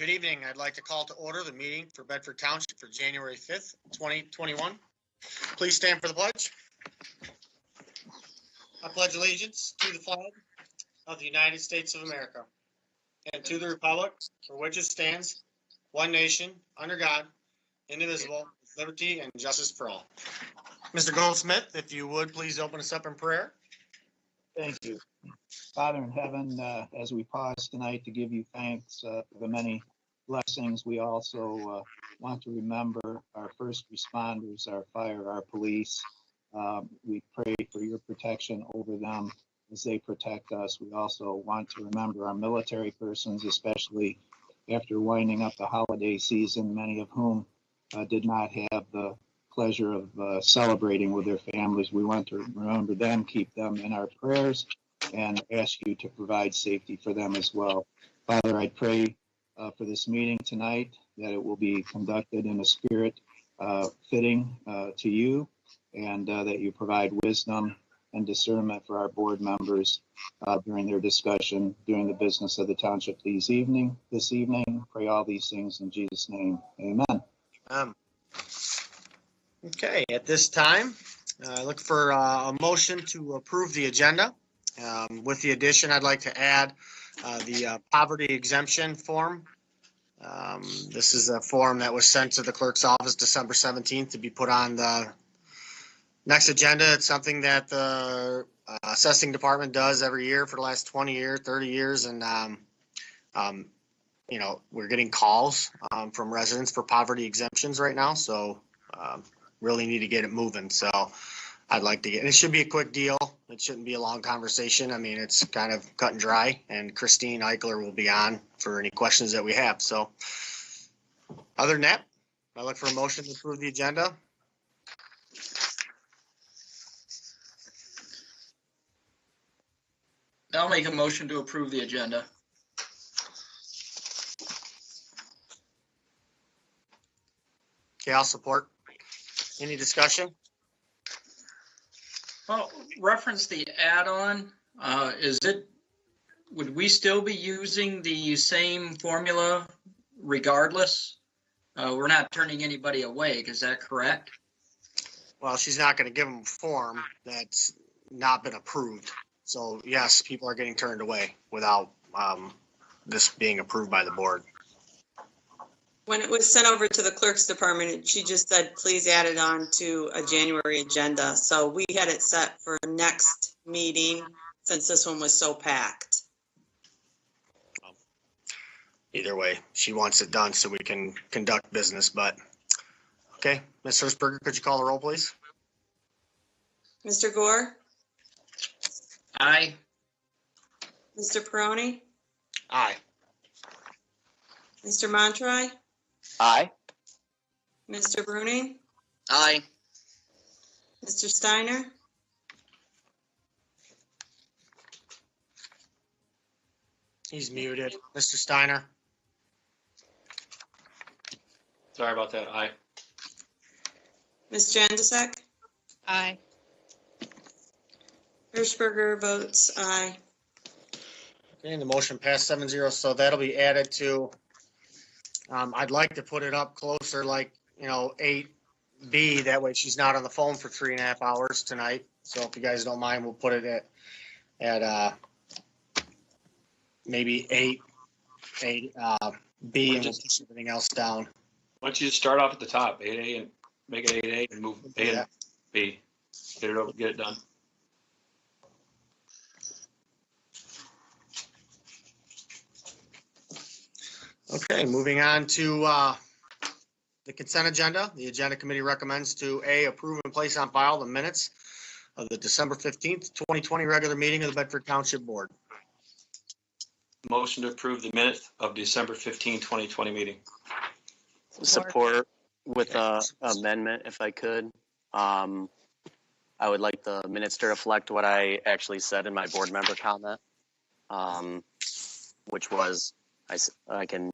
Good evening. I'd like to call to order the meeting for Bedford Township for January 5th, 2021. Please stand for the pledge. I pledge allegiance to the flag of the United States of America and to the republic for which it stands, one nation, under God, indivisible, with liberty and justice for all. Mr. Goldsmith, if you would, please open us up in prayer. Thank you. Father in heaven, as we pause tonight to give you thanks for the many blessings, we also want to remember our first responders, our fire, our police. We pray for your protection over them as they protect us. We also want to remember our military persons, especially after winding up the holiday season, many of whom did not have the pleasure of celebrating with their families. We want to remember them, keep them in our prayers, and ask you to provide safety for them as well. Father, I pray for this meeting tonight that it will be conducted in a spirit fitting to you, and that you provide wisdom and discernment for our board members during their discussion during the business of the township this evening. Pray all these things in Jesus' name. Amen. Okay, at this time, I look for a motion to approve the agenda. With the addition, I'd like to add the poverty exemption form. This is a form that was sent to the clerk's office December 17th to be put on the next agenda. It's something that the assessing department does every year for the last 20 years, 30 years. And, you know, we're getting calls from residents for poverty exemptions right now. So really need to get it moving. So I'd like to get, and it should be a quick deal. It shouldn't be a long conversation. I mean, it's kind of cut and dry, and Christine Eichler will be on for any questions that we have. So other than that, I look for a motion to approve the agenda. I'll make a motion to approve the agenda. Okay, I'll support. Any discussion? Well, reference the add-on, would we still be using the same formula regardless? We're not turning anybody away, is that correct? Well, she's not going to give them a form that's not been approved. So yes, people are getting turned away without this being approved by the board. When it was sent over to the clerk's department, she just said, please add it on to a January agenda. So we had it set for next meeting since this one was so packed. Either way, she wants it done so we can conduct business, but okay. Ms. Hertzberger, could you call the roll, please? Mr. Gore? Aye. Mr. Peroni? Aye. Mr. Montroy? Aye. Mr. Bruning? Aye. Mr. Steiner? He's muted. Mr. Steiner? Sorry about that. Aye. Ms. Jandusek? Aye. Hirschberger votes aye. Okay, and the motion passed 7-0, so that'll be added to, I'd like to put it up closer, like, you know, 8B, that way she's not on the phone for 3.5 hours tonight. So if you guys don't mind, we'll put it at maybe 8B, and we'll push everything else down. Why don't you just start off at the top, 8A, and make it 8A and move A and B. Get it over, get it done. Okay, moving on to the consent agenda. The agenda committee recommends to A, approve and place on file the minutes of the December 15th, 2020 regular meeting of the Bedford Township Board. Motion to approve the minutes of December 15, 2020 meeting. Support with a amendment if I could. I would like the minutes to reflect what I actually said in my board member comment, which was I can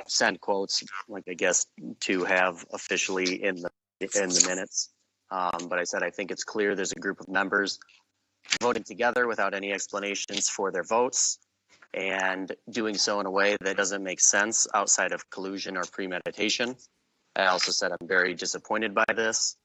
send quotes, like I guess, to have officially in the minutes. But I said I think it's clear there's a group of members voting together without any explanations for their votes. and doing so in a way that doesn't make sense outside of collusion or premeditation. I also said I'm very disappointed by this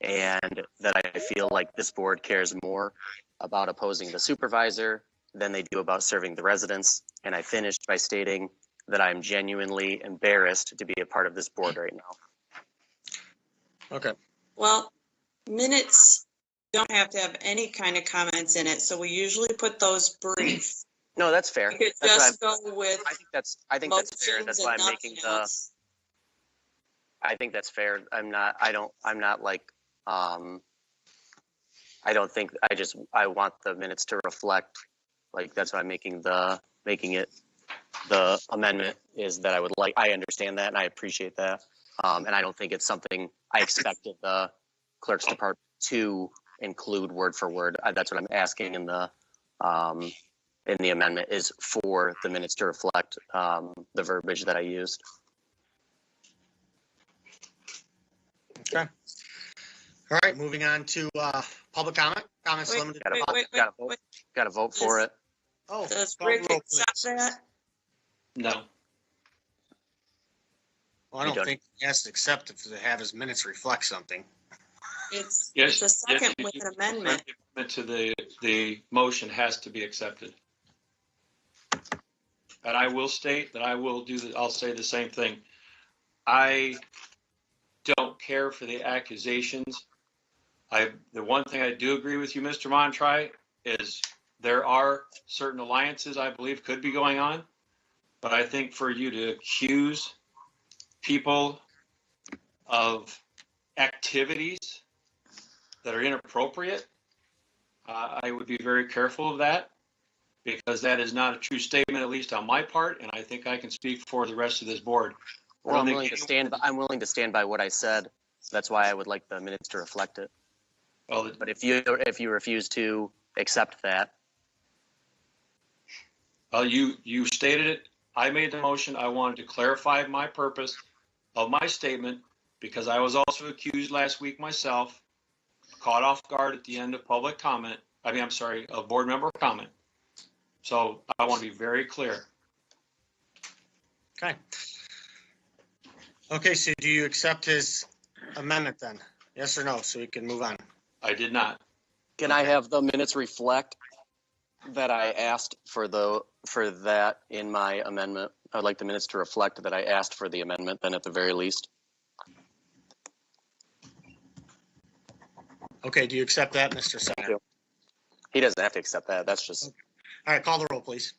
and that I feel like this board cares more about opposing the supervisor than they do about serving the residents. And I finished by stating that I'm genuinely embarrassed to be a part of this board right now. Okay. Well, minutes don't have to have any kind of comments in it, so we usually put those brief. No, that's fair. We could That's just go with I think that's fair. motions That's and why I'm nothing making the. else. I think that's fair. I'm not like, I don't think, I want the minutes to reflect, like, that's why I'm making the amendment is that I understand that and I appreciate that. And I don't think it's something I expected the clerk's department to include word for word. That's what I'm asking in the amendment is for the minutes to reflect the verbiage that I used. Okay. All right, moving on to public comment. Comments Wait, limited. Got to vote for it. Oh, Does call the Rick roll, accept please. that? No. Well, I You don't don't. think he has to accept it to have his minutes reflect something. It's Yes. a second yes, with an amendment. To the motion has to be accepted. And I will state that I'll say the same thing. I don't care for the accusations. The one thing I do agree with you, Mr. Montry, is there are certain alliances I believe could be going on, but I think for you to accuse people of activities that are inappropriate, I would be very careful of that because that is not a true statement, at least on my part, and I think I can speak for the rest of this board. Well, I'm willing to stand by what I said. That's why I would like the minutes to reflect it. Well, But if you refuse to accept that, you stated it. I made the motion. I wanted to clarify my purpose of my statement because I was also accused last week myself, caught off guard at the end of public comment. Of board member comment. So I want to be very clear. Okay. Okay, so do you accept his amendment then? Yes or no, so we can move on. I did not. can I have the minutes reflect that I asked for that in my amendment? I would like the minutes to reflect that I asked for the amendment then at the very least. Okay, do you accept that, Mr. Steiner? He doesn't have to accept that. That's just. All right, call the roll, please.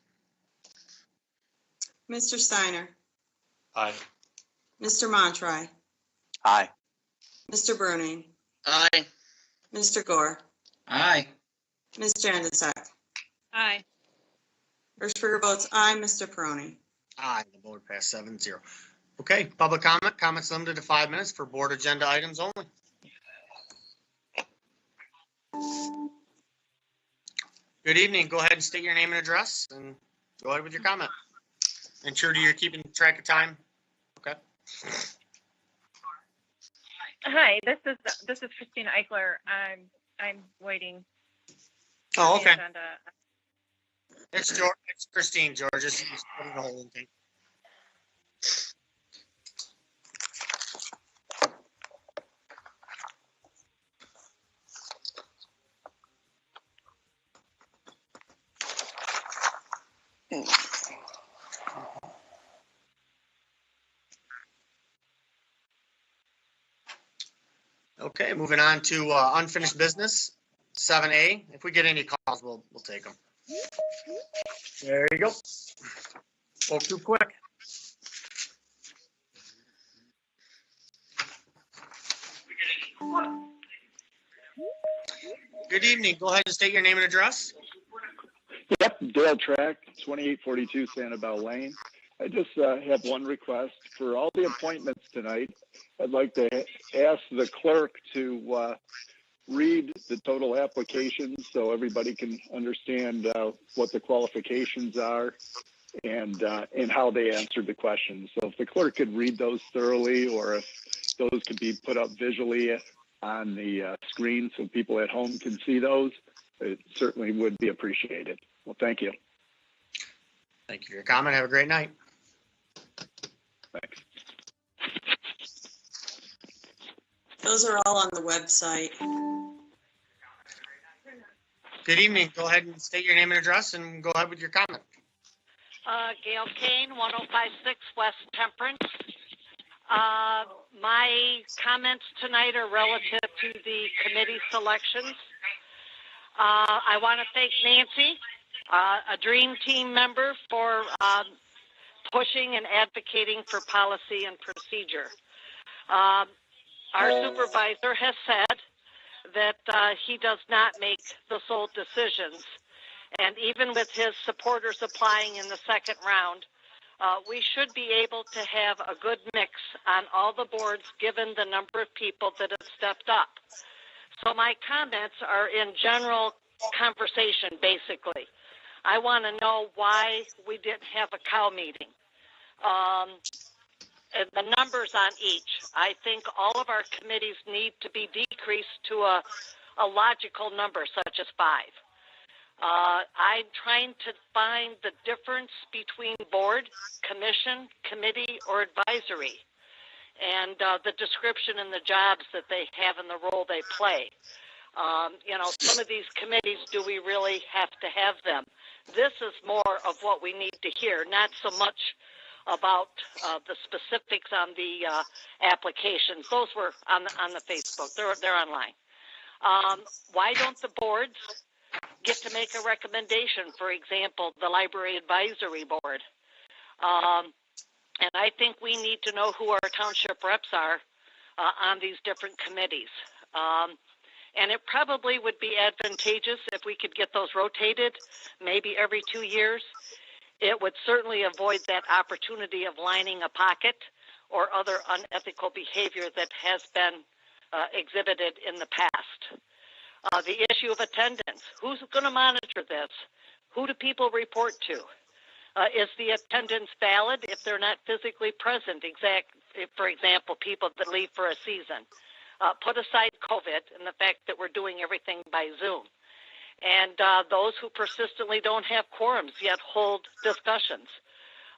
Mr. Steiner, Aye. Mr. Montry, Aye. Mr. Bruning, Aye. Mr. Gore, Aye. Ms. Janusik. Aye. Hirschberger votes aye. Mr. Peroni. Aye, the board passed 7-0. Okay, public comment. Comments limited to 5 minutes for board agenda items only. Good evening. Go ahead and state your name and address and go ahead with your comment. Ensure you're keeping track of time. Okay. Hi, this is Christine Eichler. I'm waiting. Oh, for the okay. agenda. It's George. It's Christine. George is putting the whole thing. Okay, moving on to unfinished business, 7A. If we get any calls, we'll take them. There you go. Spoke too quick. Good evening. Go ahead and state your name and address. Yep, Dale Track, 2842 Sanibel Lane. I just have one request for all the appointments tonight. I'd like to ask the clerk to read the total applications so everybody can understand what the qualifications are and how they answered the questions. So if the clerk could read those thoroughly, or if those could be put up visually on the screen so people at home can see those, it certainly would be appreciated. Well, thank you. Thank you for your comment. Have a great night. Thanks. Those are all on the website. Good evening. Go ahead and state your name and address and go ahead with your comment. Gail Kane, 1056 West Temperance. My comments tonight are relative to the committee selections. I want to thank Nancy, a dream team member, for pushing and advocating for policy and procedure. Our supervisor has said that he does not make the sole decisions. And even with his supporters applying in the second round, we should be able to have a good mix on all the boards given the number of people that have stepped up. So my comments are in general conversation, basically. I want to know why we didn't have a cow meeting. And the numbers on each. I think all of our committees need to be decreased to a logical number, such as 5. I'm trying to find the difference between board, commission, committee, or advisory, and the description and the jobs that they have and the role they play. Some of these committees, do we really have to have them? This is more of what we need to hear, not so much about the specifics on the applications. Those were on the Facebook. They're online. Why don't the boards get to make a recommendation? For example, the Library Advisory Board. And I think we need to know who our township reps are on these different committees. And it probably would be advantageous if we could get those rotated maybe every 2 years. It would certainly avoid that opportunity of lining a pocket or other unethical behavior that has been exhibited in the past. The issue of attendance. Who's going to monitor this? Who do people report to? Is the attendance valid if they're not physically present? For example, people that leave for a season. Put aside COVID and the fact that we're doing everything by Zoom. And those who persistently don't have quorums yet hold discussions.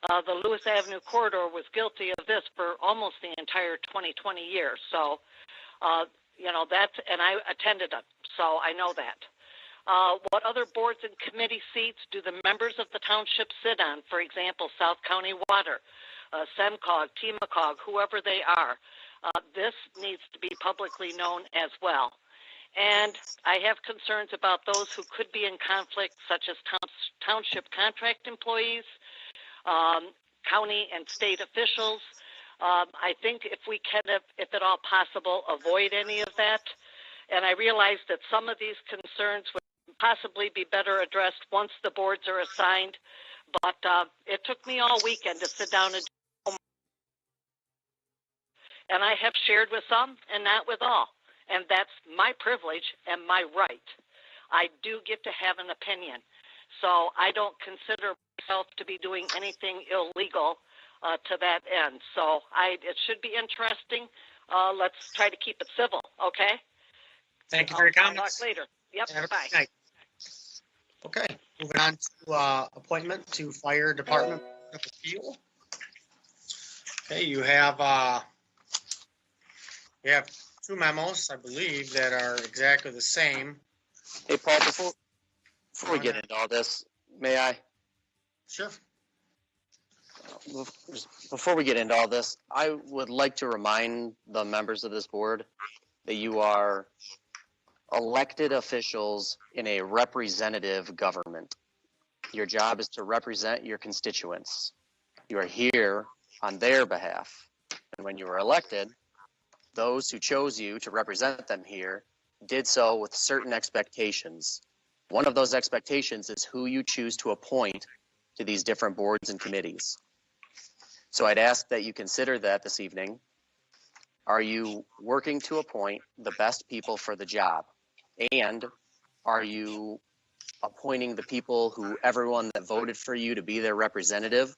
The Lewis Avenue corridor was guilty of this for almost the entire 2020 years. So, and I attended them, so I know that. What other boards and committee seats do the members of the township sit on? For example, South County Water, SEMCOG, TMACOG, whoever they are. This needs to be publicly known as well. And I have concerns about those who could be in conflict, such as township contract employees, county and state officials. I think if we can, if at all possible, avoid any of that. And I realize that some of these concerns would possibly be better addressed once the boards are assigned. But it took me all weekend to sit down and I have shared with some and not with all. And that's my privilege and my right. I do get to have an opinion. So I don't consider myself to be doing anything illegal to that end. So it should be interesting. Let's try to keep it civil, okay? Thank you for your I'll comments. talk later. Yep, Have a bye. good night. Okay, moving on to appointment to Fire Department of Appeal. Okay, you have 2 memos, I believe, that are exactly the same. Hey, Paul, before we get into all this, may I? Sure. Before we get into all this, I would like to remind the members of this board that you are elected officials in a representative government. Your job is to represent your constituents. You are here on their behalf. And when you were elected, those who chose you to represent them here did so with certain expectations. One of those expectations is who you choose to appoint to these different boards and committees. So I'd ask that you consider that this evening. Are you working to appoint the best people for the job? And are you appointing the people who everyone that voted for you to be their representative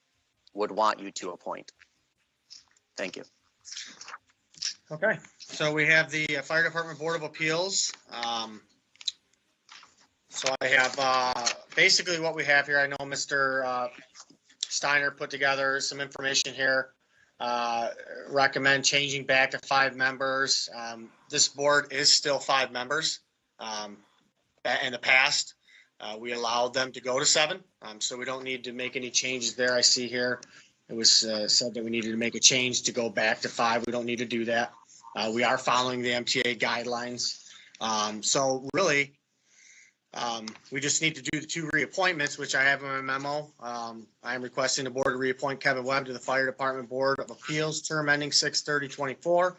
would want you to appoint? Thank you. Okay, so we have the Fire Department Board of Appeals. So I have basically what we have here. I know Mr. Steiner put together some information here. Recommend changing back to 5 members. This board is still 5 members. In the past, we allowed them to go to 7, so we don't need to make any changes there. I see here it was said that we needed to make a change to go back to 5. We don't need to do that. We are following the MTA guidelines. So really, we just need to do the 2 reappointments, which I have in my memo. I am requesting the board to reappoint Kevin Webb to the Fire Department Board of Appeals, term ending 6/30/24.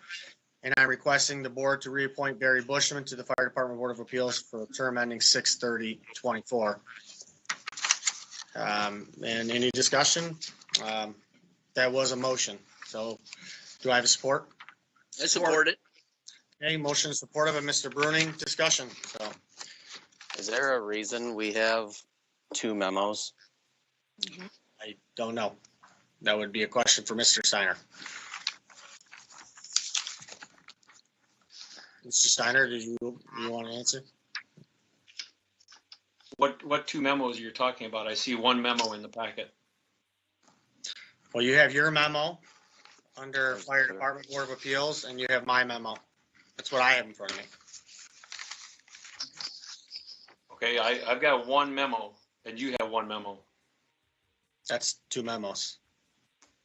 And I'm requesting the board to reappoint Barry Bushman to the Fire Department Board of Appeals for a term ending 6/30/24. And any discussion? That was a motion. So do I have a support? I support it. Okay, motion supported by Mr. Bruning. Discussion. So Is there a reason we have 2 memos? I don't know. That would be a question for Mr. Steiner. Mr. Steiner, did you want to answer? What 2 memos you're talking about? I see 1 memo in the packet. Well, you have your memo under Fire Department Board of Appeals, and you have my memo. That's what I have in front of me. Okay, I've got 1 memo and you have 1 memo. That's 2 memos.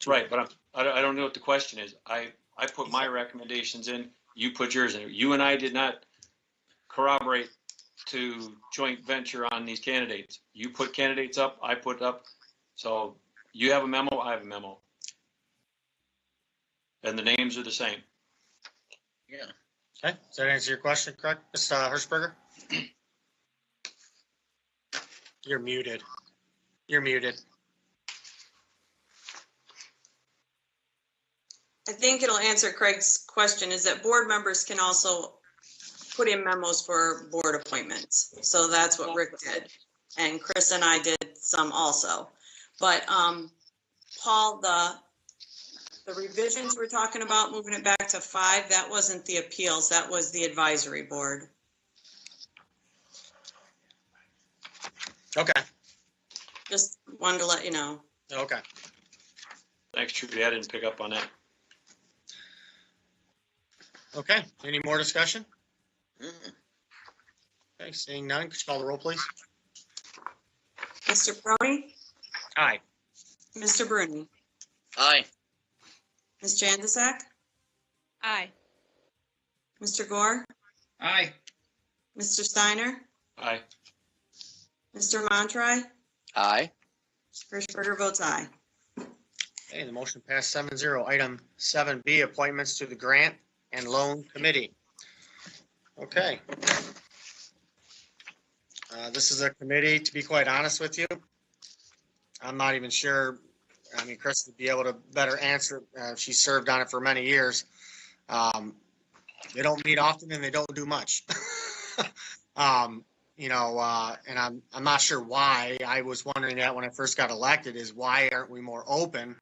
Right, but I don't know what the question is. I put my recommendations in, you put yours in. You and I did not corroborate to joint venture on these candidates. You put candidates up, I put up. So you have a memo, I have a memo. And the names are the same. Yeah. Okay, does that answer your question, correct, Ms. Hirschberger? You're muted. You're muted. I think it'll answer Craig's question, is that board members can also put in memos for board appointments. So that's what Rick did. And Chris and I did some also. But Paul, the revisions we're talking about, moving it back to 5, that wasn't the appeals, that was the advisory board. Okay, Just wanted to let you know. okay. Thanks, Trudy. I didn't pick up on that. Okay, any more discussion? Okay, seeing none, could you call the roll, please? Mr. Brony, Aye. Mr. Bruni, Aye. Ms. Jandesak, Aye. Mr. Gore, Aye. Mr. Steiner, Aye. Mr. Montry, Aye. Hirschberger votes aye. Okay, the motion passed 7-0. Item 7B, appointments to the Grant and Loan Committee. Okay. This is a committee, to be quite honest with you, I'm not even sure, I mean, Chris would be able to better answer. She served on it for many years. They don't meet often and they don't do much. You know, and I'm not sure why. I was wondering that when I first got elected, is why aren't we more open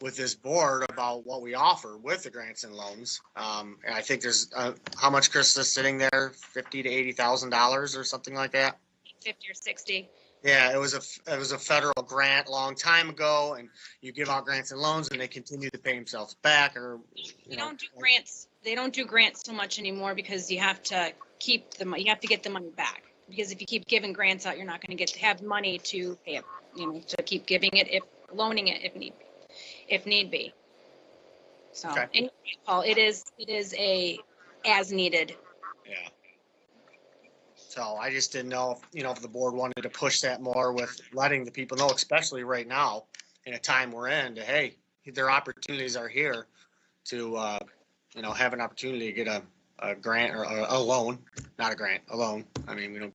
with this board about what we offer with the grants and loans? And I think there's how much, Chris, is sitting there, $50,000 to $80,000 or something like that. 50 or 60. Yeah, it was a federal grant a long time ago, and you give out grants and loans, and they continue to pay themselves back, or They don't do grants. They don't do grants so much anymore because you have to keep the money. You have to get the money back, because if you keep giving grants out, you're not going to get to have money to pay it. You know, to keep giving it, loaning it if need be. So, Okay. anyway, Paul, it is a as needed. Yeah. So I just didn't know if the board wanted to push that more with letting the people know, especially right now in a time we're in, to, hey, their opportunities are here to, have an opportunity to get a grant or a loan, not a grant, a loan. I mean, we don't.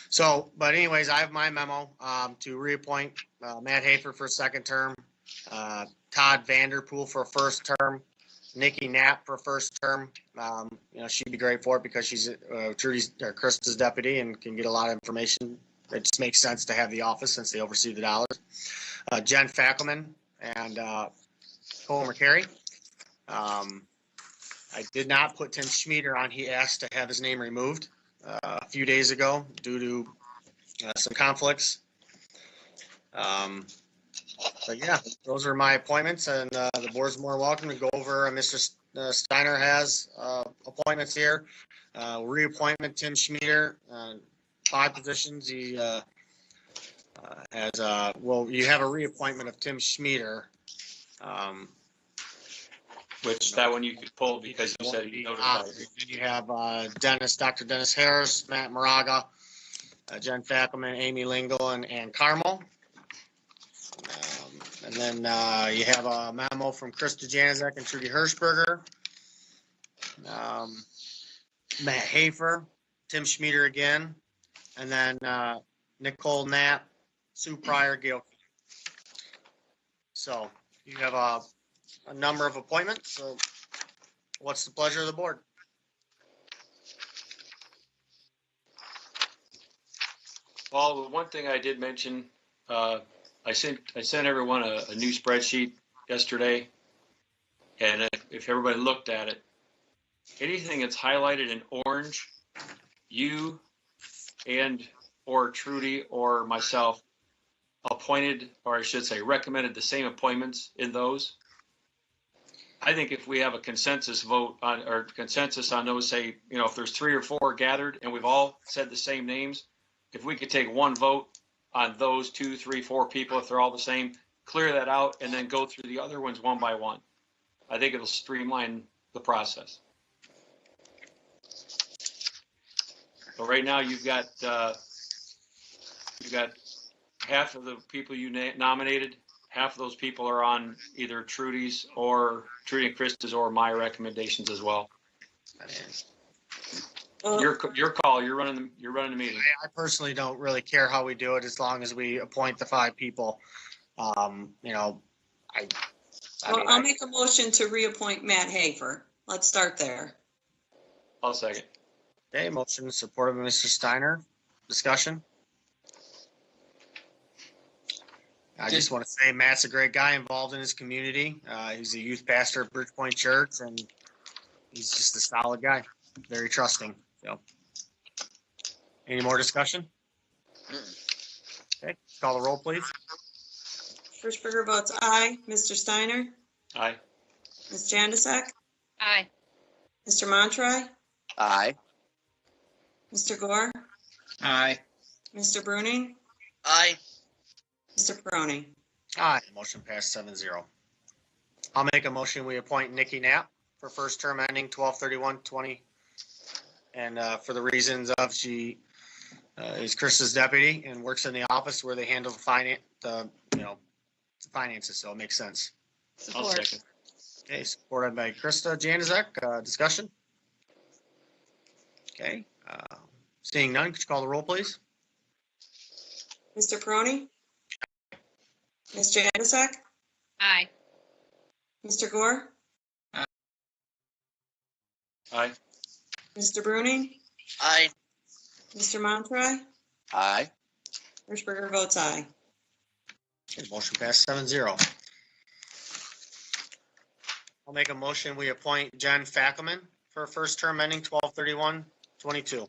So, but anyways, I have my memo to reappoint Matt Hafer for a 2nd term, Todd Vanderpool for a 1st term, Nikki Knapp for a 1st term. She'd be great for it because she's Trudy's or Krista's deputy and can get a lot of information. It just makes sense to have the office since they oversee the dollars. Jen Fackelman and Homer Carey. I did not put Tim Schmieder on. He asked to have his name removed a few days ago due to some conflicts. So yeah, those are my appointments, and the board's more welcome to go over. Mr. Steiner has appointments here. Reappointment Tim Schmieder, 5 positions. He has well, you have a reappointment of Tim Schmieder. Which that one you could pull because you said you notified. You have Dr. Dennis Harris, Matt Moraga, Jen Fackelman, Amy Lingle, and Carmel. And then you have a memo from Krista Janizek and Trudy Hirschberger. Matt Hafer, Tim Schmieder again, and then Nicole Knapp, Sue Pryor, Gail. So you have a number of appointments. So what's the pleasure of the board? Well, the one thing I did mention, I sent everyone a new spreadsheet yesterday, and if everybody looked at it, anything that's highlighted in orange, you and or Trudy or myself appointed, or I should say recommended the same appointments in those. I think if we have a consensus vote on, or consensus on those, say, you know, if there's 3 or 4 gathered and we've all said the same names, if we could take one vote on those 2, 3, 4 people, if they're all the same, clear that out and then go through the other ones one by one. I think it'll streamline the process. But right now you've got half of the people you nominated, half of those people are on either Trudy and Krista's or my recommendations as well. Your call. You're running the meeting. I personally don't really care how we do it as long as we appoint the 5 people. You know, I'll make a motion to reappoint Matt Hafer. Let's start there. I'll second. Okay, motion supported by Mr. Steiner. Discussion. I just want to say Matt's a great guy involved in his community. He's a youth pastor at Bridgepoint Church, and he's just a solid guy, very trusting. So, any more discussion? Okay, call the roll, please. Hirschberger votes aye. Mr. Steiner? Aye. Ms. Janusik? Aye. Mr. Montry? Aye. Mr. Gore? Aye. Mr. Bruning? Aye. Mr. Peroni? Aye, motion passed 7-0. I'll make a motion. We appoint Nikki Knapp for first term ending 12/31/20. And for the reasons of she is Krista's deputy and works in the office where they handle the finances. So it makes sense. I'll Support. second. Okay, supported by Krista Janizek. Discussion. Okay, seeing none, could you call the roll, please? Mr. Peroni? Ms. Janusik? Aye. Mr. Gore? Aye. Mr. Bruning? Aye. Mr. Montry? Aye. Hirschberger votes aye. Okay, motion passed 7-0. I'll make a motion. We appoint Jen Fackelman for a first term ending 12/31/22.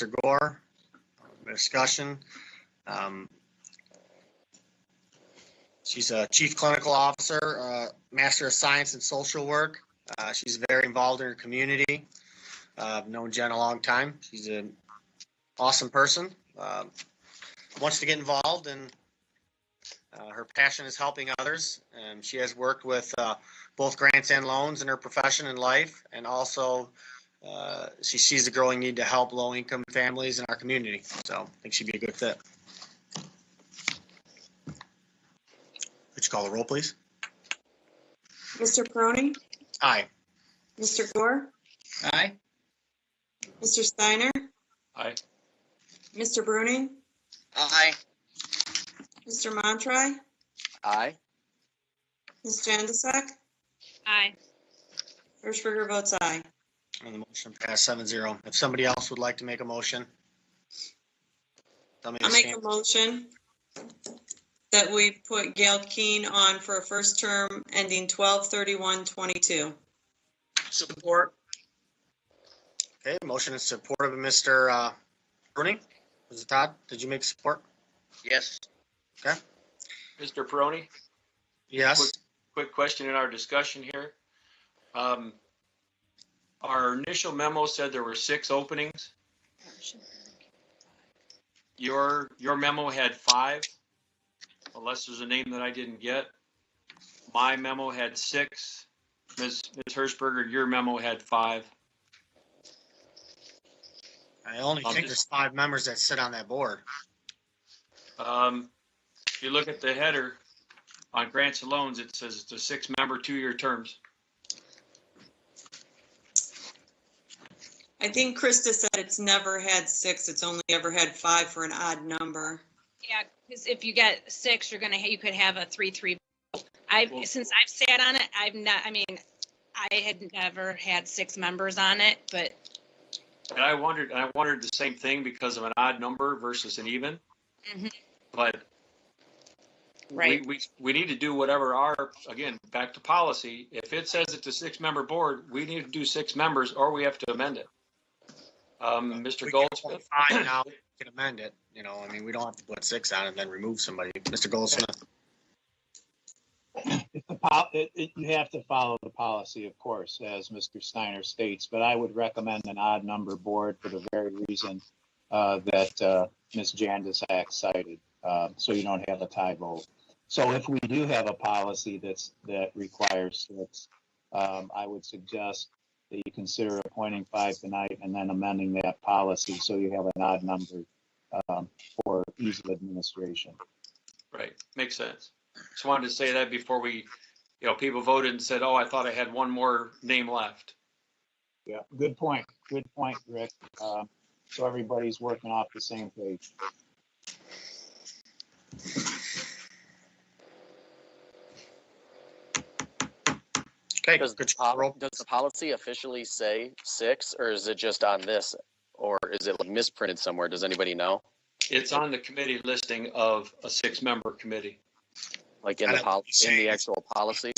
Mr. Gore, discussion. She's a chief clinical officer, master of science in social work. She's very involved in her community. I've known Jen a long time. She's an awesome person. Wants to get involved, and her passion is helping others. And she has worked with both grants and loans in her profession and life, and also she sees the growing need to help low-income families in our community. So I think she'd be a good fit. Could you call the roll, please? Mr. Peroni? Aye. Mr. Gore? Aye. Mr. Steiner? Aye. Mr. Bruning? Aye. Mr. Montry? Aye. Ms. Janusik? Aye. Hirschberger votes aye. And the motion passed 7-0. If somebody else would like to make a motion. Tell me to I'll make stand. a motion that we put Gail Keen on for a first term ending 12/31/22. Support. Okay, motion is supported by Mr. Rooney. Was it Todd? Did you make support? Yes. Mr. Peroni, Yes. quick question in our discussion here. Our initial memo said there were 6 openings. Your memo had 5, unless there's a name that I didn't get. My memo had 6. Ms. Hirschberger, your memo had 5. I only think there's 5 members that sit on that board. If you look at the header on grants and loans, it says it's a 6-member 2-year terms. I think Krista said it's never had 6. It's only ever had 5 for an odd number. Yeah, because if you get 6, you could have a 3-3. Since I've sat on it, I had never had 6 members on it, but. And I wondered the same thing because of an odd number versus an even. Mhm. But Right. we need to do whatever again, back to policy. If it says it's a 6-member board, we need to do 6 members or we have to amend it. Mr. Goldsmith. 5 now, we can amend it. You know, I mean, we don't have to put 6 on and then remove somebody. Mr. Goldsmith. You have to follow the policy, of course, as Mr. Steiner states, but I would recommend an odd number board for the very reason that Ms. Jandusak cited, so you don't have a tie vote. So if we do have a policy that requires 6, I would suggest that you consider appointing 5 tonight and then amending that policy so you have an odd number for ease of administration. Right, makes sense. Just wanted to say that before people voted and said, oh, I thought I had one more name left. Yeah, good point, Rick. So everybody's working off the same page. Okay, Does good. the policy officially say 6, or is it just on this, or is it like misprinted somewhere? Does anybody know? It's on the committee listing of a 6-member committee. Like in the actual policy?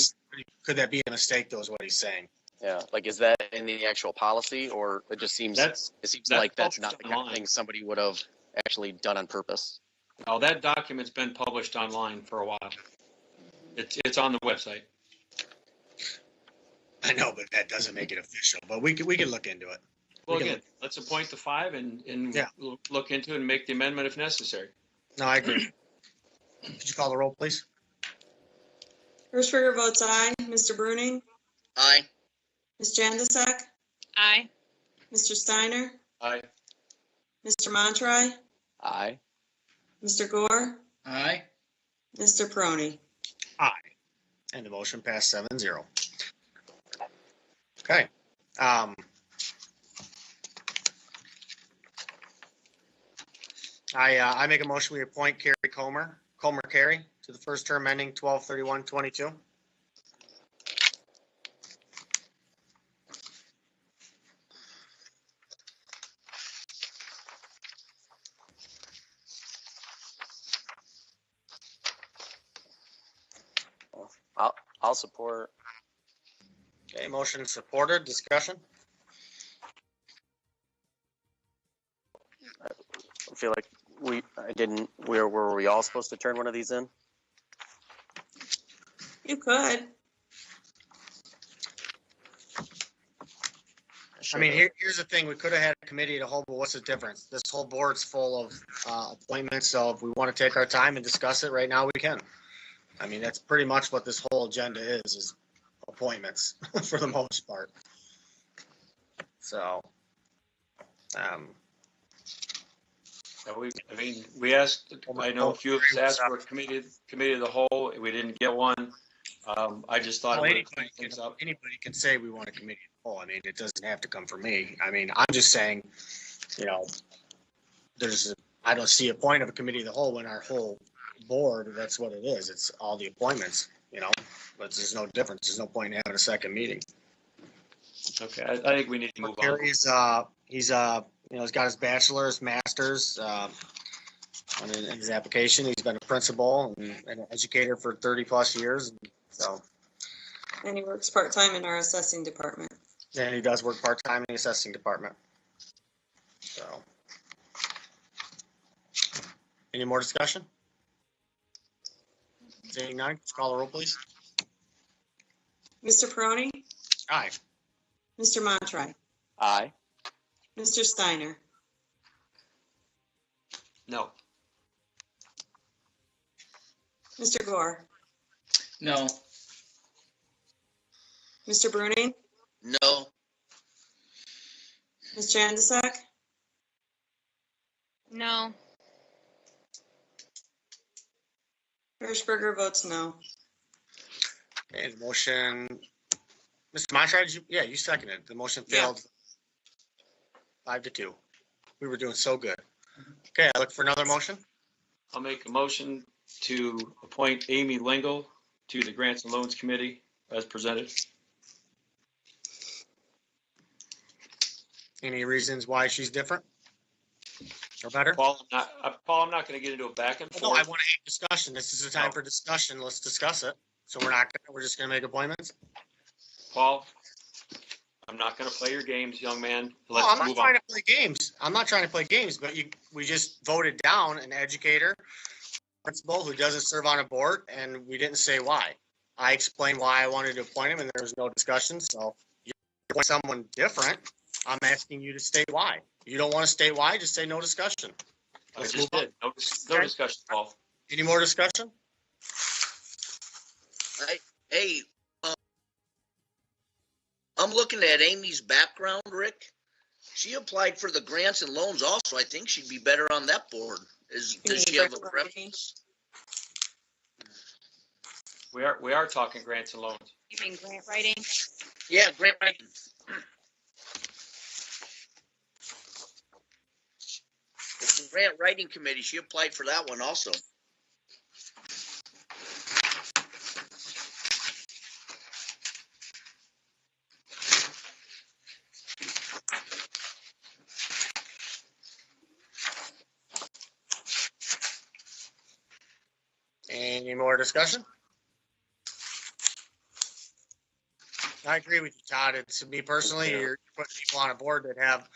Could that be a mistake, though, is what he's saying? Yeah, like is that in the actual policy, or it just seems like that's not the kind of thing somebody would have actually done on purpose? No, that document's been published online for a while. It's on the website. I know, but that doesn't make it official, but we can look into it. Well, again, let's appoint the 5 and look into it and make the amendment if necessary. No, I agree. Could you call the roll, please? Hirschberger votes aye. Mr. Bruning? Aye. Ms. Jandusak? Aye. Mr. Steiner? Aye. Mr. Montry? Aye. Mr. Gore? Aye. Mr. Peroni? Aye. And the motion passed 7-0. Okay. I make a motion, we appoint Carrie Comer Carey to the first term ending 12/31/22. I'll support. Okay, motion supported. Discussion? I feel like were we all supposed to turn one of these in? You could. I mean, here's the thing. We could have had a committee of the whole, but what's the difference? This whole board's full of appointments, so if we want to take our time and discuss it right now, we can. I mean, that's pretty much what this whole agenda is appointments for the most part. So, we asked, I know a few of us asked for a committee of the whole. We didn't get one. I just thought anybody can say we want a committee of the whole. I mean, it doesn't have to come from me. I mean, I'm just saying, I don't see a point of a committee of the whole when our whole board, that's what it is. It's all the appointments, but there's no difference. There's no point in having a second meeting. Okay, I think we need to move on. He's he's got his bachelor's, master's on his application. He's been a principal and an educator for 30 plus years. So, And he works part-time in our assessing department. and he does work part-time in the assessing department. So. Any more discussion? Seeing none, call the roll, please. Mr. Peroni, Aye. Mr. Montroy, Aye. Mr. Steiner, No. Mr. Gore, No. Mr. Bruning, No. Ms. Janusik, No. Hirschberger votes no. Okay, the motion, Mr. Montrose, you seconded. The motion failed 5-2. We were doing so good. Okay, I look for another motion. I'll make a motion to appoint Amy Lingle to the Grants and Loans Committee as presented. Any reasons why she's different or better? Paul, I'm not going to get into a back and No, I forth. want to have discussion. This is the time for discussion. Let's discuss it. So we're just going to make appointments. Paul, I'm not going to play your games, young man. No, I'm Let's not move trying on. to play games. I'm not trying to play games, but we just voted down an educator, principal who doesn't serve on a board, and we didn't say why. I explained why I wanted to appoint him, and there was no discussion. So you appoint someone different. I'm asking you to state why. You don't want to state why, just say no discussion. I Let's just move on. did. No discussion, Paul. Any more discussion? Hey, I'm looking at Amy's background, Rick. She applied for the grants and loans also. I think she'd be better on that board. Does she have a preference? We are talking grants and loans. You mean grant writing? Yeah, grant writing. It's the grant writing committee. She applied for that one also. Any more discussion? I agree with you, Todd. It's me personally, you're putting people on a board that have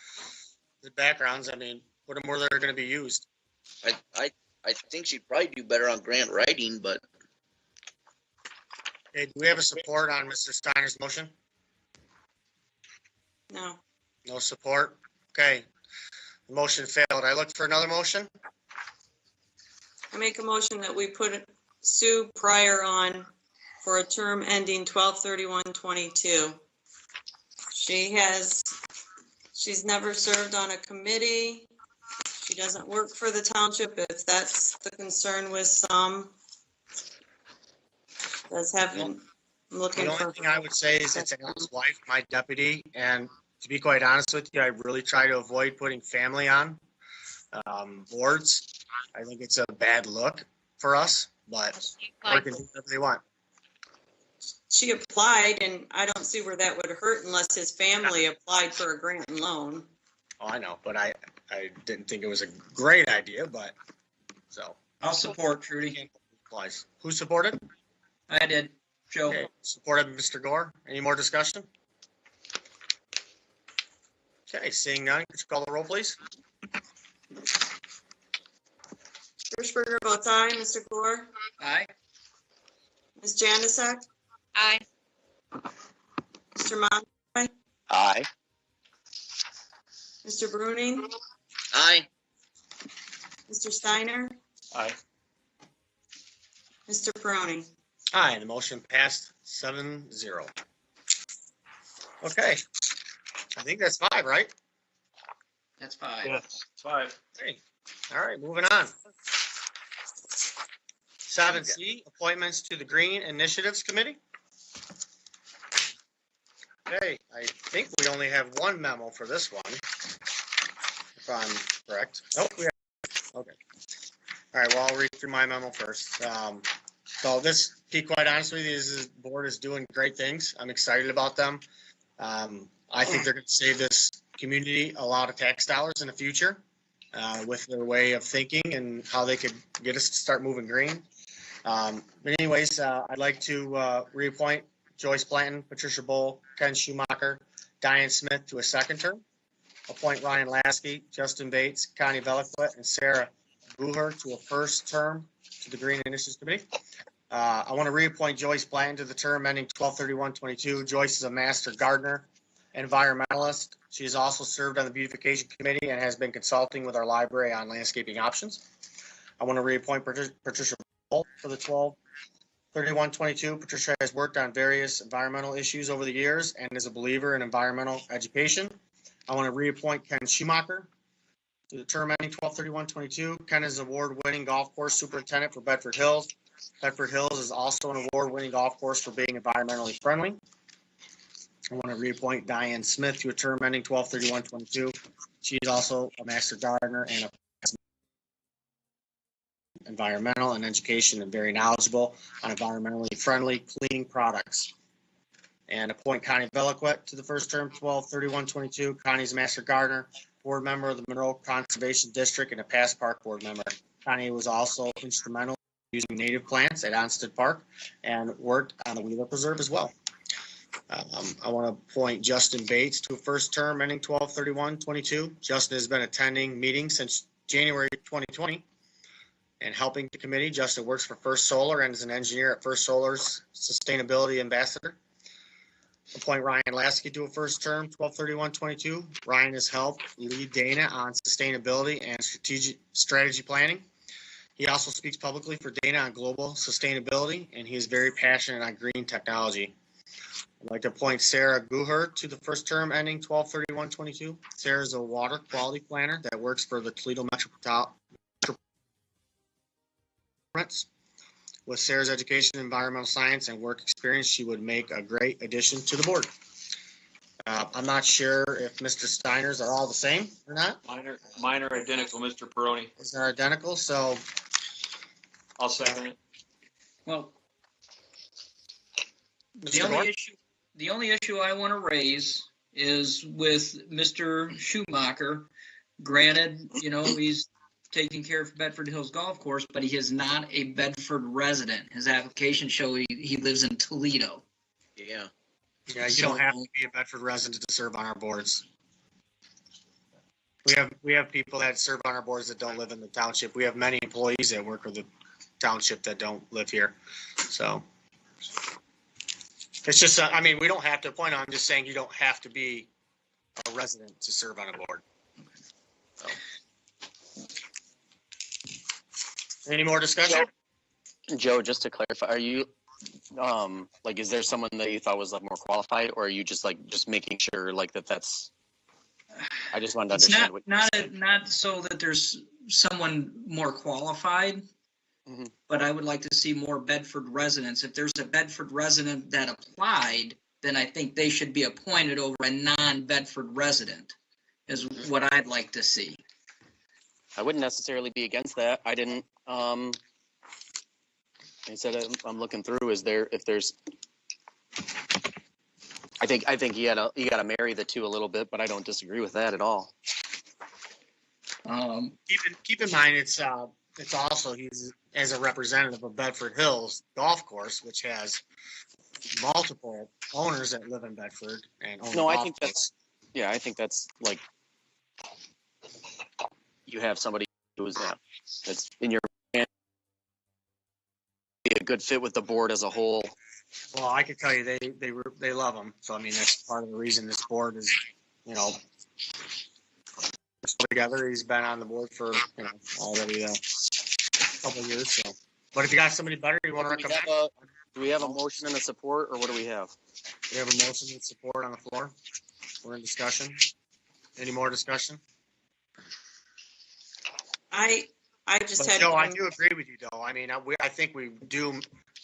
the backgrounds. I mean, put them where they're going to be used. I think she'd probably do better on grant writing, but Okay, do we have a support on Mr. Steiner's motion? No. No support? Okay. The motion failed. I look for another motion. I make a motion that we put Sue Pryor on for a term ending 12/31/22. She's never served on a committee. She doesn't work for the township, if that's the concern with some. I'm looking The for. only thing I would say is it's Al's wife, my deputy, and to be quite honest with you, I really try to avoid putting family on boards. I think it's a bad look for us, but we can do whatever they want. She applied, and I don't see where that would hurt unless his family applied for a grant and loan. Oh, I know, but I didn't think it was a great idea, but so. I'll support Trudy. Applies. Who supported? I did. Joe. Okay, supported Mr. Gore. Any more discussion? Okay, seeing none, could you call the roll, please? Hirschberger votes aye. Mr. Gore? Aye. Ms. Janusik? Aye. Mr. Montroy? aye. Mr. Bruning? Aye. Mr. Steiner? Aye. Mr. Peroni? Aye, the motion passed 7-0. Okay, I think that's 5, right? That's 5. Yes. 5. Hey, all right, moving on. 7C, appointments to the Green Initiatives Committee. Okay, I think we only have one memo for this one, if I'm correct. Nope, we have, okay. All right, well, I'll read through my memo first. So this, to be quite honest with you, this board is doing great things. I'm excited about them. I think they're going to save this community a lot of tax dollars in the future with their way of thinking and how they could get us to start moving green. But anyways, I'd like to reappoint Joyce Blanton, Patricia Bull, Ken Schumacher, Diane Smith to a second term, appoint Ryan Lasky, Justin Bates, Connie Veliquette, and Sarah Guher to a first term to the Green Initiatives Committee. I want to reappoint Joyce Blanton to the term ending 12/31/22. Joyce is a master gardener, environmentalist. She has also served on the beautification committee and has been consulting with our library on landscaping options. I want to reappoint Patricia Bolt for the 12/31/22. Patricia has worked on various environmental issues over the years and is a believer in environmental education. I want to reappoint Ken Schumacher to the term ending 12/31/22. Ken is award-winning golf course superintendent for Bedford Hills. Bedford Hills is also an award-winning golf course for being environmentally friendly. I want to reappoint Diane Smith to a term ending 12/31/22. She is also a master gardener and a environmental and education and very knowledgeable on environmentally friendly cleaning products. And appoint Connie Veliquette to the first term 12/31/22. Connie's a master gardener, board member of the Monroe Conservation District, and a past park board member. Connie was also instrumental in using native plants at Onsted Park and worked on the Wheeler Preserve as well. I want to appoint Justin Bates to a first term ending 12/31/22. Justin has been attending meetings since January 2020 and helping the committee. Justin works for First Solar and is an engineer at First Solar's sustainability ambassador. Appoint Ryan Lasky to a first term 12/31/22. Ryan has helped lead Dana on sustainability and strategy planning. He also speaks publicly for Dana on global sustainability, and he is very passionate on green technology. I'd like to appoint Sarah Guher to the first term ending 12/31/22. Sarah is a water quality planner that works for the Toledo Metropolitan. With Sarah's education in environmental science and work experience, she would make a great addition to the board. I'm not sure if Mr. Steiner's are all the same or not. Mine are identical, Mr. Peroni. These are identical, so I'll second it. Well, Mr. Moore? the only issue I want to raise is with Mr. Schumacher. Granted, he's taking care of Bedford Hills Golf Course, but he is not a Bedford resident. His application shows he lives in Toledo. Yeah. Yeah, you don't have to be a Bedford resident to serve on our boards. We have people that serve on our boards that don't live in the township. We have many employees that work for the township that don't live here. So it's just, we don't have to appoint. I'm just saying you don't have to be a resident to serve on a board. So. Any more discussion? Joe, just to clarify, are you, is there someone that you thought was more qualified, or are you just making sure that's, I just wanted to understand what not so that there's someone more qualified, but I would like to see more Bedford residents. If there's a Bedford resident that applied, then I think they should be appointed over a non-Bedford resident, is what I'd like to see. I wouldn't necessarily be against that. I didn't, I said, I'm looking through, I think you gotta marry the two a little bit, but I don't disagree with that at all. Keep in mind, it's also, he's as a representative of Bedford Hills Golf Course, which has multiple owners that live in Bedford and own. No, I think that's you have somebody who is that's in your hand, be a good fit with the board as a whole. Well, I can tell you they love him. So that's part of the reason this board is, together. He's been on the board for already a couple of years. So, but if you got somebody better, you want to recommend? Do we have a motion and a support, or what do we have? We have a motion and support on the floor. We're in discussion. Any more discussion? I just had. No, I do agree with you, though. I think we do,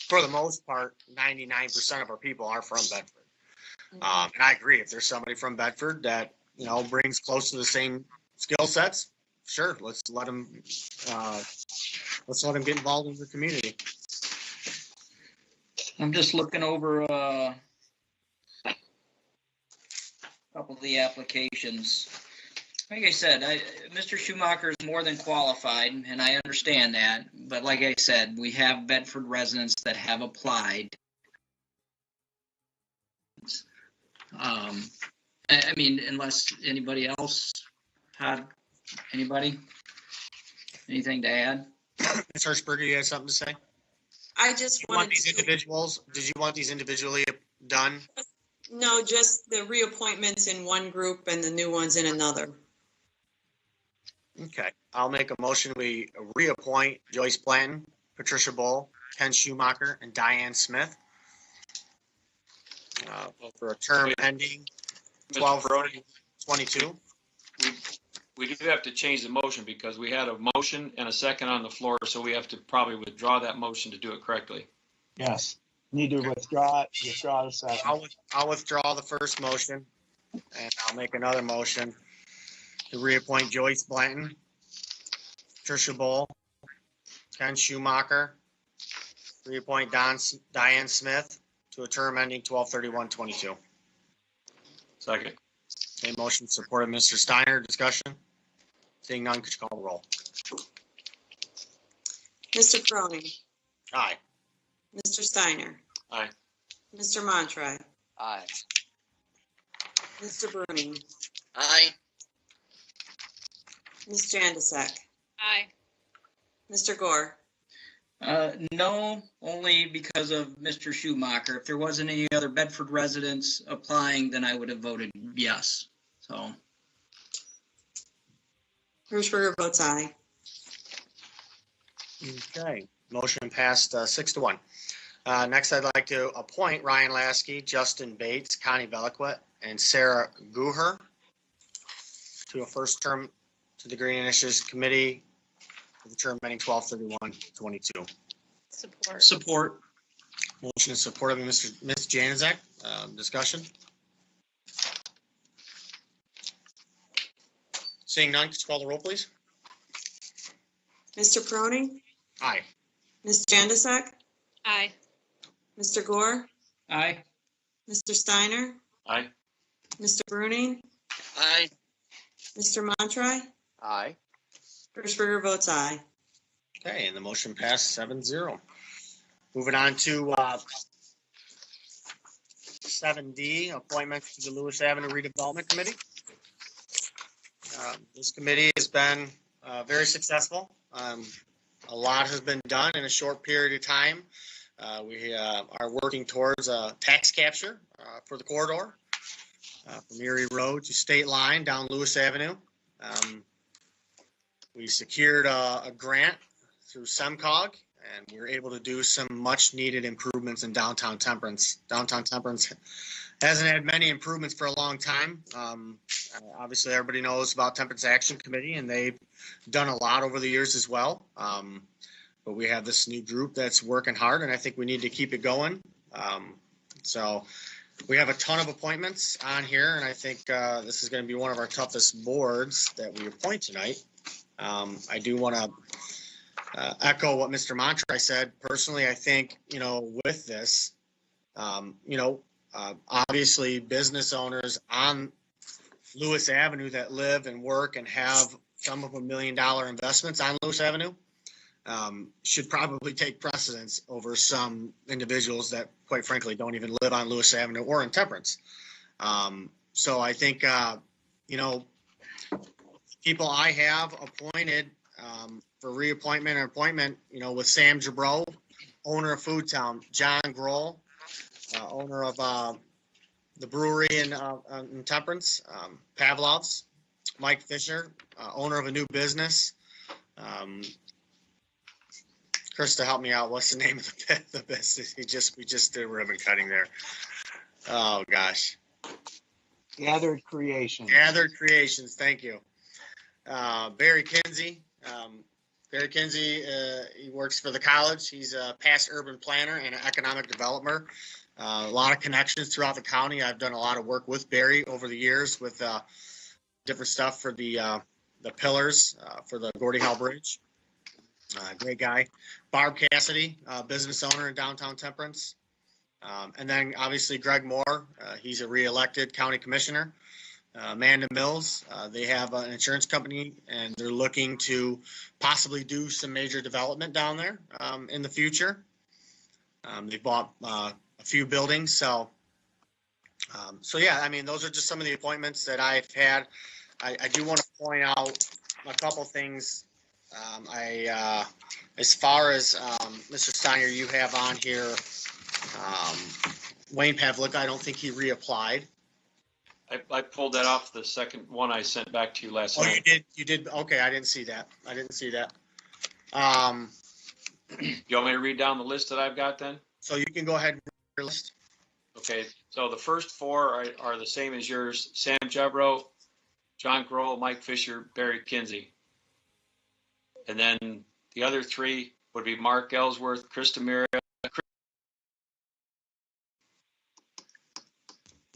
for the most part, 99% of our people are from Bedford. And I agree. If there's somebody from Bedford that brings close to the same skill sets, sure, let's let them get involved in the community. I'm just looking over a couple of the applications. Like I said, Mr. Schumacher is more than qualified, and I understand that. But like I said, we have Bedford residents that have applied. I mean, unless anybody else had, anybody? Anything to add? Ms. Hirschberger, you have something to say? I just You want wanted these to, individuals, did you want these individually done? no, just the reappointments in one group and the new ones in another. Okay, I'll make a motion. We reappoint Joyce Blanton, Patricia Bowl, Ken Schumacher, and Diane Smith for a term ending Mr. Barone, 12/22. we do have to change the motion because we had a motion and a second on the floor, so we have to probably withdraw that motion to do it correctly. Yes, need to withdraw the second. I'll withdraw the first motion, and I'll make another motion to reappoint Joyce Blanton, Patricia Bowl, Ken Schumacher, reappoint Diane Smith to a term ending 12/31/22. Second. A motion supported, Mr. Steiner. Discussion? Seeing none, could you call the roll? Mr. Cronin, Aye. Mr. Steiner, Aye. Mr. Montroy, Aye. Mr. Bruning, Aye. Ms. Jandasek, Aye. Mr. Gore. No, only because of Mr. Schumacher. If there wasn't any other Bedford residents applying, then I would have voted yes. So, Hirschberger votes aye. Okay, motion passed 6-1. Next, I'd like to appoint Ryan Lasky, Justin Bates, Connie Beliquet, and Sarah Guher to a first term to the Green Initiatives Committee for the term ending 12/31/22. Support. support. Motion is supported by Ms. Januzak. Discussion? Seeing none, could you call the roll, please? Mr. Cronin, Aye. Ms. Jandasek, Aye. Mr. Gore, Aye. Mr. Steiner, Aye. Mr. Bruning, Aye. Mr. Montroy, Aye. Hirschberger votes aye. Okay, and the motion passed 7-0. Moving on to 7D, appointments to the Lewis Avenue Redevelopment Committee. This committee has been very successful. A lot has been done in a short period of time. We are working towards tax capture for the corridor from Erie Road to State Line down Lewis Avenue. We secured a grant through SEMCOG, and we were able to do some much needed improvements in downtown Temperance. Downtown Temperance hasn't had many improvements for a long time. Obviously, everybody knows about Temperance Action Committee, and they've done a lot over the years as well. But we have this new group that's working hard, and I think we need to keep it going. So we have a ton of appointments on here, and I think this is going to be one of our toughest boards that we appoint tonight. I do want to echo what Mr. Montroy said. Personally, I think, with this, obviously business owners on Lewis Avenue that live and work and have some of $1 million investments on Lewis Avenue should probably take precedence over some individuals that, quite frankly, don't even live on Lewis Avenue or in Temperance. So I think, people I have appointed for reappointment or appointment, with Sam Jabro, owner of Food Town, John Grohl, owner of the brewery in Temperance, Pavlov's, Mike Fisher, owner of a new business. Krista, help me out. What's the name of the business? We just did ribbon cutting there. Oh gosh. Gathered Creations. Gathered Creations. Thank you. Barry Kinsey. Barry Kinsey, he works for the college. He's a past urban planner and an economic developer. A lot of connections throughout the county. I've done a lot of work with Barry over the years with different stuff for the pillars for the Gordie Howe Bridge. Great guy. Barb Cassidy, business owner in downtown Temperance. And then obviously Greg Moore. He's a re-elected county commissioner. Amanda Mills, they have an insurance company, and they're looking to possibly do some major development down there in the future. They bought a few buildings, so So yeah, I mean, those are just some of the appointments that I've had. I do want to point out a couple things. As far as, Mr. Steiner, you have on here, Wayne Pavlik, I don't think he reapplied. I pulled that off the second one I sent back to you last Oh, night. you did, okay, I didn't see that. You want me to read down the list that I've got then? So you can go ahead and read your list. Okay, so the first four are the same as yours: Sam Jebro, John Grohl, Mike Fisher, Barry Kinsey. And then the other three would be Mark Ellsworth, Krista Mira.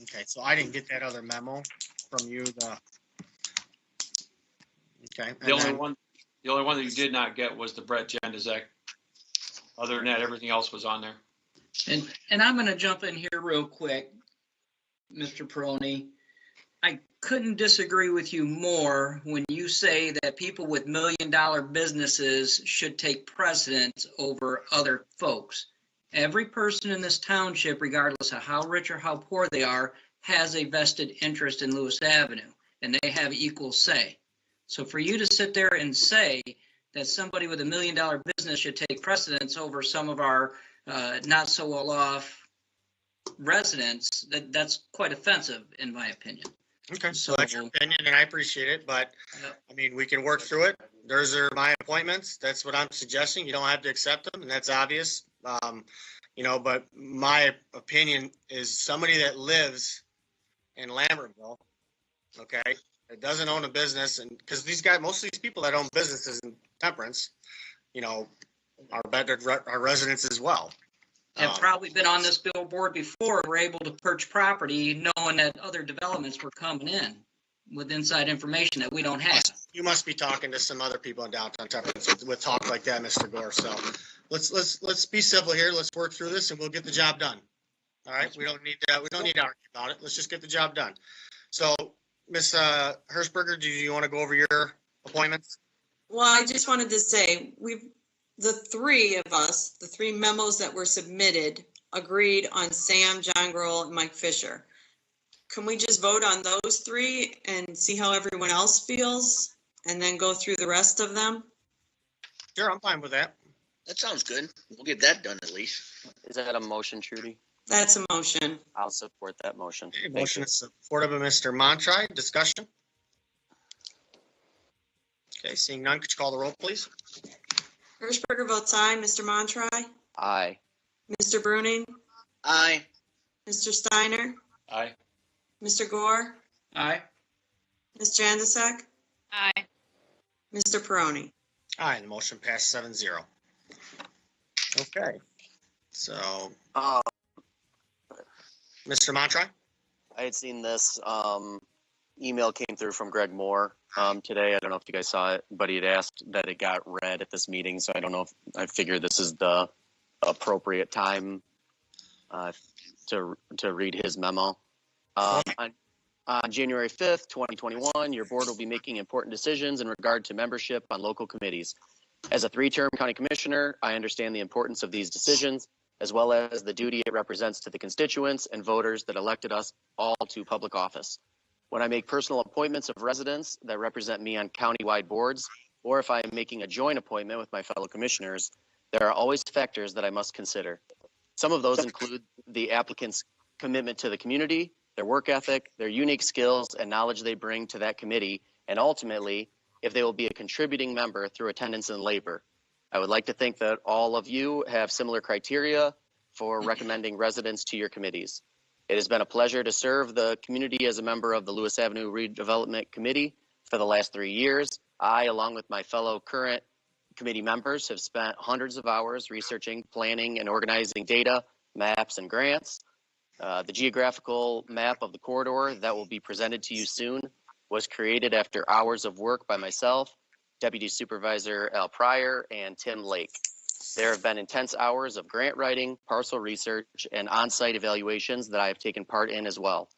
Okay, so I didn't get that other memo from you, okay. The only one that you did not get was the Brett Jendezek. Other than that, everything else was on there. And I'm going to jump in here real quick, Mr. Peroni. I couldn't disagree with you more when you say that people with million-dollar businesses should take precedence over other folks. Every person in this township, regardless of how rich or how poor they are, has a vested interest in Lewis Avenue, and they have equal say. So for you to sit there and say that somebody with $1 million business should take precedence over some of our not so well off residents, that's quite offensive in my opinion. Okay, so that's your opinion and I appreciate it, but I mean, we can work through it. Those are my appointments. That's what I'm suggesting. You don't have to accept them, and that's obvious. But my opinion is somebody that lives in Lambertville, okay, that doesn't own a business, and because most of these people that own businesses in Temperance, are residents as well. Have probably been on this billboard before, were able to purchase property knowing that other developments were coming in with inside information that we don't have. You must be talking to some other people in downtown Temperance with talk like that, Mr. Gore. So let's be civil here. Let's work through this and we'll get the job done. All right. We don't need to argue about it. Let's just get the job done. So Ms. Hirschberger, do you want to go over your appointments? Well, I just wanted to say, the three of us, the three memos that were submitted, agreed on Sam, John Grohl, and Mike Fisher. Can we just vote on those three and see how everyone else feels and then go through the rest of them? Sure, I'm fine with that. That sounds good. We'll get that done at least. Is that a motion, Trudy? That's a motion. I'll support that motion. Okay, motion is supported by Mr. Montry. Discussion? Okay, seeing none, could you call the roll, please? Hirschberger votes aye. Mr. Montry? Aye. Mr. Bruning? Aye. Mr. Steiner? Aye. Mr. Gore? Aye. Ms. Janzasek? Aye. Mr. Peroni? Aye, the motion passed 7-0. Okay, so Mr. Montry? I had seen this email came through from Greg Moore today. I don't know if you guys saw it, but he had asked that it got read at this meeting. So I don't know if I figured this is the appropriate time to read his memo. On January 5th, 2021, your board will be making important decisions in regard to membership on local committees. As a three-term county commissioner, I understand the importance of these decisions, as well as the duty it represents to the constituents and voters that elected us all to public office. When I make personal appointments of residents that represent me on county-wide boards, or if I am making a joint appointment with my fellow commissioners, there are always factors that I must consider. Some of those include the applicant's commitment to the community, their work ethic, their unique skills and knowledge they bring to that committee, and ultimately, if they will be a contributing member through attendance and labor. I would like to think that all of you have similar criteria for recommending residents to your committees. It has been a pleasure to serve the community as a member of the Lewis Avenue Redevelopment Committee for the last 3 years. I, along with my fellow current committee members, have spent hundreds of hours researching, planning, and organizing data, maps, and grants. The geographical map of the corridor that will be presented to you soon was created after hours of work by myself, Deputy Supervisor Al Pryor, and Tim Lake. There have been intense hours of grant writing, parcel research, and on-site evaluations that I have taken part in as well.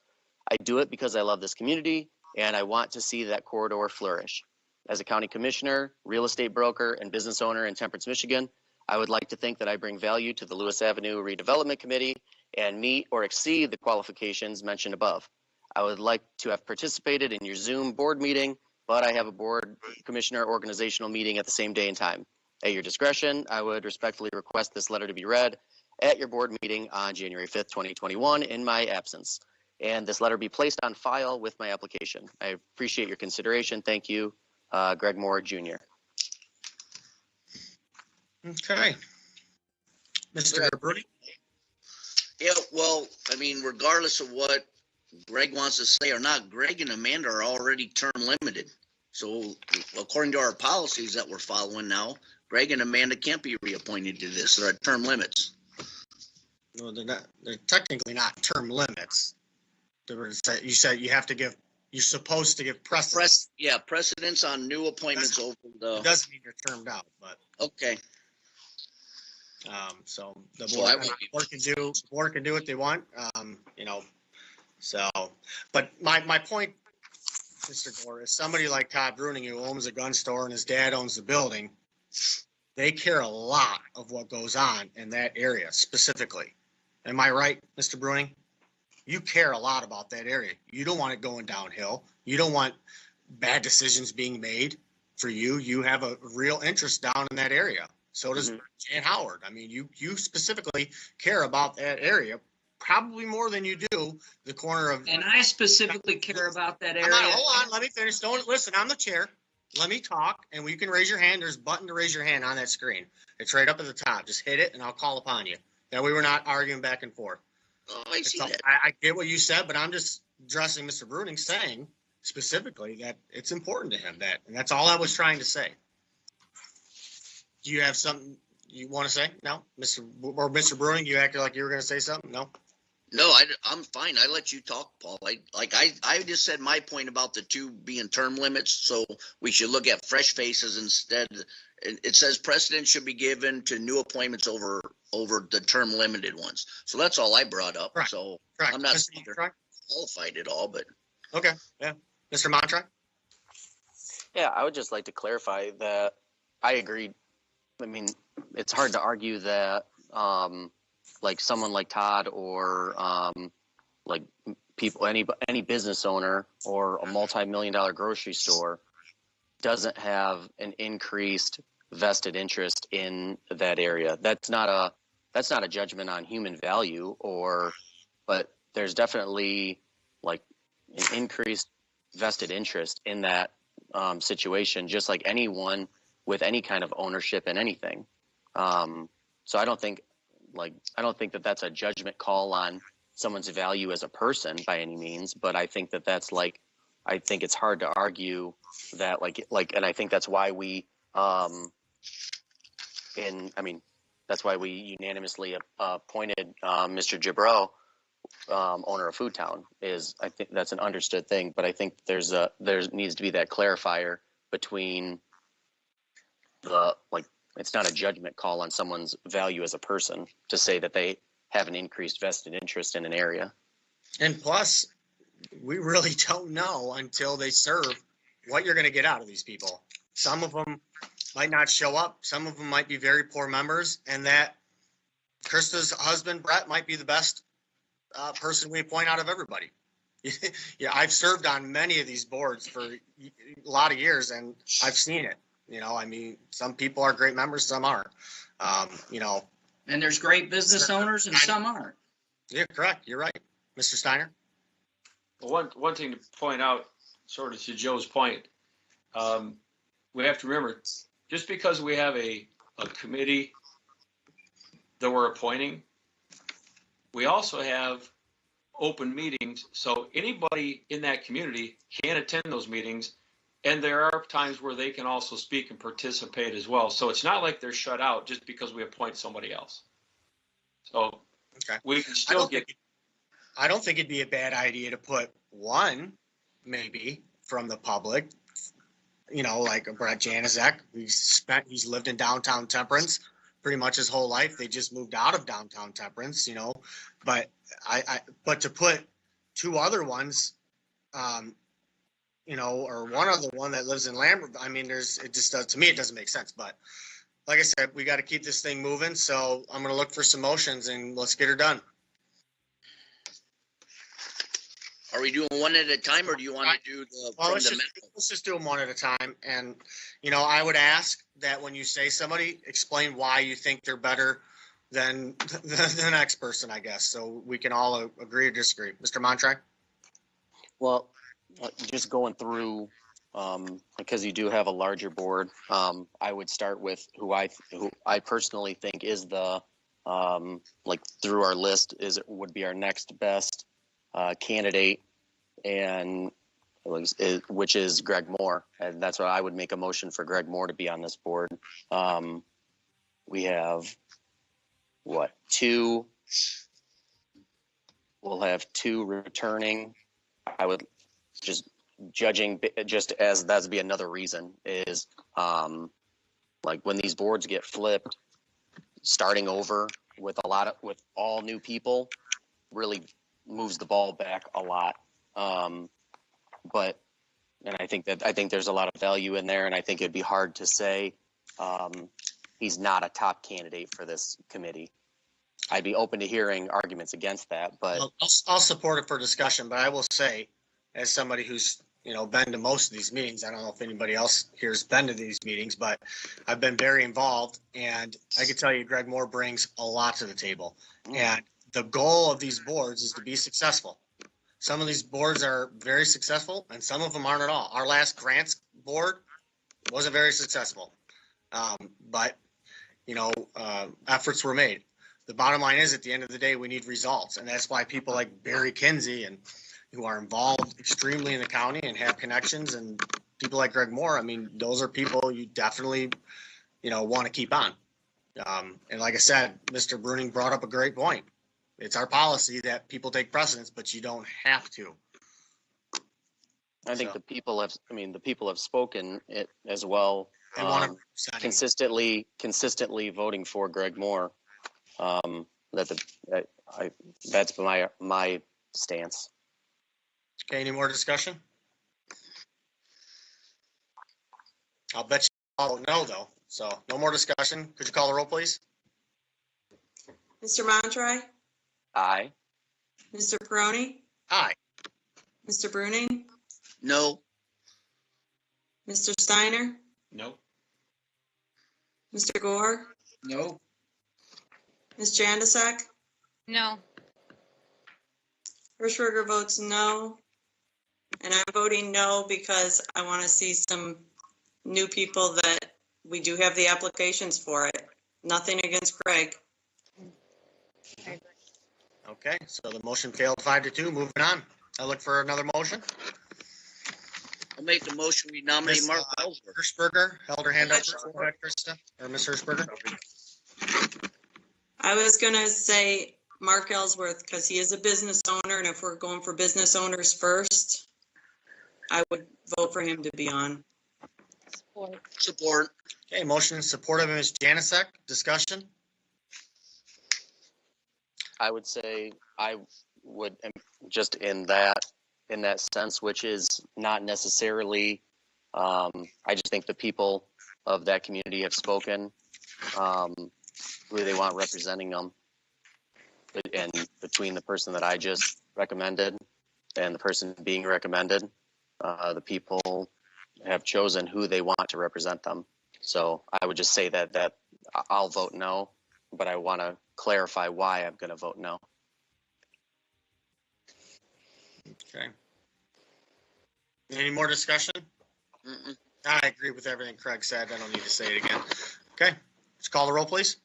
I do it because I love this community and I want to see that corridor flourish. As a county commissioner, real estate broker, and business owner in Temperance, Michigan, I would like to think that I bring value to the Lewis Avenue Redevelopment Committee and meet or exceed the qualifications mentioned above. I would like to have participated in your Zoom board meeting, but I have a board commissioner organizational meeting at the same day and time. At your discretion, I would respectfully request this letter to be read at your board meeting on January 5th, 2021 in my absence, and this letter be placed on file with my application. I appreciate your consideration. Thank you, Greg Moore, Jr. Okay. Mr. Bruni? Yeah, well, I mean, regardless of what Greg wants to say or not, Greg and Amanda are already term limited. So according to our policies that we're following now, Greg and Amanda can't be reappointed to this. They're at term limits. No, they're not. They're technically not term limits. You said you have to give. You're supposed to give precedence. Precedence on new appointments over the. It doesn't mean you're termed out, but Okay. So the So board can do what they want. So, but my point, Mr. Gore, is somebody like Todd Bruning, who owns a gun store and his dad owns the building, they care a lot of what goes on in that area specifically. Am I right, Mr. Bruning? You care a lot about that area. You don't want it going downhill. You don't want bad decisions being made for you. You have a real interest down in that area. So does Jan Howard. I mean, you specifically care about that area probably more than you do the corner of. And I specifically care about that area. Hold on, let me finish. Don't listen. I'm the chair. Let me talk, and you can raise your hand. There's a button to raise your hand on that screen. It's right up at the top. Just hit it, and I'll call upon you. That way we're not arguing back and forth. Oh, I see that. I get what you said, but I'm just addressing Mr. Bruning, saying specifically that it's important to him. And that's all I was trying to say. Do you have something you want to say? No, Mr. Bruning, you acted like you were going to say something. No. No, I'm fine. I let you talk, Paul. I just said my point about the two being term limits, so we should look at fresh faces instead. It says precedence should be given to new appointments over the term limited ones. So that's all I brought up. Correct. So Correct. I'm not Mr. qualified at all, but okay, yeah, Mr. Montre. Yeah, I would just like to clarify that I agree. I mean, it's hard to argue that like someone like Todd or like people, any business owner or a multi-million-dollar grocery store doesn't have an increased vested interest in that area. That's not a judgment on human value, but there's definitely like an increased vested interest in that situation, just like anyone with any kind of ownership in anything. So I don't think that that's a judgment call on someone's value as a person by any means, but I think I think it's hard to argue that and I think that's why we that's why we unanimously appointed Mr. Gibro, owner of Food Town. I think that's an understood thing, but I think there needs to be that clarifier between it's not a judgment call on someone's value as a person to say that they have an increased vested interest in an area. And plus, we really don't know until they serve what you're going to get out of these people. Some of them might not show up. Some of them might be very poor members, and that Krista's husband, Brett, might be the best person we appoint out of everybody. Yeah, I've served on many of these boards for a lot of years, and I've seen it. I mean, some people are great members, some aren't. And there's great business owners and some aren't. Yeah, correct. You're right. Mr. Steiner? Well, one thing to point out, sort of to Joe's point, we have to remember, just because we have a committee that we're appointing, we also have open meetings. So anybody in that community can attend those meetings. And there are times where they can also speak and participate as well. So it's not like they're shut out just because we appoint somebody else. So we can still I don't think it'd be a bad idea to put one, maybe, from the public, like Brett Janizek. He's lived in downtown Temperance pretty much his whole life. They just moved out of downtown Temperance, but but to put two other ones, or one other one that lives in Lambert. I mean, to me, it doesn't make sense. But like I said, we got to keep this thing moving. So I'm going to look for some motions and let's get her done. Are we doing one at a time, or do you want to do the, Well, from let's the just, middle? let's just do them one at a time. And, you know, I would ask that when you say somebody, explain why you think they're better than the next person, I guess. So we can all agree or disagree. Mr. Montreal? Well, just going through, because you do have a larger board, I would start with who I personally think is the, like through our list would be our next best candidate, and which is Greg Moore. And that's why I would make a motion for Greg Moore to be on this board. We have two. We'll have two returning. I would just judging just as that'd be another reason is like when these boards get flipped, starting over with with all new people really moves the ball back a lot. But I think there's a lot of value in there, and I think it'd be hard to say he's not a top candidate for this committee. I'd be open to hearing arguments against that, but I'll support it for discussion, but I will say, as somebody who's, you know, been to most of these meetings, I don't know if anybody else here has been to these meetings, but I've been very involved, and I can tell you Greg Moore brings a lot to the table. And the goal of these boards is to be successful. Some of these boards are very successful, and some of them aren't at all. Our last grants board wasn't very successful, but, you know, efforts were made. The bottom line is, at the end of the day, we need results, and that's why people like Barry Kinsey and who are involved extremely in the county and have connections, and people like Greg Moore, I mean, those are people you definitely, you know, want to keep on. And like I said, Mr. Bruning brought up a great point. It's our policy that people take precedence, but you don't have to. I think the people have spoken it as well. They want to consistently voting for Greg Moore. That's my stance. Okay, any more discussion? I'll bet you all no, though. So no more discussion. Could you call the roll, please? Mr. Montry, Aye. Mr. Peroni, Aye. Mr. Bruning, No. Mr. Steiner, Nope. Mr. Gore, No. Ms. Jandasek, No. Hirschberger votes no. And I'm voting no because I want to see some new people that we do have the applications for it. Nothing against Craig. Okay, so the motion failed 5-2. Moving on. I look for another motion. I'll make the motion. We nominate Ms. Mark Ellsworth. Hirschberger held her hand up. Go ahead, Krista, or Ms. Hirschberger. I was going to say Mark Ellsworth because he is a business owner, and if we're going for business owners first, I would vote for him to be on. Support. Okay, motion supportive of Ms. Janasek. Discussion. I would say I would just in that sense, which is not necessarily. I just think the people of that community have spoken who they want representing them, and between the person that I just recommended and the person being recommended, the people have chosen who they want to represent them. So I would just say that I'll vote no, but I want to clarify why I'm going to vote no. Okay. Any more discussion? Mm-mm. I agree with everything Craig said. I don't need to say it again. Okay, let's call the roll, please.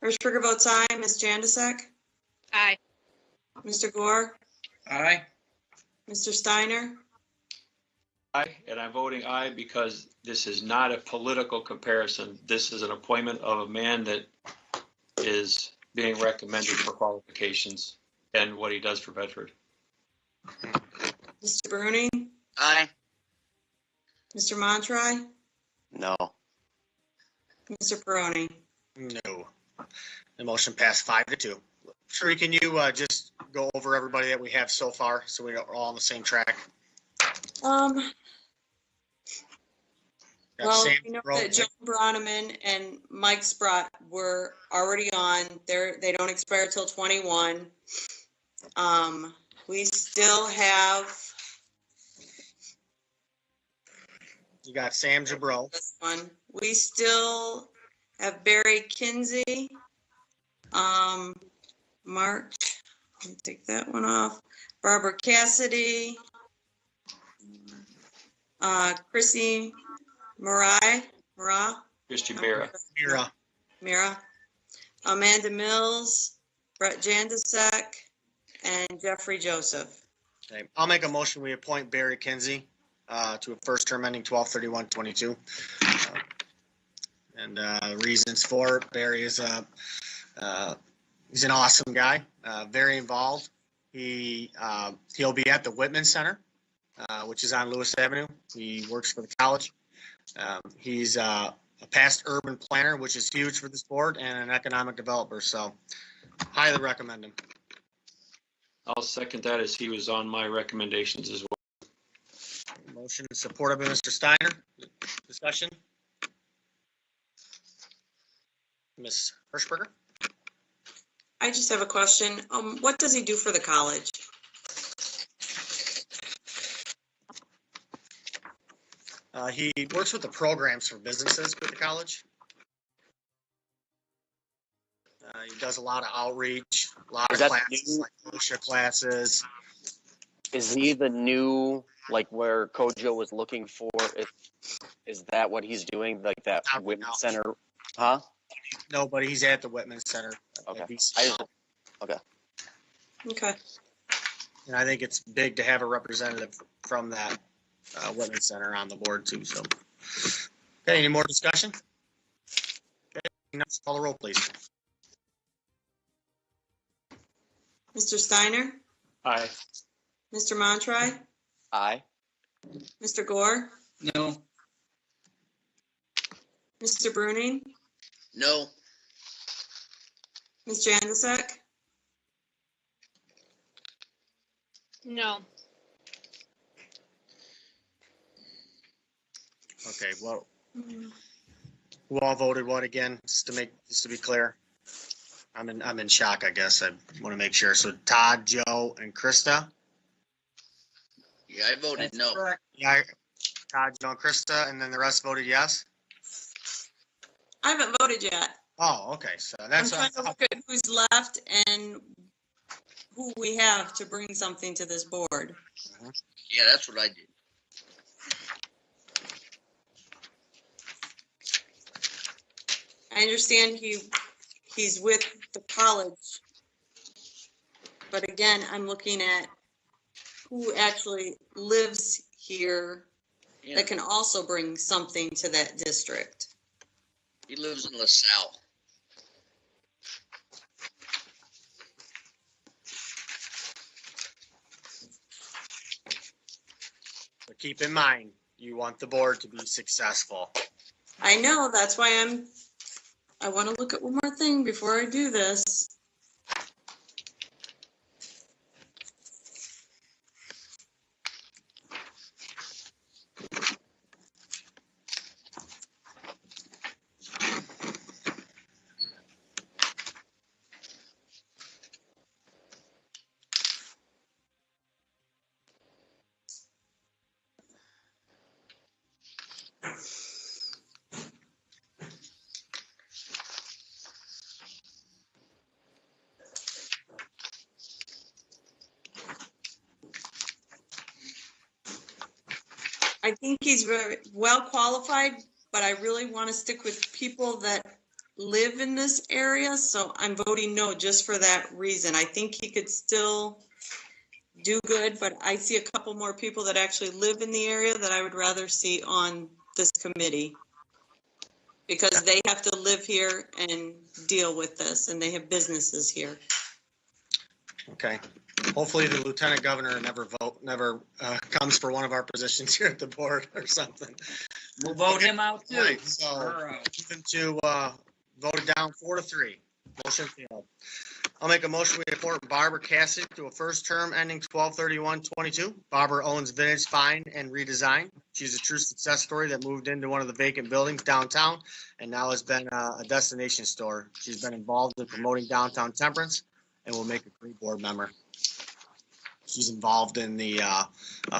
Hirschberger votes aye. Ms. Jandasek, Aye. Mr. Gore, Aye. Mr. Steiner, Aye, and I'm voting aye because this is not a political comparison. This is an appointment of a man that is being recommended for qualifications and what he does for Bedford. Mr. Bruning, Aye. Mr. Montry, No. Mr. Peroni. No. The motion passed 5-2. Sheree, can you just go over everybody that we have so far so we're all on the same track? Got Well, Sam we know Rowe. that John Broneman and Mike Sprott were already on. They don't expire till 21. We still have You got Sam Jabro. this one. We still have Barry Kinsey. March, let me take that one off. Barbara Cassidy. Chrissy Christy Mira. Mira. Amanda Mills, Brett Jandasek, and Jeffrey Joseph. Okay. I'll make a motion. We appoint Barry Kinsey to a first term ending 12/31/22. And reasons for it, Barry is he's an awesome guy, very involved. He'll be at the Whitman Center, which is on Lewis Avenue. He works for the college. He's a past urban planner, which is huge for this board, and an economic developer. So highly recommend him. I'll second that as he was on my recommendations as well. Motion supported by Mr. Steiner. Discussion. Ms. Hirschberger. I just have a question. What does he do for the college? He works with the programs for businesses with the college. He does a lot of outreach, a lot of classes, like OSHA classes. Is he the new, like where Kojo was looking for? Is that what he's doing? Like that Whitman Center? Huh? No, but he's at the Whitman Center. Okay. Okay. Okay. And I think it's big to have a representative from that Whitman Center on the board too. So, okay, any more discussion? Okay, now call the roll, please. Mr. Steiner? Aye. Mr. Montry? Aye. Mr. Gore? No. Mr. Bruning? No. Ms. Jandasek? No. Okay, well, who all voted what again? Just to be clear. I'm in shock, I guess. I want to make sure. So Todd, Joe, and Krista. Yeah, I voted no. Yeah, Todd, Joe, and Krista, and then the rest voted yes. I haven't voted yet. Oh, okay. So I'm that's trying to look at who's left and who we have to bring something to this board. Yeah, that's what I did. I understand he's with the college. But again, I'm looking at who actually lives here that can also bring something to that district. He lives in LaSalle. But keep in mind, you want the board to be successful. I know, that's why I want to look at one more thing before I do this. I think he's very well qualified, but I really want to stick with people that live in this area. So I'm voting no just for that reason. I think he could still do good, but I see a couple more people that actually live in the area that I would rather see on this committee. Because they have to live here and deal with this, and they have businesses here. Okay. Hopefully the lieutenant governor never comes for one of our positions here at the board or something. We'll vote him out too. Right, so moving to voted down 4-3. Motion failed. I'll make a motion we appoint Barbara Cassidy to a first term ending 12/31/22. Barbara owns Vintage Fine and Redesign. She's a true success story that moved into one of the vacant buildings downtown and now has been a destination store. She's been involved in promoting downtown temperance and will make a great board member. she's involved in the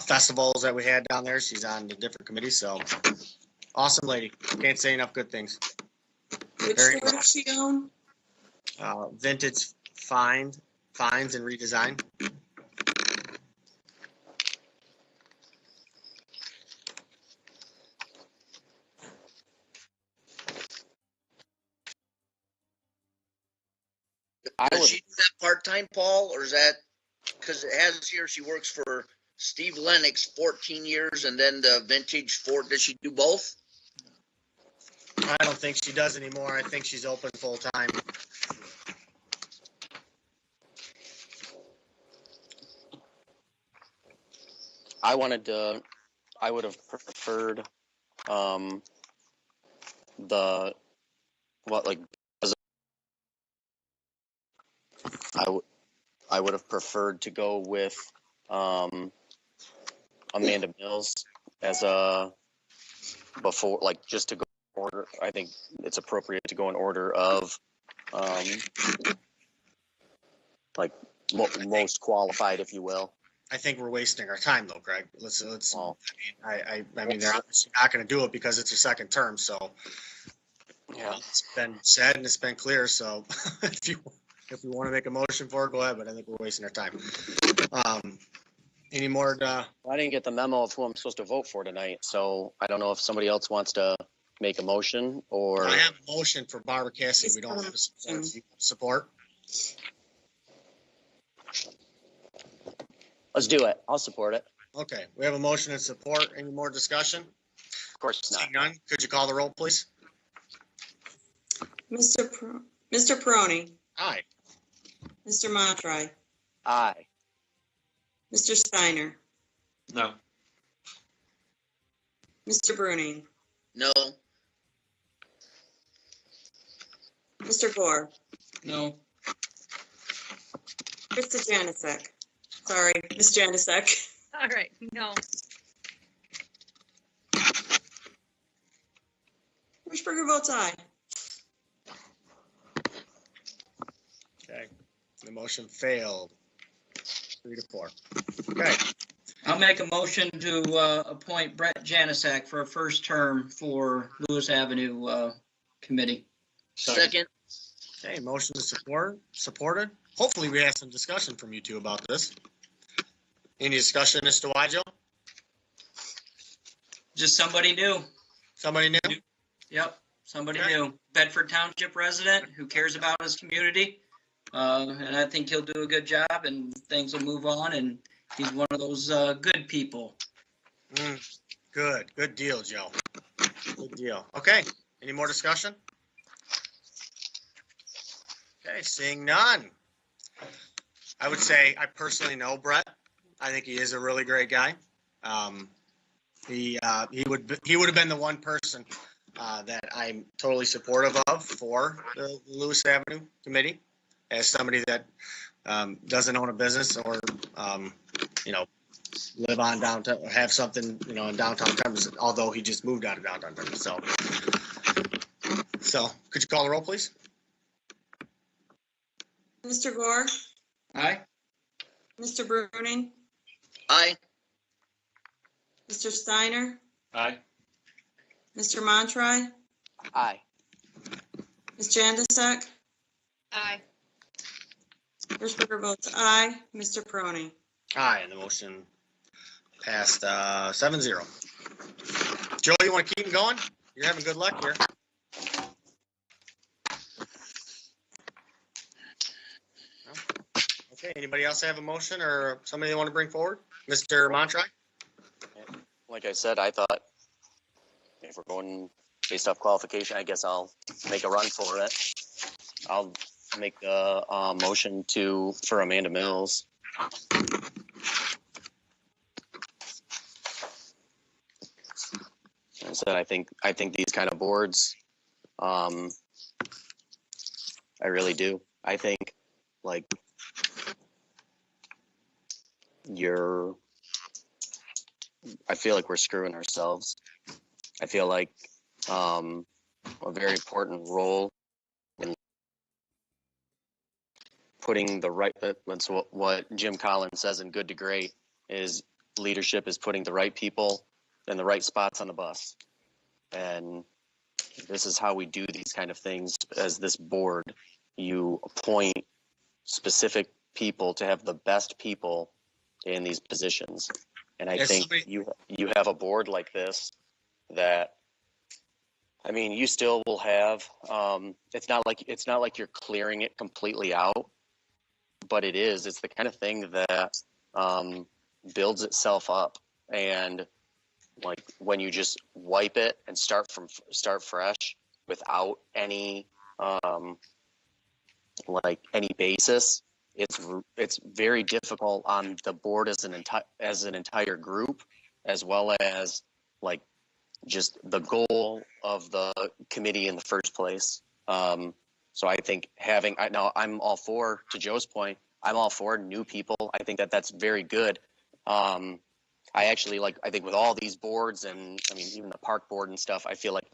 festivals that we had down there. She's on the different committees, so awesome lady. Can't say enough good things. Which Very store does she own? Vintage finds and redesign. Does she do that part-time, Paul, or is that, because it has here, she works for Steve Lennox 14 years and then the Vintage Ford, does she do both? I don't think she does anymore. I think she's open full time. I would have preferred, I would have preferred to go with, Amanda Mills as before, like, just to go in order. I think it's appropriate to go in order of, like, most qualified, if you will. I think we're wasting our time though, Greg. Let's, Well, I mean, they're obviously not going to do it because it's her second term. So yeah. it's been said and it's been clear. So if you want to make a motion for it, go ahead. But I think we're wasting our time. Any more? I didn't get the memo of who I'm supposed to vote for tonight, so I don't know if somebody else wants to make a motion or. I have a motion for Barbara Cassidy. We don't have a support. Let's do it. I'll support it. Okay, we have a motion and support. Any more discussion? Of course not. Seeing none, could you call the roll, please? Mr. Peroni, Aye. Mr. Montry, Aye. Mr. Steiner, No. Mr. Bruning, No, Mr. Gore, No. Krista Janasek. Sorry, Miss Janasek. All right, no. Hirschberger votes aye. Okay, the motion failed. 3-4. Okay, I'll make a motion to appoint Brett Janasek for a first term for Lewis Avenue Committee. second, okay, motion to supported. Hopefully we have some discussion from you two about this. Any discussion as to why, Joe? Just somebody new. Somebody new? Yep, somebody Okay. new. Bedford Township resident who cares about his community. And I think he'll do a good job and things will move on, and he's one of those good people. Good deal, Joe. Good deal. Okay, any more discussion? Okay, seeing none. I would say I personally know Brett. I think he is a really great guy. He would have been the one person that I'm totally supportive of for the Lewis Avenue Committee, as somebody that doesn't own a business or live on downtown, or have something in downtown Denver. Although he just moved out of downtown Denver, so could you call the roll, please? Mr. Gore, Aye? Mr. Bruning, aye, Mr. Steiner, Aye. Mr. Montry, Aye. Ms. Janasek, Aye. Hirschberger votes aye. Mr. Peroni. Aye, and the motion passed 7-0. Joe, you want to keep going? You're having good luck here. No? Okay, anybody else have a motion or somebody they want to bring forward? Mr. Montry? Like I said, I thought if we're going based off qualification, I guess I'll make a run for it. I'll make a motion for Amanda Mills. I said I think these kind of boards, I really do. I think like I feel like we're screwing ourselves. I feel like a very important role in putting the right, that's what Jim Collins says in Good to Great, is leadership is putting the right people in the right spots on the bus. And this is how we do these kind of things as this board. You appoint specific people to have the best people in these positions. And I think you have a board like this that, I mean, you still will have, it's not like you're clearing it completely out, but it's the kind of thing that builds itself up. And like when you just wipe it and start fresh without any any basis, it's very difficult on the board as an entire group, as well as like just the goal of the committee in the first place. So I think I'm all for, to Joe's point, I'm all for new people. I think that's very good. I think with all these boards, and I mean, even the park board and stuff, I feel like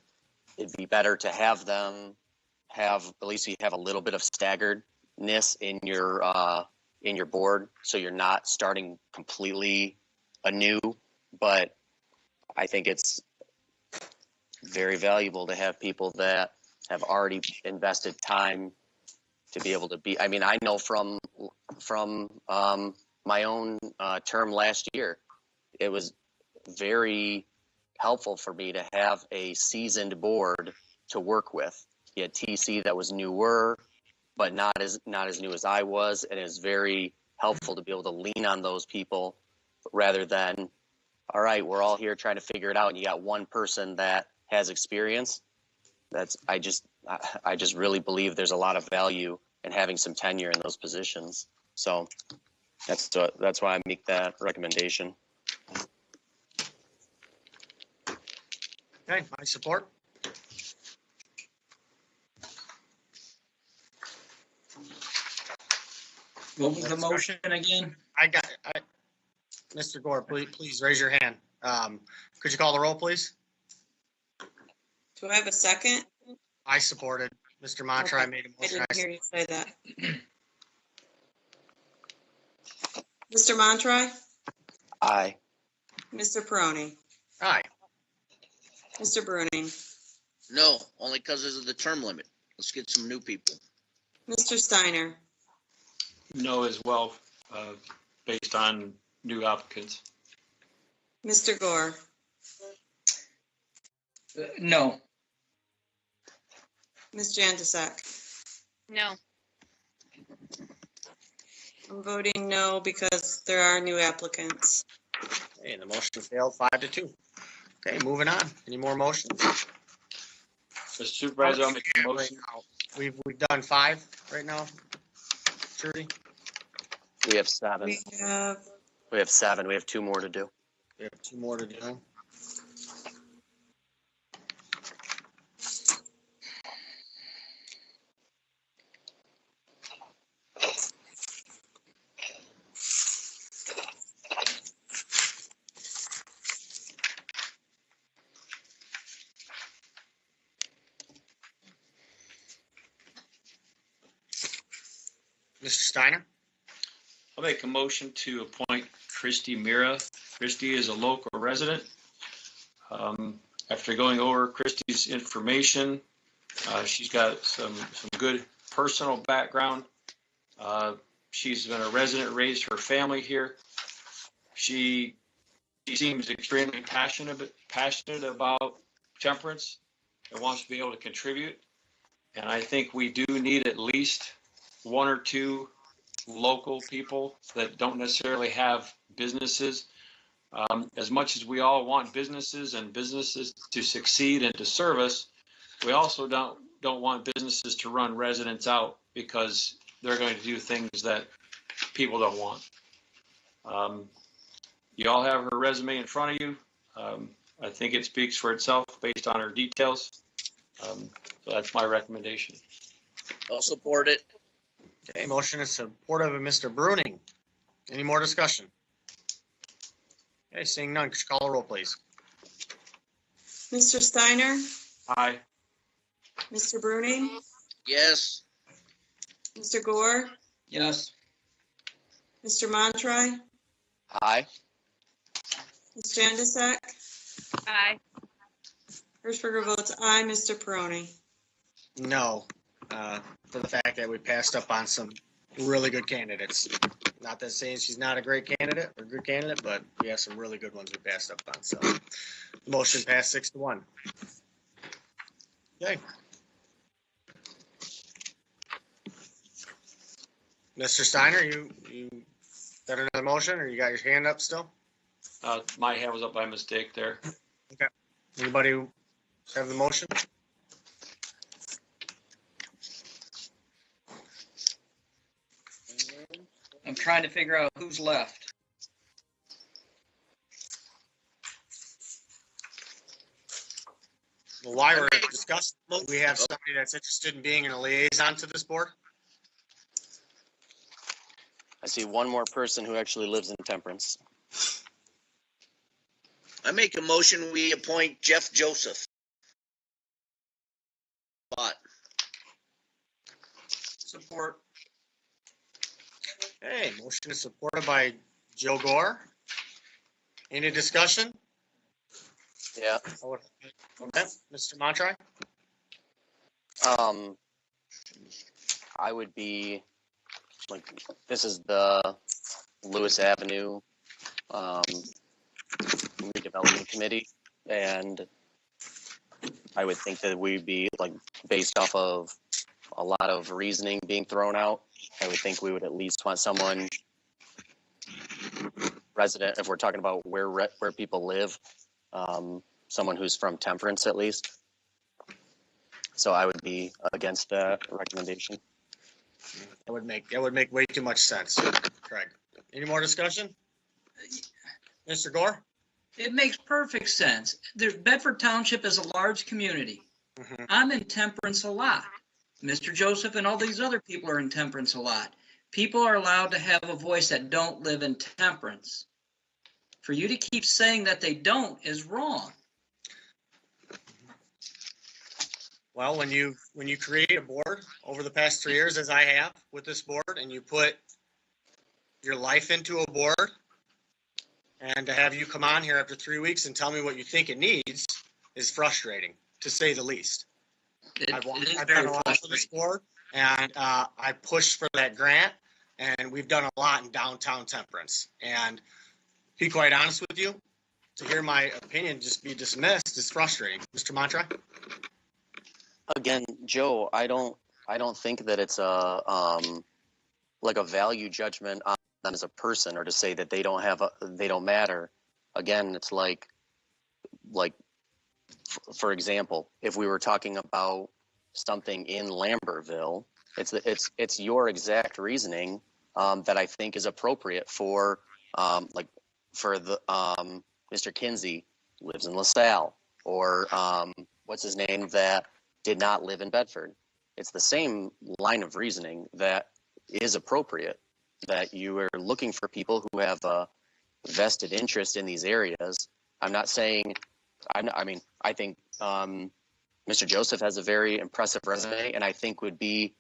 it'd be better to have them at least you have a little bit of staggeredness in your board, so you're not starting completely anew. But I think it's very valuable to have people that have already invested time to be able to be. I mean, I know from my own term last year, it was very helpful for me to have a seasoned board to work with. You had TC that was newer, but not as new as I was, and it was very helpful to be able to lean on those people rather than, all right, we're all here trying to figure it out, and you got one person that has experience. I just really believe there's a lot of value in having some tenure in those positions. So that's why I make that recommendation. Okay, my support. What was the motion again? Mr. Gore, please raise your hand. Could you call the roll, please? Do I have a second? I supported. Mr. Montre Okay. made a I motion. didn't hear you say that. Mr. Montre? Aye. Mr. Peroni? Aye. Mr. Bruning? No, only because of the term limit. Let's get some new people. Mr. Steiner? No as well, based on new applicants. Mr. Gore? No. Ms. Jantusek? No. I'm voting no because there are new applicants. Okay, and the motion failed 5-2. Okay, moving on. Any more motions? Mr. Supervisor, I'll make a motion. We've done 5 right now. Trudy? We have 7. We have 7. We have 2 more to do. We have 2 more to do. Mr. Steiner? I'll make a motion to appoint Christy Mira. Christy is a local resident. After going over Christy's information, she's got some good personal background. She's been a resident, raised her family here. She seems extremely passionate about temperance and wants to be able to contribute. And I think we do need at least 1 or 2 local people that don't necessarily have businesses. As much as we all want businesses and businesses to succeed and to serve us, we also don't want businesses to run residents out because they're going to do things that people don't want. You all have her resume in front of you. I think it speaks for itself based on her details. So that's my recommendation. I'll support it. Okay, motion is supportive of Mr. Bruning. Any more discussion? Okay, seeing none, could you call the roll, please? Mr. Steiner? Aye. Mr. Bruning? Yes. Mr. Gore? Yes. Mr. Montroy, Aye. Ms. Janusik, Aye. Hirschberger votes aye. Mr. Peroni. No, for the fact that we passed up on some really good candidates. Not that saying she's not a great candidate or good candidate, but we have some really good ones we passed up on. So motion passed 6-1. Okay. Mr. Steiner, you got another motion or you got your hand up still? My hand was up by mistake there. Anybody have the motion? I'm trying to figure out who's left. Well, while we're discussing, we have somebody that's interested in being a liaison to this board. I see one more person who actually lives in Temperance. I make a motion, we appoint Jeff Joseph. Spot. Support. Hey, motion is supported by Joe Gore. Any discussion? Yeah. Okay, Mr. Montry? I would be like, this is the Lewis Avenue redevelopment committee, and I would think that we'd be like, based off of a lot of reasoning being thrown out, I would think we would at least want someone resident, if we're talking about where people live, someone who's from Temperance at least. So I would be against that recommendation. That would make way too much sense, Craig. Any more discussion? Mr. Gore? It makes perfect sense. Bedford Township is a large community. Mhm. I'm in Temperance a lot. Mr. Joseph and all these other people are in Temperance a lot. People are allowed to have a voice that don't live in Temperance. For you to keep saying that they don't is wrong. Well, when you create a board over the past 3 years, as I have with this board, and you put your life into a board, and to have you come on here after 3 weeks and tell me what you think it needs is frustrating, to say the least. I've done a lot for this board, and I pushed for that grant, and we've done a lot in downtown Temperance. And to be quite honest with you, to hear my opinion just be dismissed is frustrating. Mr. Mantra? Again, Joe, I don't think that it's a like a value judgment on them as a person, or to say that they don't matter. Again, it's like for example, if we were talking about something in Lambertville, it's your exact reasoning that I think is appropriate for the Mr. Kinsey lives in LaSalle, or what's his name that did not live in Bedford. It's the same line of reasoning that is appropriate, that you are looking for people who have a vested interest in these areas. I'm not saying, I think Mr. Joseph has a very impressive resume, and I think would be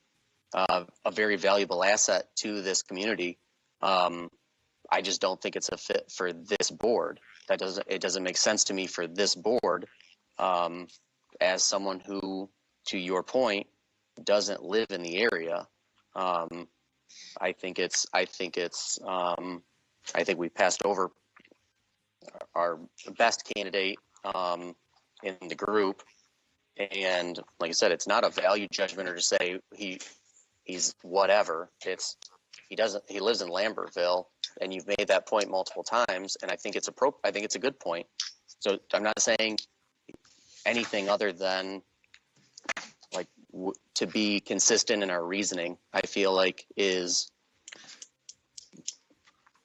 a very valuable asset to this community. I just don't think it's a fit for this board. It doesn't make sense to me for this board, as someone who, to your point, doesn't live in the area. I think we passed over our best candidate in the group, and like I said, it's not a value judgment or to say he's whatever. He lives in Lambertville, and you've made that point multiple times, and I think it's a good point. So I'm not saying anything other than to be consistent in our reasoning, I feel like is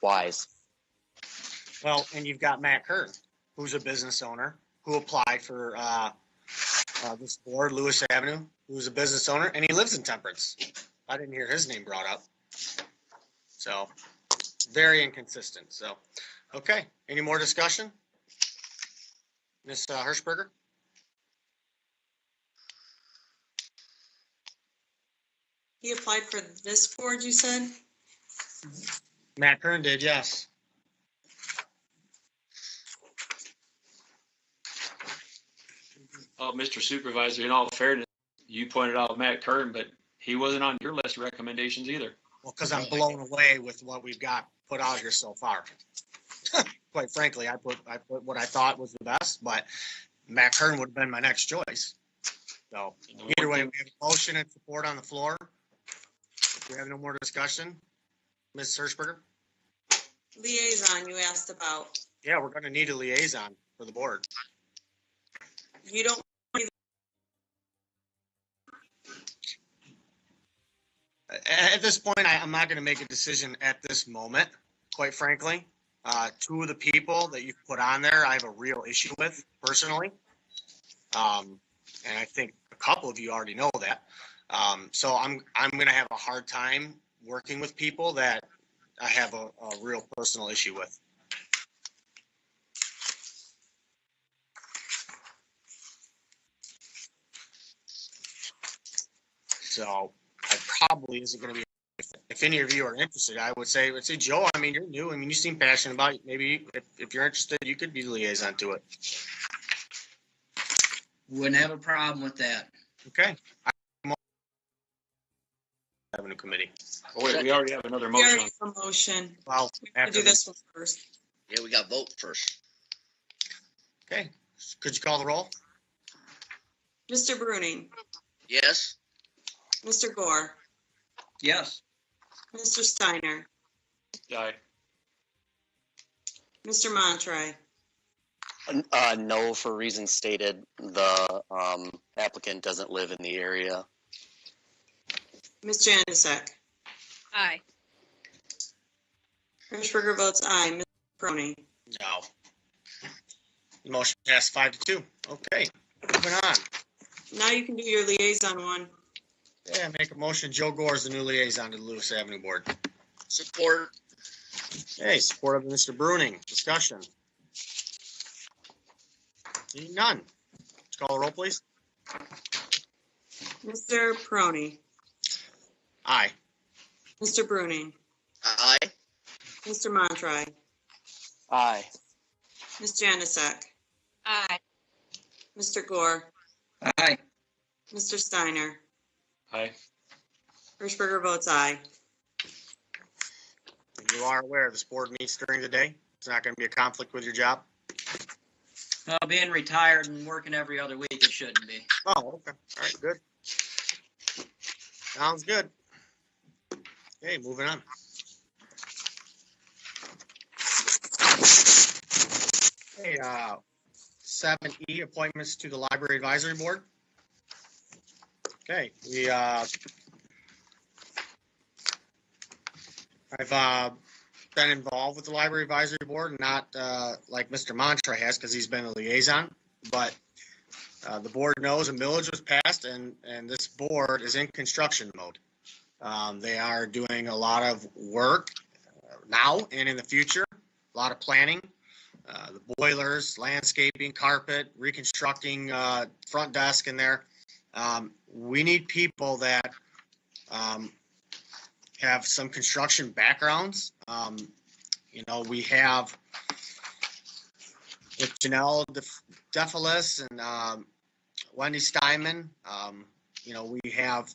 wise. Well, and you've got Matt Kern, who's a business owner, who applied for this board, Lewis Avenue, who's a business owner, and he lives in Temperance. I didn't hear his name brought up. So, very inconsistent. So, okay. Any more discussion? Ms. He applied for this board, you said? Matt Kern did, yes. Oh, Mr. Supervisor, in all fairness, you pointed out Matt Kern, but he wasn't on your list of recommendations either. Well, because I'm blown away with what we've got put out here so far. Quite frankly, I put what I thought was the best, but Matt Kern would have been my next choice. So either way, we have a motion and support on the floor. If we have no more discussion, Ms. Hirschberger? Liaison you asked about. Yeah, we're going to need a liaison for the board. You don't, At this point, I'm not going to make a decision at this moment, quite frankly. Two of the people that you've put on there, I have a real issue with personally. And I think a couple of you already know that. So I'm going to have a hard time working with people that I have a real personal issue with. So I probably isn't going to be, if any of you are interested, I would say, Joe, I mean, you're new. I mean, you seem passionate about it. Maybe if you're interested, you could be the liaison to it. Wouldn't have a problem with that. Okay. Revenue committee. Oh, wait, we already have another we motion. already have a motion. Well, We have to after do this one first. Yeah, we got vote first. Okay. Could you call the roll? Mr. Bruning, Yes? Mr. Gore, Yes. Mr. Steiner, Aye. Mr. Montry, No, for reasons stated. The applicant doesn't live in the area. Ms. Janusik. Aye. Hirschberger votes aye. Ms. Crony. No. Motion passed 5-2. Okay, moving on. Now you can do your liaison one. Yeah, make a motion. Joe Gore is the new liaison to the Lewis Avenue Board. Support. Hey, support of Mr. Bruning. Discussion. Seeing none. Let's call the roll, please. Mr. Crony, Aye. Mr. Bruning, Aye. Mr. Montry, Aye. Ms. Janusik, Aye. Mr. Gore, Aye. Mr. Steiner. Aye. Hirschberger votes aye. You are aware this board meets during the day. It's not going to be a conflict with your job. Well, being retired and working every other week, it shouldn't be. Oh, okay. All right, good. Sounds good. Okay, moving on. Okay, 7E, appointments to the Library Advisory Board. Okay, I've been involved with the Library Advisory Board, not like Mr. Montry has, because he's been a liaison, but the board knows a millage was passed, and this board is in construction mode. They are doing a lot of work now and in the future, a lot of planning, the boilers, landscaping, carpet, reconstructing front desk in there. We need people that have some construction backgrounds. We have with Janelle Defilis and Wendy Steinman. We have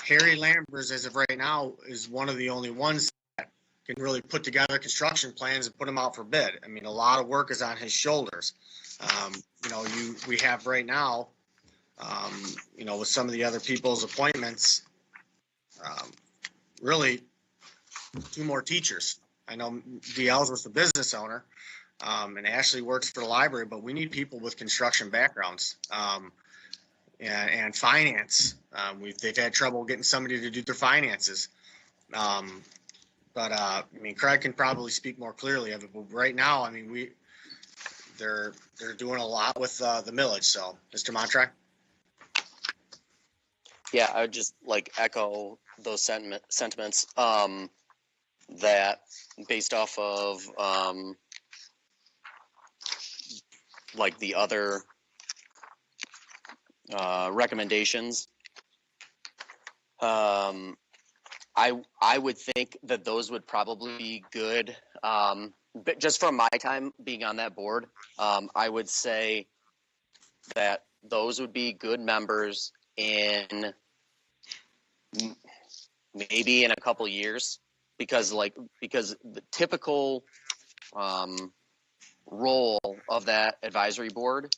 Harry Lambers, as of right now, is one of the only ones that can really put together construction plans and put them out for bid. I mean, a lot of work is on his shoulders. We have right now, with some of the other people's appointments, really 2 more teachers. I know DL's was the business owner, and Ashley works for the library, but we need people with construction backgrounds and finance. They've had trouble getting somebody to do their finances. Craig can probably speak more clearly of it, but right now, they're doing a lot with the millage. So, Mr. Montry? Yeah, I would just echo those sentiments. That based off of the other recommendations, I would think that those would probably be good. But just from my time being on that board, I would say that those would be good members in maybe in a couple years, because the typical role of that advisory board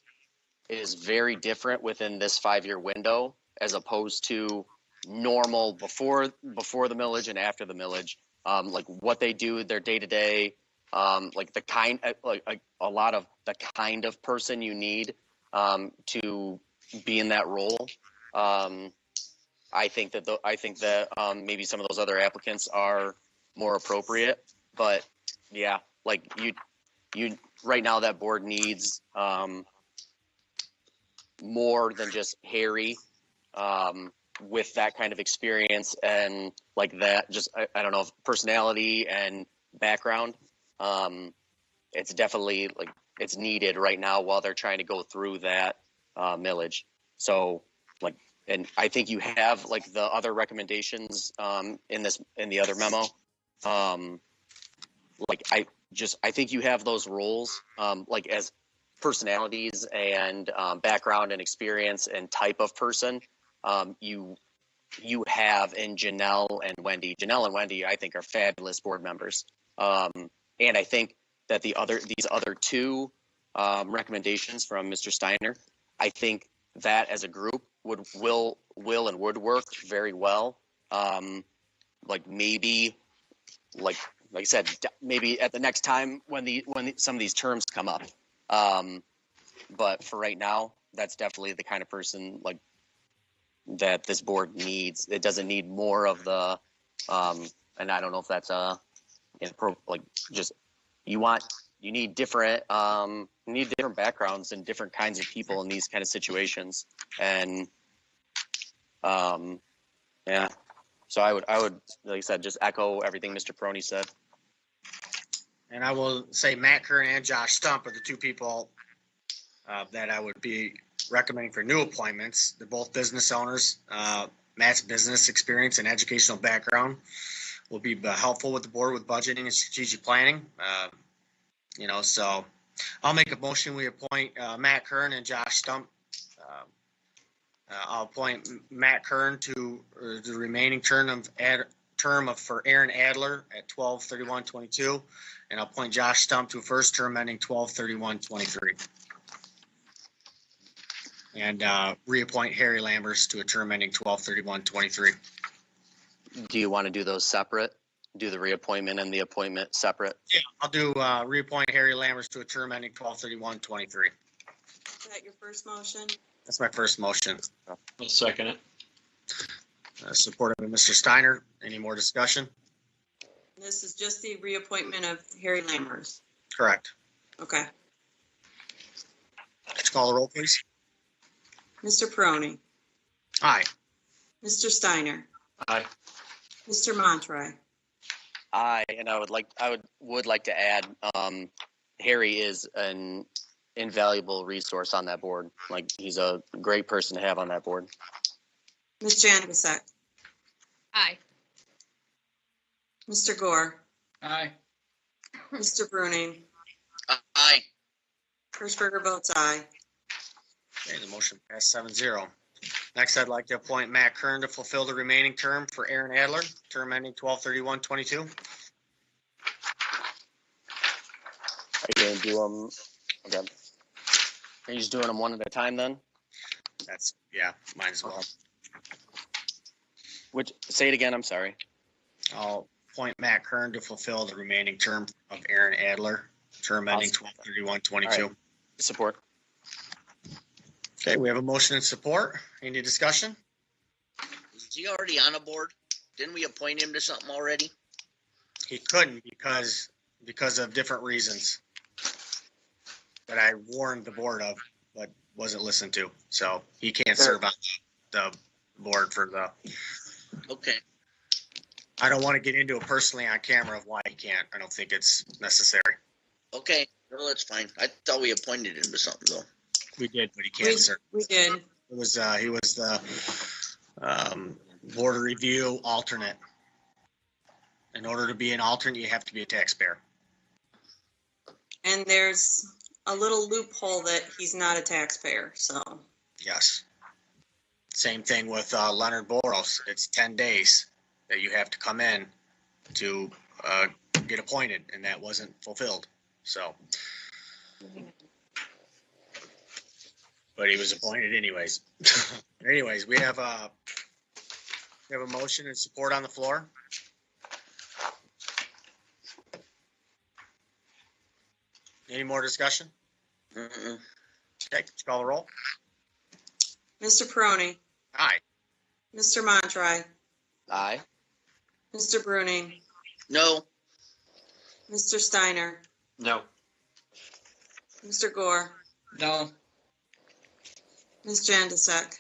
is very different within this 5-year window as opposed to normal before the millage and after the millage. Like what they do, their day to day, like the kind, like a lot of the kind of person you need to be in that role. I think that maybe some of those other applicants are more appropriate, but yeah, like you right now that board needs more than just Harry with that kind of experience and like that, just I don't know, personality and background. It's definitely like it's needed right now while they're trying to go through that millage. So like, and I think you have like the other recommendations in the other memo. Like I think you have those roles like as personalities and background and experience and type of person. You have in Janelle and Wendy. Janelle and Wendy, I think, are fabulous board members. And I think that these other two recommendations from Mr. Steiner, I think that as a group will and would work very well. Like maybe, like I said, maybe at the next time when some of these terms come up. But for right now, that's definitely the kind of person like that this board needs. It doesn't need more of the, and I don't know if that's like just you need different backgrounds and different kinds of people in these kind of situations. And yeah, so I would like I said, just echo everything Mr. Peroni said. And I will say Matt Kern and Josh Stump are the two people that I would be recommending for new appointments. They're both business owners. Matt's business experience and educational background will be helpful with the board with budgeting and strategic planning. So I'll make a motion. We appoint Matt Kern and Josh Stump. I'll appoint Matt Kern to the remaining term for Aaron Adler at 12/31/22, and I'll appoint Josh Stump to a first term ending 12/31/23. And reappoint Harry Lambers to a term ending 12/31/23. Do you want to do those separate? Do the reappointment and the appointment separate? Yeah, I'll do reappoint Harry Lambers to a term ending 12/31/23. Is that your first motion? That's my first motion. I'll second it. Supported by Mr. Steiner. Any more discussion? This is just the reappointment of Harry Lammers. Correct. Okay. Let's call the roll, please. Mr. Peroni, Aye. Mr. Steiner, Aye. Mr. Montroy. Aye, and I would like to add, Harry is an invaluable resource on that board. Like he's a great person to have on that board. Ms. Janavasek, Aye. Mr. Gore, Aye. Mr. Bruning, Aye. Hirschberger votes aye. Okay, the motion passed 7-0. Next, I'd like to appoint Matt Kern to fulfill the remaining term for Aaron Adler, term ending 12/31/22. Are you going to do them? Okay. Are you just doing them one at a time then? Might as well. Say it again. I'm sorry. I'll appoint Matt Kern to fulfill the remaining term of Aaron Adler, term ending 12/31/22. Right. Support. Okay, we have a motion and support. Any discussion? Is he already on a board? Didn't we appoint him to something already? He couldn't because of different reasons that I warned the board of, but wasn't listened to. So he can't serve on the board for the. Okay. I don't want to get into it personally on camera of why he can't. I don't think it's necessary. Okay. Well, that's fine. I thought we appointed him to something though. We did, but he can't serve. We did. He was the board of review alternate. In order to be an alternate, you have to be a taxpayer. And there's a little loophole that he's not a taxpayer, so. Yes. Same thing with Leonard Boros. It's 10 days that you have to come in to get appointed, and that wasn't fulfilled. So. But he was appointed anyways. Anyways, we have a motion and support on the floor. Any more discussion? Okay, let's call the roll. Mr. Peroni, Aye. Mr. Montry, Aye. Mr. Bruning, No. Mr. Steiner, No. Mr. Gore, No. Ms. Jandasek.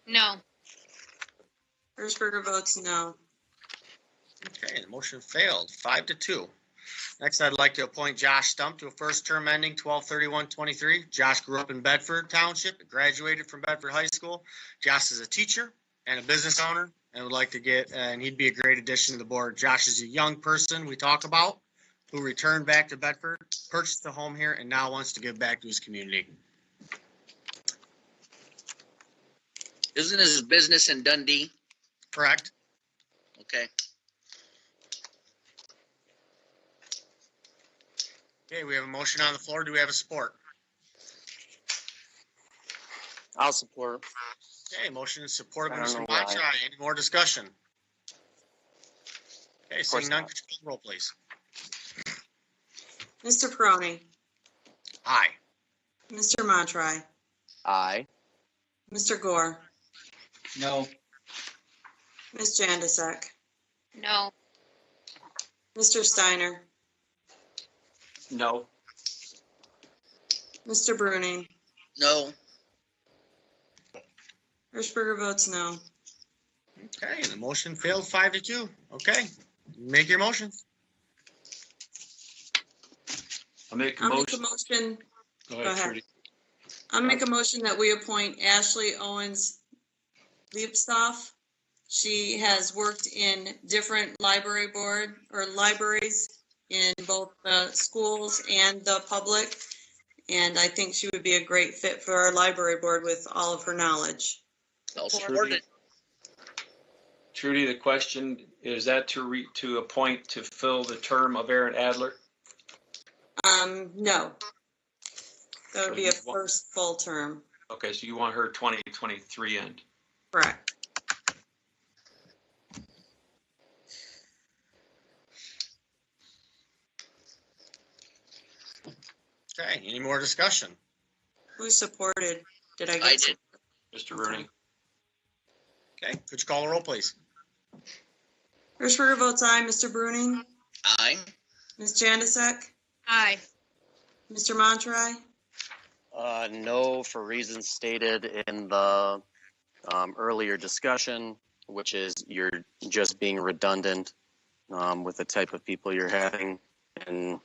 No. Hirschberger votes no. Okay, the motion failed, 5-2. Next, I'd like to appoint Josh Stump to a first term ending 12/31/23. Josh grew up in Bedford Township, graduated from Bedford High School. Josh is a teacher and a business owner and would like to get, and he'd be a great addition to the board. Josh is a young person we talk about who returned back to Bedford, purchased a home here, and now wants to give back to his community. Isn't his business in Dundee? Correct? Okay. Okay, we have a motion on the floor. Do we have a support? I'll support. Okay, motion is supported by I don't Mr. know why. Montry. Any more discussion? Okay, seeing course none, not. could you call the roll, please? Mr. Peroni, Aye. Mr. Montry, Aye. Mr. Gore, No. Ms. Jandasek, No. Mr. Steiner, No. Mr. Bruning, No. Hirschberger votes no. Okay, the motion failed 5-2. Okay, make your motion. I'll make a I'll make a motion. motion, Go go ahead, ahead. Trudy. I'll make a motion that we appoint Ashley Owens Liebstoff. She has worked in different library board or libraries in both the schools and the public. And I think she would be a great fit for our library board with all of her knowledge. I'll support it. Trudy, the question, is that to appoint to fill the term of Aaron Adler? No. That would be a first full term, Okay, so you want her 2023 end. correct? Okay, any more discussion? Who supported? Did I I get? did. Mr. Rooney? Okay, could you call the roll, please? Hirschberger votes aye. Mr. Bruning, Aye. Ms. Jandasek, Aye. Mr. Montry, No, for reasons stated in the earlier discussion, which is you're just being redundant with the type of people you're having, and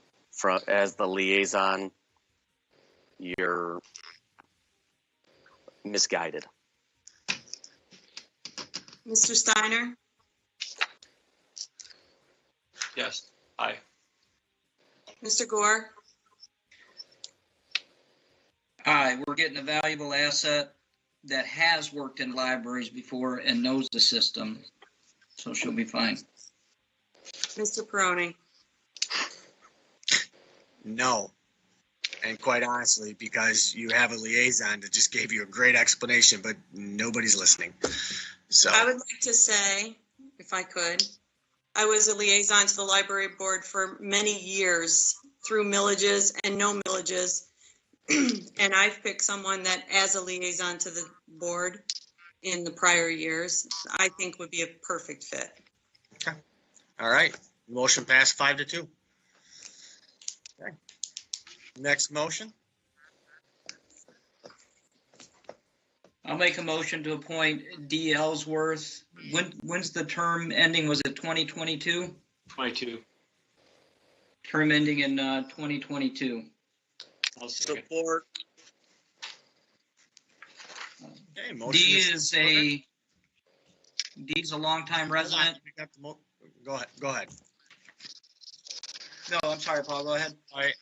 as the liaison, you're misguided. Mr. Steiner, Yes. Aye. Mr. Gore, Aye, we're getting a valuable asset that has worked in libraries before and knows the system, so she'll be fine. Mr. Peroni. No. And quite honestly, because you have a liaison that just gave you a great explanation, but nobody's listening. So, I would like to say, if I could, I was a liaison to the library board for many years through millages and no millages. And I've picked someone that as a liaison to the board in the prior years, I think would be a perfect fit. all right, motion passed 5-2. Okay. Next motion. I'll make a motion to appoint D. Ellsworth. When's the term ending? Was it 2022? 22. Term ending in 2022. I'll second. Support. Okay, motion D is is a Dee's a longtime resident. We got the Go ahead. No, I'm sorry, Paul, go ahead. All right.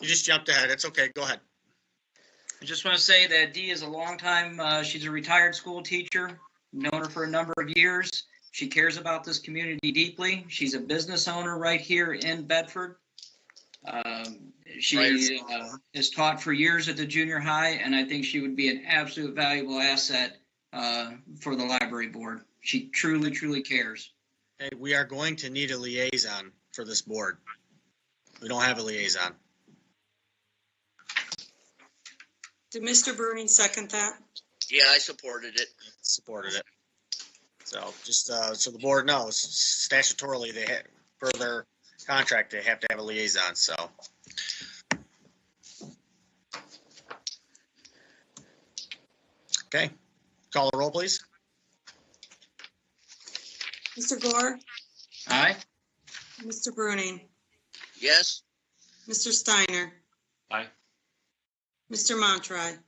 You just jumped ahead. It's okay. Go ahead. I just want to say that Dee is a longtime, she's a retired school teacher, known her for a number of years. She cares about this community deeply. She's a business owner right here in Bedford. She has taught for years at the junior high, and I think she would be an absolute valuable asset for the library board. She truly, truly cares. Hey, we are going to need a liaison for this board. We don't have a liaison. Did Mr. Bruning second that? Yeah, I supported it. Supported it. So just so the board knows, statutorily, they have, per their contract, they have to have a liaison. So. Okay, call the roll, please. Mr. Gore, Aye. Mr. Bruning, Yes, Mr. Steiner, Aye. Mr. Montry,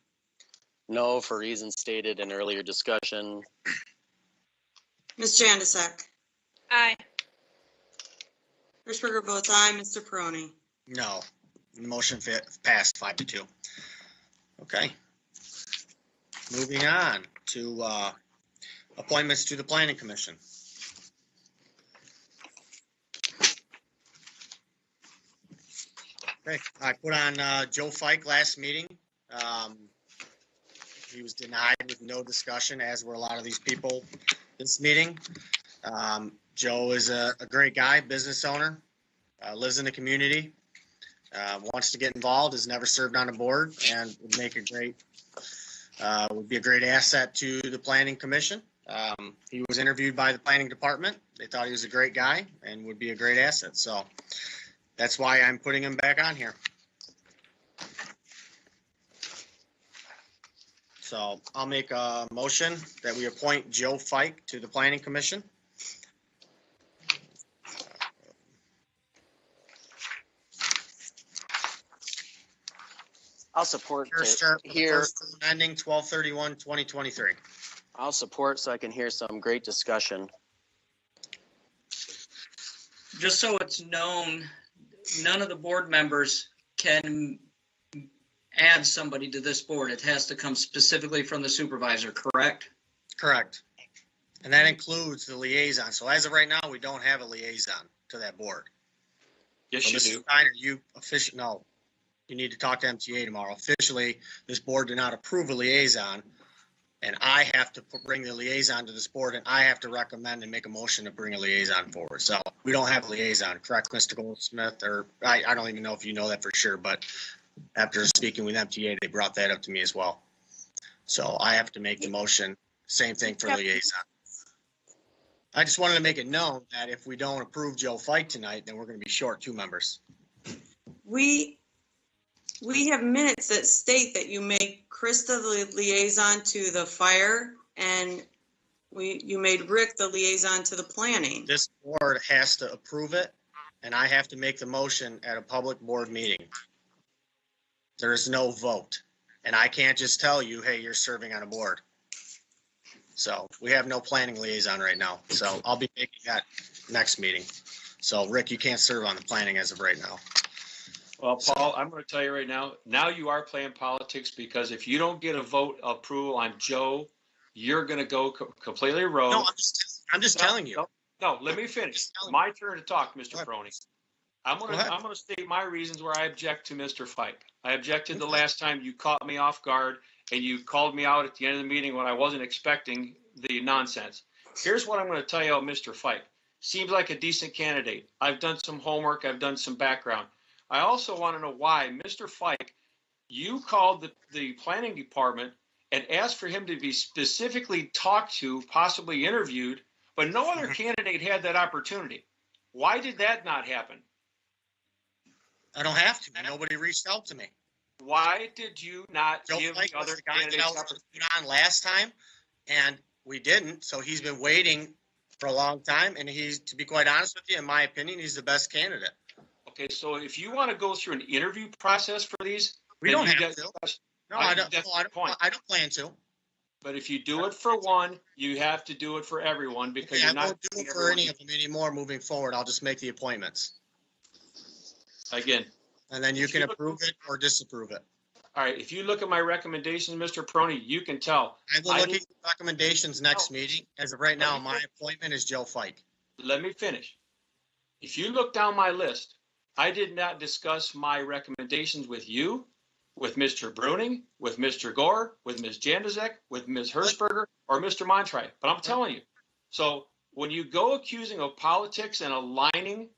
No, for reasons stated in earlier discussion. Ms. Janusik. Aye. Hirschberger votes aye. Mr. Peroni. No, the motion passed 5-2. Okay. Moving on to appointments to the Planning Commission. Okay, I put on Joe Fike last meeting. He was denied with no discussion, as were a lot of these people this meeting. Joe is a great guy, business owner, lives in the community, wants to get involved, has never served on a board, and would make a great, would be a great asset to the Planning Commission. He was interviewed by the Planning Department. They thought he was a great guy and would be a great asset. So that's why I'm putting him back on here. So I'll make a motion that we appoint Joe Fike to the Planning Commission. I'll support First to term, hear. first term ending 12/31/2023. I'll support so I can hear some great discussion. Just so it's known, none of the board members can add somebody to this board. It has to come specifically from the supervisor, correct? Correct. And that includes the liaison. So as of right now, we don't have a liaison to that board. Yes, So you Mr. do. Steiner, you officially, no, you need to talk to MTA tomorrow. Officially, this board did not approve a liaison. And I have to bring the liaison to this board, and I have to recommend and make a motion to bring a liaison forward. So we don't have a liaison, correct, Mr. Goldsmith? Or I don't even know if you know that for sure, but after speaking with MTA, they brought that up to me as well. So I have to make the motion, same thing for liaison. I just wanted to make it known that if we don't approve Joe Fike tonight, then we're going to be short 2 members. We have minutes that state that you make Krista the liaison to the fire and you made Rick the liaison to the planning. This board has to approve it, and I have to make the motion at a public board meeting. There is no vote, and I can't just tell you, hey, you're serving on a board. So we have no planning liaison right now, so I'll be making that next meeting. So Rick, you can't serve on the planning as of right now. Well, Paul, I'm going to tell you right now you are playing politics, because if you don't get a vote approval on Joe, you're going to go completely rogue. No, I'm just telling you. No, let me finish. My turn to talk, Mr. Peroni. I'm going to state my reasons where I object to Mr. Fike. I objected the last time you caught me off guard and you called me out at the end of the meeting when I wasn't expecting the nonsense. Here's what I'm going to tell you about Mr. Fike. Seems like a decent candidate. I've done some homework. I've done some background. I also want to know why, Mr. Fike, you called the planning department and asked for him to be specifically talked to, possibly interviewed, but no other candidate had that opportunity. Why did that not happen? I don't have to. Nobody reached out to me. Why did you not Joe give Fike the was other the guy that candidates I was opportunity? going to put on last time, and we didn't. So he's been waiting for a long time, and he's, to be quite honest with you, in my opinion, he's the best candidate. Okay, so if you want to go through an interview process for these, We then don't you have get- to. No, I don't. that's No, I the point. don't. I don't plan to. But if you do it for one, you have to do it for everyone because I you're not. won't do it for everyone- any of them anymore moving forward. I'll just make the appointments. Again, And then you can approve it or disapprove it. all right, if you look at my recommendations, Mr. Peroni, you can tell. I will look at the recommendations next No. meeting. As of right now, Let me my appointment is Joe Fike. Let me finish. If you look down my list, I did not discuss my recommendations with you, with Mr. Bruning, with Mr. Gore, with Ms. Jandazek, with Ms. Hershberger, or Mr. Montry. But I'm telling you, so when you go accusing of politics and aligning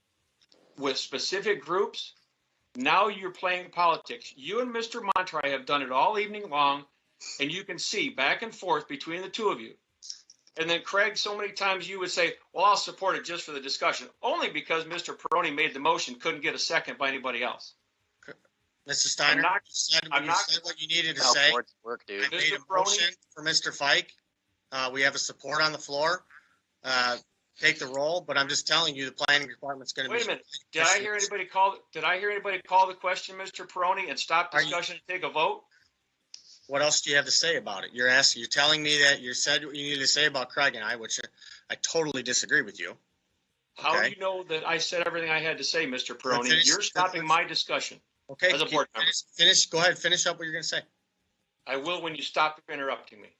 with specific groups, now you're playing politics. You and Mr. Montry have done it all evening long, and you can see back and forth between the two of you. And then Craig, so many times you would say, well, I'll support it just for the discussion, only because Mr. Peroni made the motion, couldn't get a second by anybody else. Mr. Steiner, not- you said I'm not- what you needed to How say. boards work, dude. I made a Mr. Peroni? motion for Mr. Fike. We have a support on the floor. Take the roll, but I'm just telling you, the planning department's gonna be. Wait a minute, did I hear anybody call the question, Mr. Peroni, and stop Are you- discussion and take a vote? What else do you have to say about it? You're telling me that you said what you needed to say about Craig and I, which I totally disagree with you. How do Okay. you know that I said everything I had to say, Mr. Peroni? finish- You're stopping my discussion. Okay, As a board member. go ahead, finish up what you're gonna say. I will when you stop interrupting me.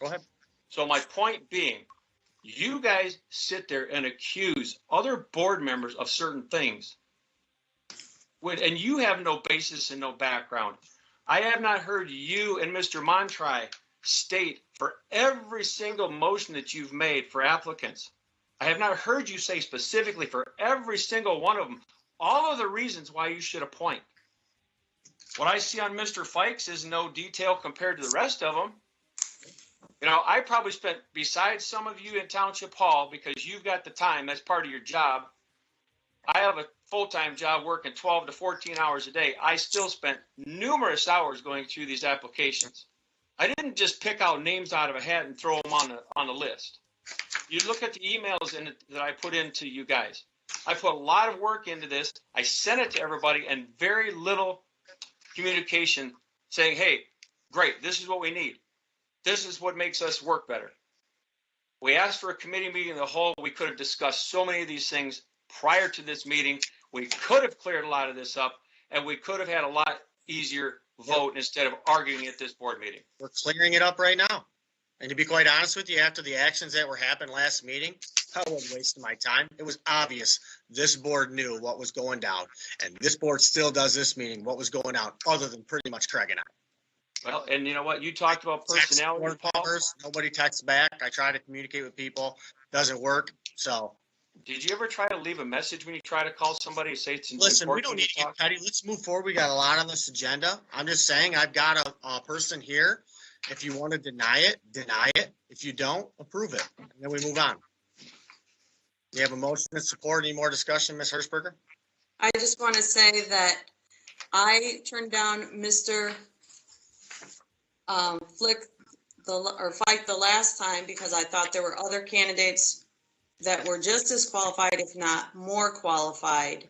Go ahead. So my point being, you guys sit there and accuse other board members of certain things. And you have no basis and no background. I have not heard you and Mr. Montry state for every single motion that you've made for applicants. I have not heard you say specifically for every single one of them, all of the reasons why you should appoint. What I see on Mr. Fikes is no detail compared to the rest of them. You know, I probably spent, besides some of you in Township Hall, because you've got the time, that's part of your job. I have a full-time job working 12 to 14 hours a day. I still spent numerous hours going through these applications. I didn't just pick out names out of a hat and throw them on the list. You look at the emails that I put into you guys. I put a lot of work into this. I sent it to everybody and very little communication saying, hey, great, this is what we need. This is what makes us work better. We asked for a committee meeting of the whole. We could have discussed so many of these things prior to this meeting. We could have cleared a lot of this up, and we could have had a lot easier vote instead of arguing at this board meeting. We're clearing it up right now. And to be quite honest with you, after the actions that were happened last meeting, I wasn't wasting my time. It was obvious this board knew what was going down. And this board still does this meeting, what was going on, other than pretty much Craig and I. Well, and you know what? You talked about Text personality, board Paul. members, nobody texts back. I try to communicate with people, doesn't work. So Did you ever try to leave a message when you try to call somebody and say it's listen, we important don't when need you to get talk? petty. Let's move forward. We got a lot on this agenda. I'm just saying I've got a person here. If you want to deny it, deny it. If you don't, approve it. And then we move on. You have a motion to support. Any more discussion, Ms. Hershberger? I just want to say that I turned down Mr. Fike the last time because I thought there were other candidates that were just as qualified, if not more qualified.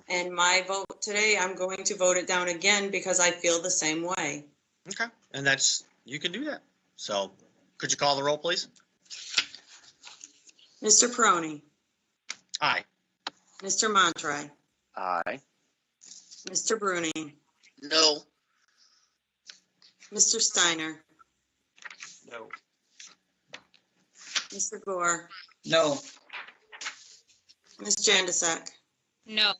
And my vote today, I'm going to vote it down again because I feel the same way. Okay. And you can do that. So could you call the roll, please? Mr. Peroni, Aye. Mr. Montry, Aye. Mr. Bruning, No, Mr. Steiner, No. Mr. Gore, No, Ms. Jandasek. No.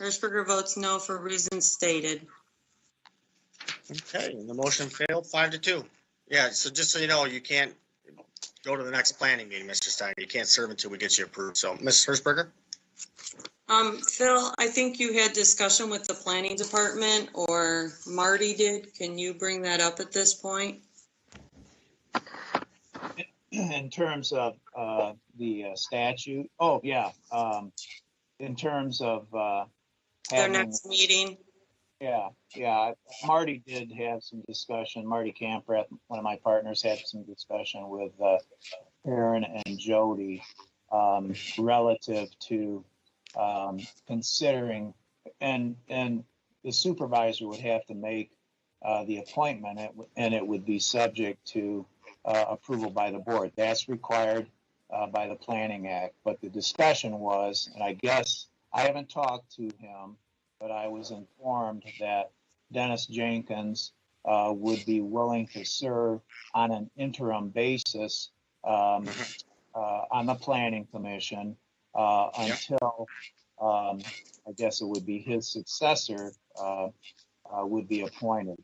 Hershberger votes no for reasons stated. Okay. And the motion failed 5-2. Yeah. So just so you know, you can't go to the next planning meeting, Mr. Steiner. You can't serve until we get you approved. So Ms. Hershberger? Phil, I think you had discussion with the planning department, or Marty did. Can you bring that up at this point? In terms of the statute, oh, yeah. In terms of Their having, next meeting? yeah. Marty did have some discussion. Marty Camprath, one of my partners, had some discussion with Aaron and Jody relative to considering, and the supervisor would have to make the appointment, and it would be subject to approval by the board. That's required by the Planning Act. But the discussion was, and I guess I haven't talked to him, but I was informed that Dennis Jenkins would be willing to serve on an interim basis on the Planning Commission until I guess it would be his successor would be appointed.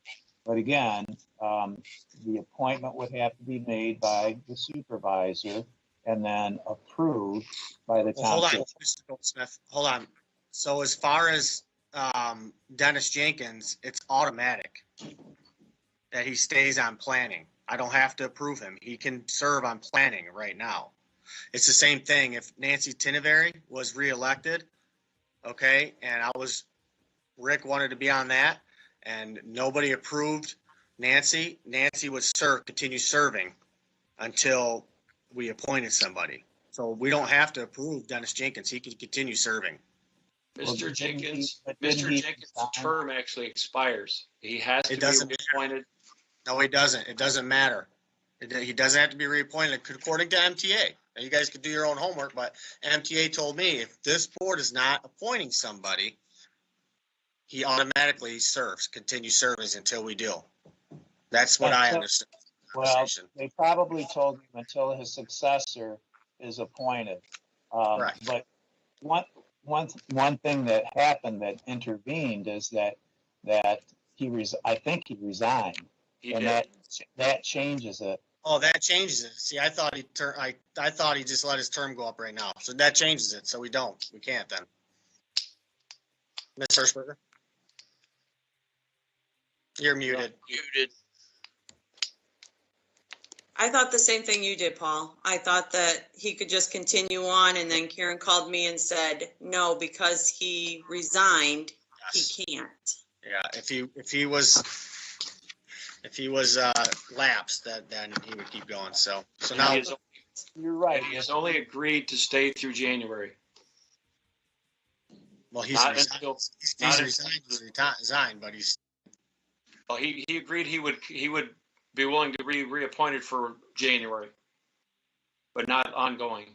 But again, the appointment would have to be made by the supervisor and then approved by the Well, hold on, township. Mr. Goldsmith, hold on. So as far as Dennis Jenkins, it's automatic that he stays on planning. I don't have to approve him. He can serve on planning right now. It's the same thing if Nancy Tinneberry was reelected, okay, and Rick wanted to be on that, and nobody approved Nancy. Nancy would continue serving until we appointed somebody. So we don't have to approve Dennis Jenkins. He can continue serving. Mr. Jenkins' term actually expires. He has to be reappointed. No, he doesn't. It doesn't matter. He doesn't have to be reappointed according to MTA. Now, you guys could do your own homework, but MTA told me if this board is not appointing somebody, he automatically continues serving until we do. That's what I understand. Well, they probably told him until his successor is appointed. Correct. But one thing that happened that intervened is that I think he resigned. He and did. that changes it. Oh, that changes it. See, I thought he just let his term go up right now. So that changes it. So we can't then. Ms. Hirschberger? You're muted. Muted. I thought the same thing you did, Paul. I thought that he could just continue on, and then Karen called me and said, no, because he resigned, Yes. he can't. Yeah, if he was lapsed, then he would keep going. So now You're right. He has only agreed to stay through January. well, he's Not resigned. until- He's not resigned, but he's Well, he agreed he would be willing to be reappointed for January, but not ongoing.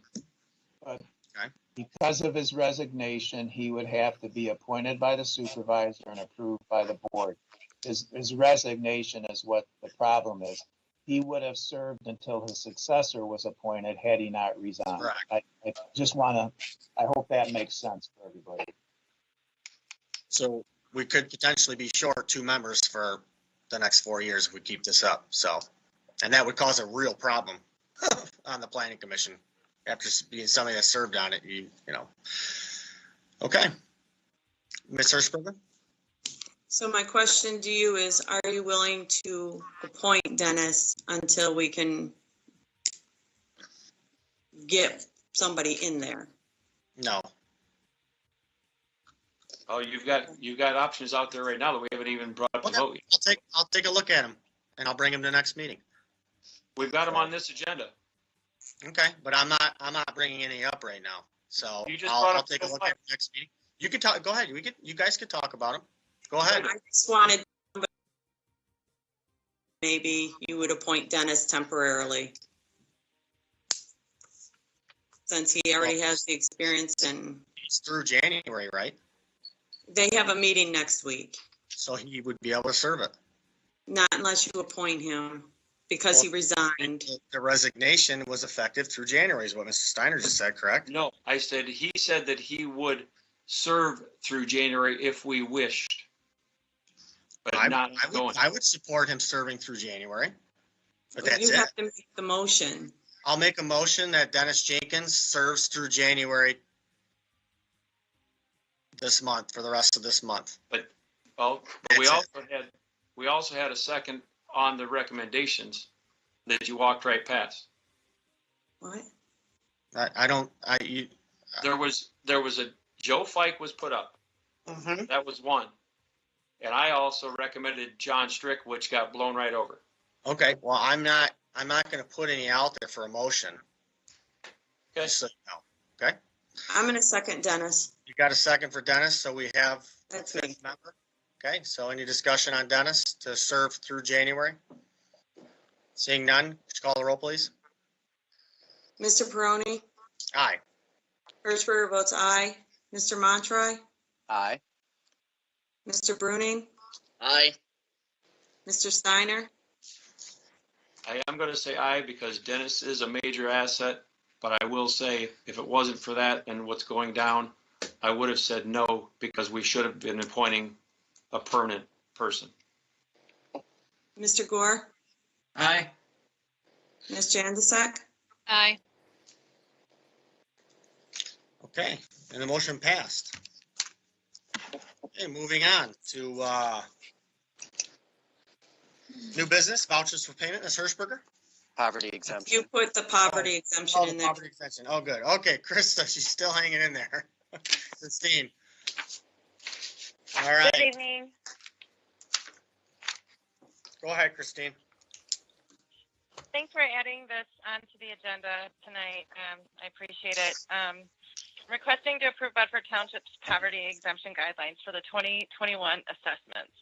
Because of his resignation, he would have to be appointed by the supervisor and approved by the board. His resignation is what the problem is. He would have served until his successor was appointed had he not resigned. Correct. I hope that makes sense for everybody. so we could potentially be short 2 members for the next 4 years if we keep this up. So, and that would cause a real problem on the planning commission after being somebody that served on it. You know. Okay, Ms. Hirschberger? So my question to you is, are you willing to appoint Dennis until we can get somebody in there? No. Oh, you've got options out there right now that we haven't even brought to vote. I'll take a look at him and I'll bring him to the next meeting. We've got them on this agenda. Okay, but I'm not bringing any up right now. So You just brought I'll up take a Joe look Fike. at the next meeting. You can talk. Go ahead. You guys can talk about him. Go ahead. I just wanted, maybe you would appoint Dennis temporarily. Since he already has the experience, and He's through January, right? they have a meeting next week. So he would be able to serve it. Not unless you appoint him, because he resigned. The resignation was effective through January, is what Mr. Steiner just said, correct? No, he said that he would serve through January if we wished, but not ongoing. I would support him serving through January, but that's You it. have to make the motion. I'll make a motion that Dennis Jenkins serves through January this month, for the rest of this month. Well, That's we also had a second on the recommendations that you walked right past. What? There was a Joe Fike was put up. Mhm. That was one. And I also recommended John Strick, which got blown right over. Okay, well, I'm not going to put any out there for a motion. Okay. So, no. Okay. I'm going to second Dennis. You got a second for Dennis, so we have a That's me. 5th member. Okay, so any discussion on Dennis to serve through January? Seeing none, could you call the roll, please? Mr. Peroni, Aye. Hirschberger votes aye. Mr. Montroy, Aye. Mr. Bruning, Aye. Mr. Steiner, I am going to say aye because Dennis is a major asset, but I will say if it wasn't for that and what's going down, I would have said no because we should have been appointing a permanent person. Mr. Gore, Aye. Ms. Janusik, Aye. Okay, and the motion passed. Okay, moving on to new business, vouchers for payment, Ms. Hirschberger? Poverty exemption. you put the poverty exemption Oh, in the there. poverty extension. Oh, good. Okay, Krista, she's still hanging in there. Christine. All Good right, evening. go ahead, Christine. Thanks for adding this onto the agenda tonight. I appreciate it. Requesting to approve Bedford Township's poverty exemption guidelines for the 2021 assessments.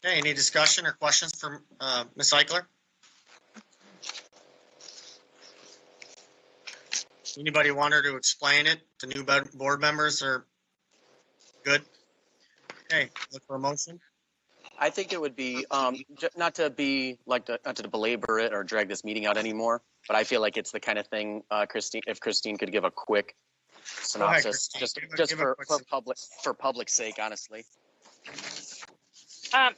Okay, any discussion or questions from Ms. Eichler? Anybody want her to explain it? The new board members are good? Okay, look for a motion. I think it would be, not to be like, not to belabor it or drag this meeting out anymore, but I feel like it's the kind of thing, Christine, if Christine could give a quick synopsis, Christine. just Give a quick for public's sake, honestly.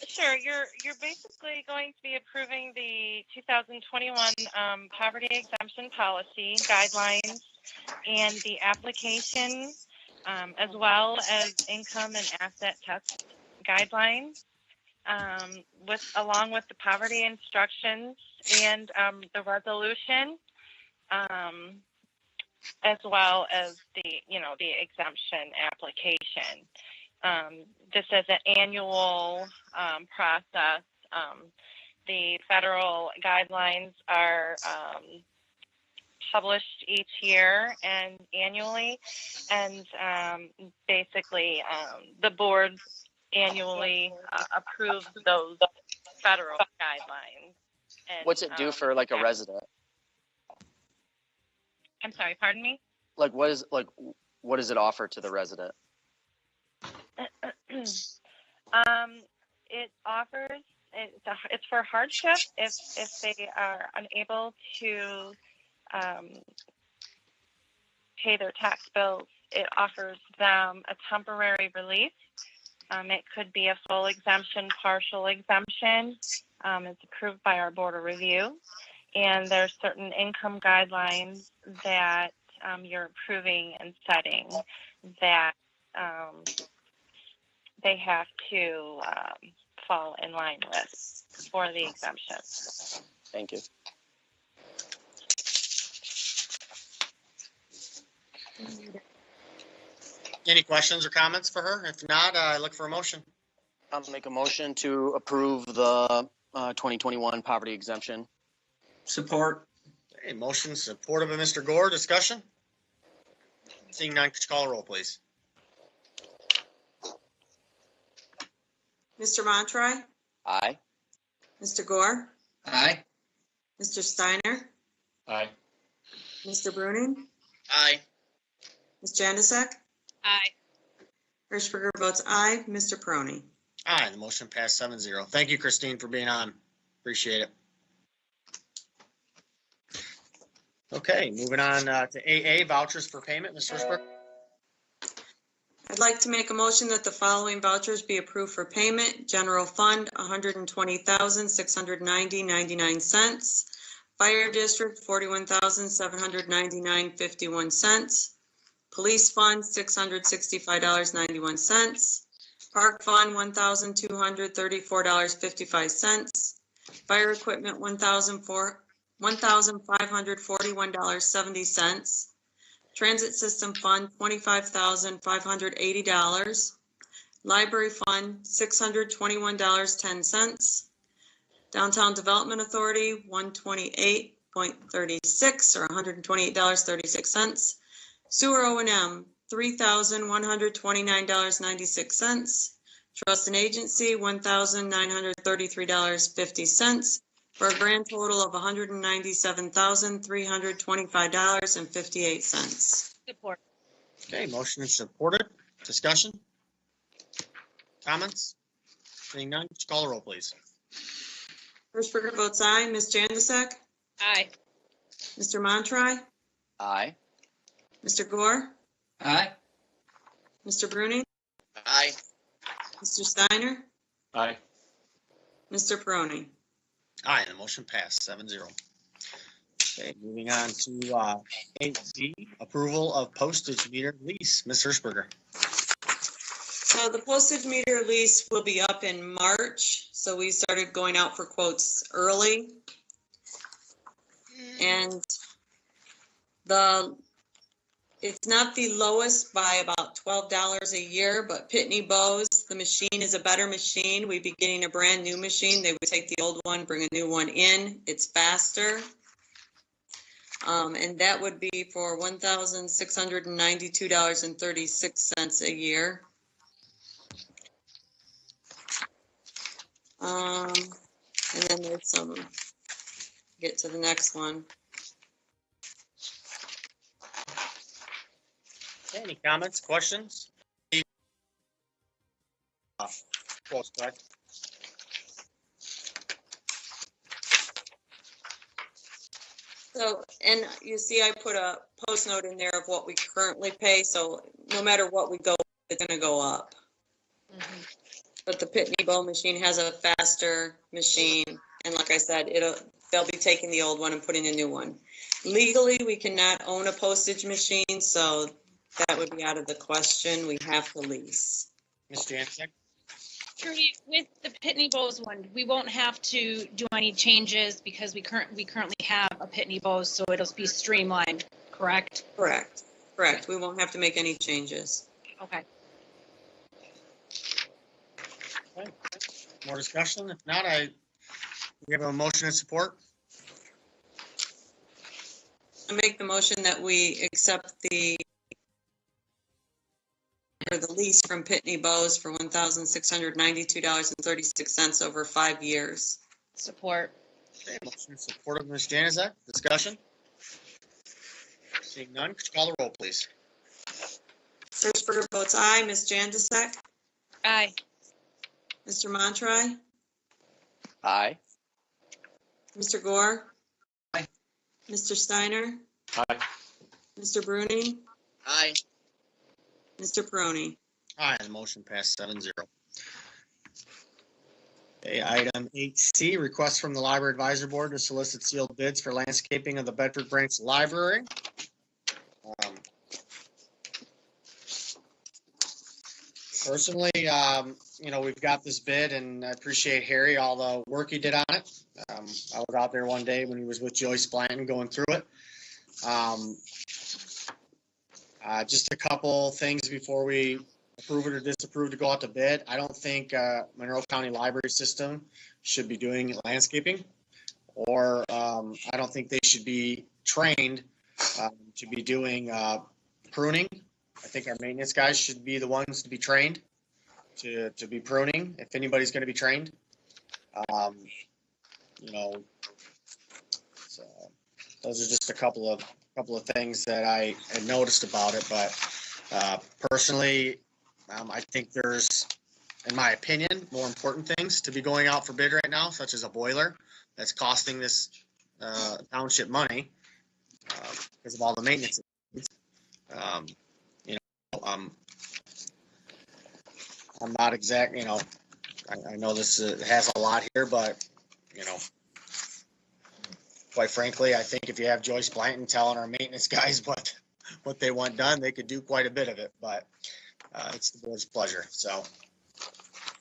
Sure. You're basically going to be approving the 2021 poverty exemption policy guidelines and the application, as well as income and asset test guidelines, along with the poverty instructions and the resolution, as well as the exemption application. This is an annual process. The federal guidelines are published each year and annually, and basically the board annually approves those federal guidelines. And, What's it do for like a resident? I'm sorry, pardon me? Like, what does it offer to the resident? It offers, it's for hardship if they are unable to pay their tax bills. It offers them a temporary relief. It could be a full exemption, partial exemption. It's approved by our board of review. And there's certain income guidelines that you're approving and setting that they have to fall in line with for the exemption. Thank you. Any questions or comments for her? If not, I look for a motion. I'll make a motion to approve the 2021 poverty exemption. Support. Okay, motion supported by Mr. Gore. Discussion? Seeing none, could you call a roll, please? Mr. Montroy, Aye. Mr. Gore, Aye. Mr. Steiner, Aye. Mr. Bruning, Aye. Ms. Janusik, Aye. Hirschberger votes aye. Mr. Peroni. Aye, the motion passed 7-0. Thank you, Christine, for being on. Appreciate it. Okay, moving on to AA, vouchers for payment. Ms. Hirschberg? I'd like to make a motion that the following vouchers be approved for payment. General Fund, $120,690.99. Fire District, $41,799.51. Police Fund, $665.91. Park Fund, $1,234.55. Fire Equipment, $1,541.70. Transit System Fund, $25,580. Library Fund, $621.10. Downtown Development Authority, $128.36 or $128.36. Sewer O&M, $3,129.96. Trust and agency, $1,933.50, for a grand total of $197,325.58. Support. Okay, motion is supported. Discussion? Comments? Seeing none, just call the roll, please. Hirschberger votes aye. Ms. Janusik? Aye. Mr. Montry? Aye. Mr. Gore? Aye. Mr. Bruning? Aye. Mr. Steiner? Aye. Mr. Peroni? Aye, the motion passed 7-0. Okay, moving on to 8D, approval of postage meter lease. Ms. Hirschberger. So the postage meter lease will be up in March, so we started going out for quotes early. And it's not the lowest by about $12 a year, but Pitney Bowes, the machine is a better machine. We'd be getting a brand new machine. They would take the old one, bring a new one in. It's faster. And that would be for $1,692.36 a year. And then there's some, get to the next one. Okay, any comments, questions? Close, go ahead. So, and you see, I put a post note in there of what we currently pay. So no matter what we go, it's going to go up. Mhm. But the Pitney Bow machine has a faster machine. And like I said, they'll be taking the old one and putting a new one. Legally, we cannot own a postage machine, so that would be out of the question. We have to lease. Ms. Janusik? Trudy, with the Pitney Bowes one, we won't have to do any changes because we currently have a Pitney Bowes, so it'll be streamlined, correct? Correct. We won't have to make any changes. Okay. Okay. More discussion? If not, we have a motion and support. I make the motion that we accept the lease from Pitney Bowes for $1,692.36 over 5 years. Support. Okay, motion and support of Ms. Janusik. Discussion? Seeing none, could you call the roll, please? Hirschberger votes aye. Ms. Janusik? Aye. Mr. Montry? Aye. Mr. Gore? Aye. Mr. Steiner? Aye. Mr. Bruning? Aye. Mr. Peroni? Aye, the motion passed 7-0. Okay, item 8C, request from the Library Advisory Board to solicit sealed bids for landscaping of the Bedford Branch Library. Personally, we've got this bid, and I appreciate Harry, all the work he did on it. I was out there one day when he was with Joyce Blanton going through it. Just a couple things before we approve it or disapprove to go out to bid. I don't think Monroe County Library System should be doing landscaping, or I don't think they should be trained to be doing pruning. I think our maintenance guys should be the ones to be trained to be pruning, if anybody's going to be trained. So those are just a couple of things that I had noticed about it, but personally, I think there's, in my opinion, more important things to be going out for bid right now, such as a boiler that's costing this township money because of all the maintenance. I'm not exact, I know this has a lot here, but, quite frankly, I think if you have Joyce Blanton telling our maintenance guys what they want done, they could do quite a bit of it, but it's the board's pleasure. So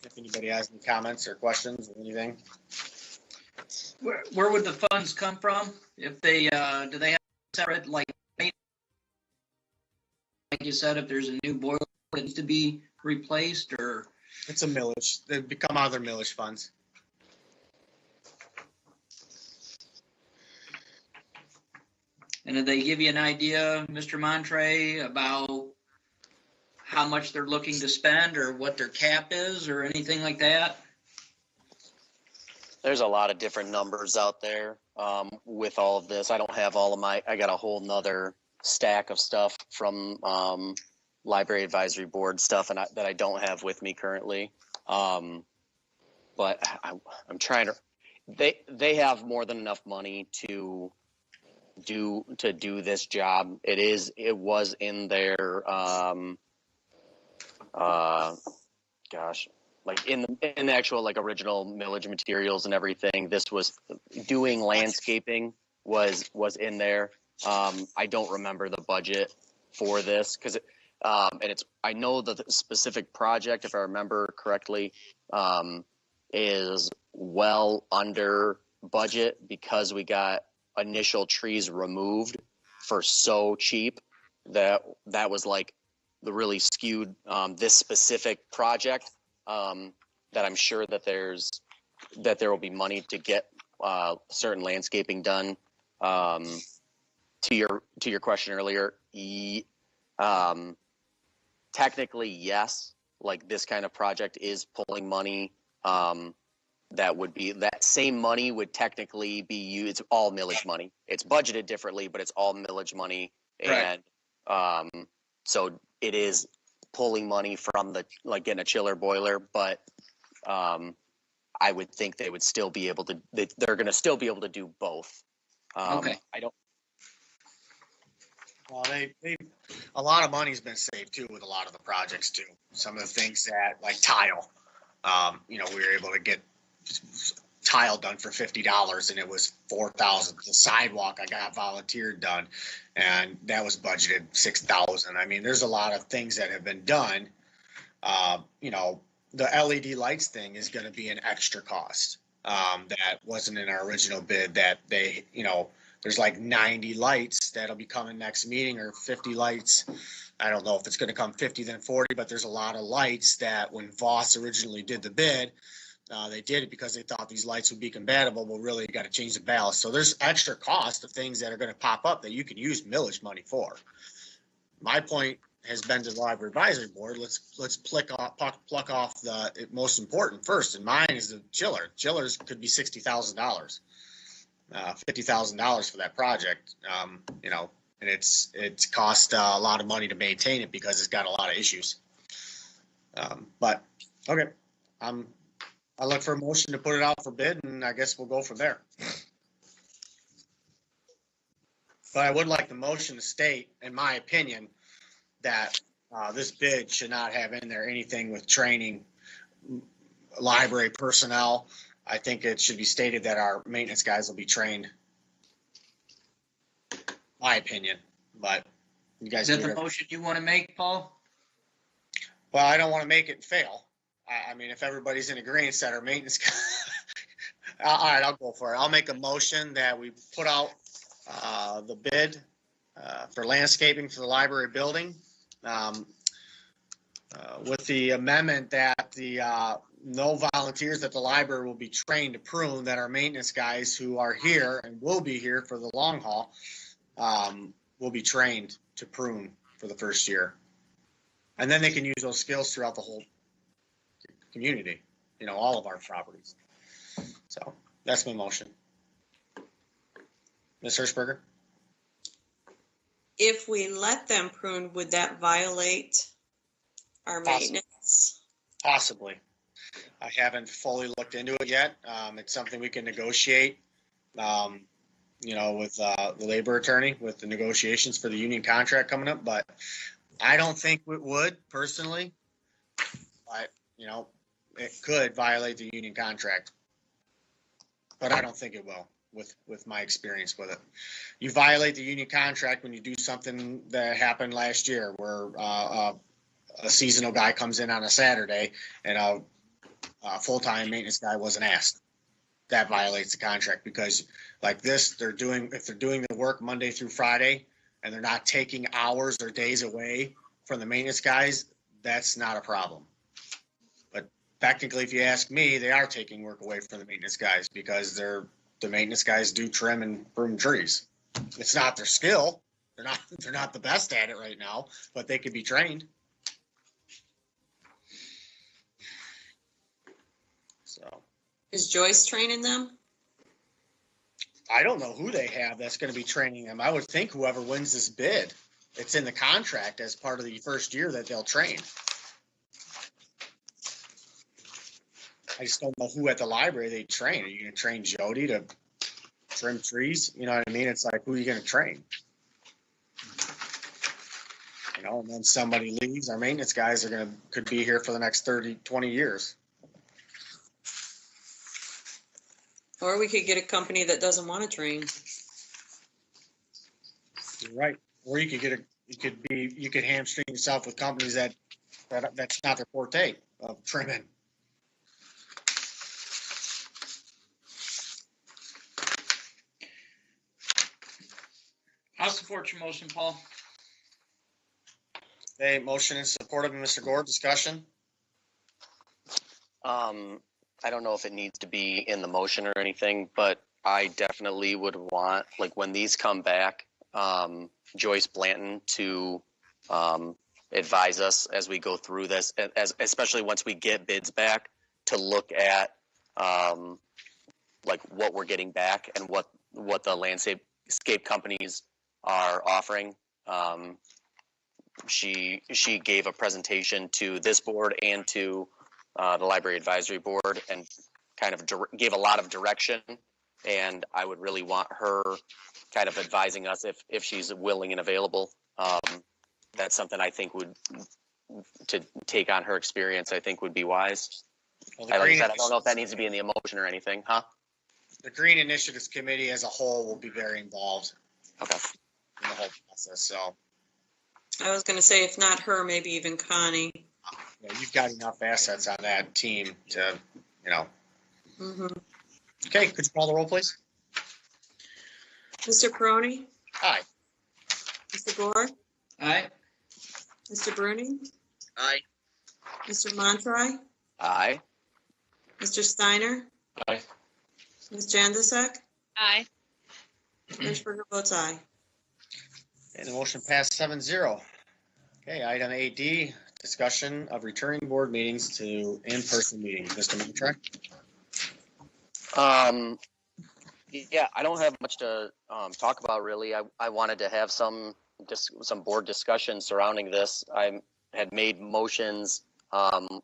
if anybody has any comments or questions or anything. Where would the funds come from? If they, do they have separate, like you said, if there's a new boiler that needs to be replaced, or? It's a millage. They become out of their millage funds. And did they give you an idea, Mr. Montre, about how much they're looking to spend or what their cap is or anything like that? There's a lot of different numbers out there with all of this. I don't have all of I got a whole nother stack of stuff from library advisory board stuff that I don't have with me currently. But I'm trying to, they have more than enough money to do this job. It was in their, gosh, like in the actual like original millage materials and everything. This was doing landscaping was in there. I don't remember the budget for this because I know the specific project, if I remember correctly, is well under budget because we got initial trees removed for so cheap that was like the really skewed this specific project. That I'm sure that there will be money to get certain landscaping done. To your question earlier, technically yes, like this kind of project is pulling money. That same money would technically be used. It's all millage money. It's budgeted differently, but it's all millage money, Right. And so it is pulling money from getting a chiller boiler, but I would think they would still be able to. They're going to still be able to do both. Okay. I don't. Well, a lot of money's been saved too with a lot of the projects too. Some of the things that like tile, we were able to get tile done for $50 and it was $4,000. The sidewalk I got volunteered done, and that was budgeted $6,000. I mean, there's a lot of things that have been done. The LED lights thing is going to be an extra cost that wasn't in our original bid. That they, there's like 90 lights that'll be coming next meeting, or 50 lights. I don't know if it's going to come 50 then 40, but there's a lot of lights that when Voss originally did the bid, they did it because they thought these lights would be compatible. Well, really, you got to change the ballast. So there's extra cost of things that are going to pop up that you can use millage money for. My point has been to the library advisory board. Let's pluck off the most important first. And mine is the chiller. Chillers could be $60,000, $50,000 for that project. And it's cost a lot of money to maintain it because it's got a lot of issues. But okay, I look for a motion to put it out for bid, and I guess we'll go from there. But I would like the motion to state, in my opinion, that this bid should not have in there anything with training library personnel. I think it should be stated that our maintenance guys will be trained. My opinion, but you guys. Is that the motion you want to make, Paul? Well, I don't want to make it fail. I mean, if everybody's in agreement that our maintenance guy, all right, I'll go for it. I'll make a motion that we put out the bid for landscaping for the library building with the amendment that the no volunteers at the library will be trained to prune, that our maintenance guys who are here and will be here for the long haul will be trained to prune for the first year. And then they can use those skills throughout the whole community, all of our properties. So that's my motion. Ms. Hirschberger? If we let them prune, would that violate our maintenance? Possibly. I haven't fully looked into it yet. It's something we can negotiate, with the labor attorney with the negotiations for the union contract coming up, but I don't think it would personally, but it could violate the union contract, but I don't think it will with my experience with it. You violate the union contract when you do something that happened last year where a seasonal guy comes in on a Saturday and a full-time maintenance guy wasn't asked. That violates the contract because like this, if they're doing the work Monday through Friday and they're not taking hours or days away from the maintenance guys, that's not a problem. But technically, if you ask me, they are taking work away from the maintenance guys because the maintenance guys do trim and prune trees. It's not their skill. They're not the best at it right now, but they could be trained. So Is Joyce training them? I don't know who they have that's going to be training them. I would think whoever wins this bid, it's in the contract as part of the first year that they'll train. I just don't know who at the library they train. Are you going to train Jody to trim trees? You know what I mean? It's like, who are you going to train? You know, and then somebody leaves. Our maintenance guys could be here for the next 30, 20 years. Or we could get a company that doesn't want to train. You're right. Or you could hamstring yourself with companies that's not their forte of trimming. I'll support your motion, Paul. Okay, motion in support of Mr. Gore. Discussion. I don't know if it needs to be in the motion or anything, but I definitely would want, like, when these come back, Joyce Blanton to advise us as we go through this, especially once we get bids back, to look at like what we're getting back and what the landscape companies are offering. She gave a presentation to this board and to the library advisory board and kind of gave a lot of direction, and I would really want her kind of advising us if she's willing and available. That's something I think to take on her experience, I think would be wise. Well, Like I said, I don't know if that needs to be in the emotion or anything, huh? The Green Initiatives Committee as a whole will be very involved. Okay. In the whole process. So I was going to say, if not her, maybe even Connie. yeah, you've got enough assets on that team to, you know. Mm-hmm. Okay, could you call the roll, please? Mr. Peroni? Aye. Mr. Gore? Aye. Mr. Bruning? Aye. Mr. Montroy? Aye. Mr. Steiner? Aye. Ms. Janzasek? Aye. Hirschberger votes aye. And the motion passed 7-0. Okay, item 8D, discussion of returning board meetings to in-person meetings. Mr. Montroy? Yeah, I don't have much to talk about really. I wanted to have some board discussion surrounding this. I had made motions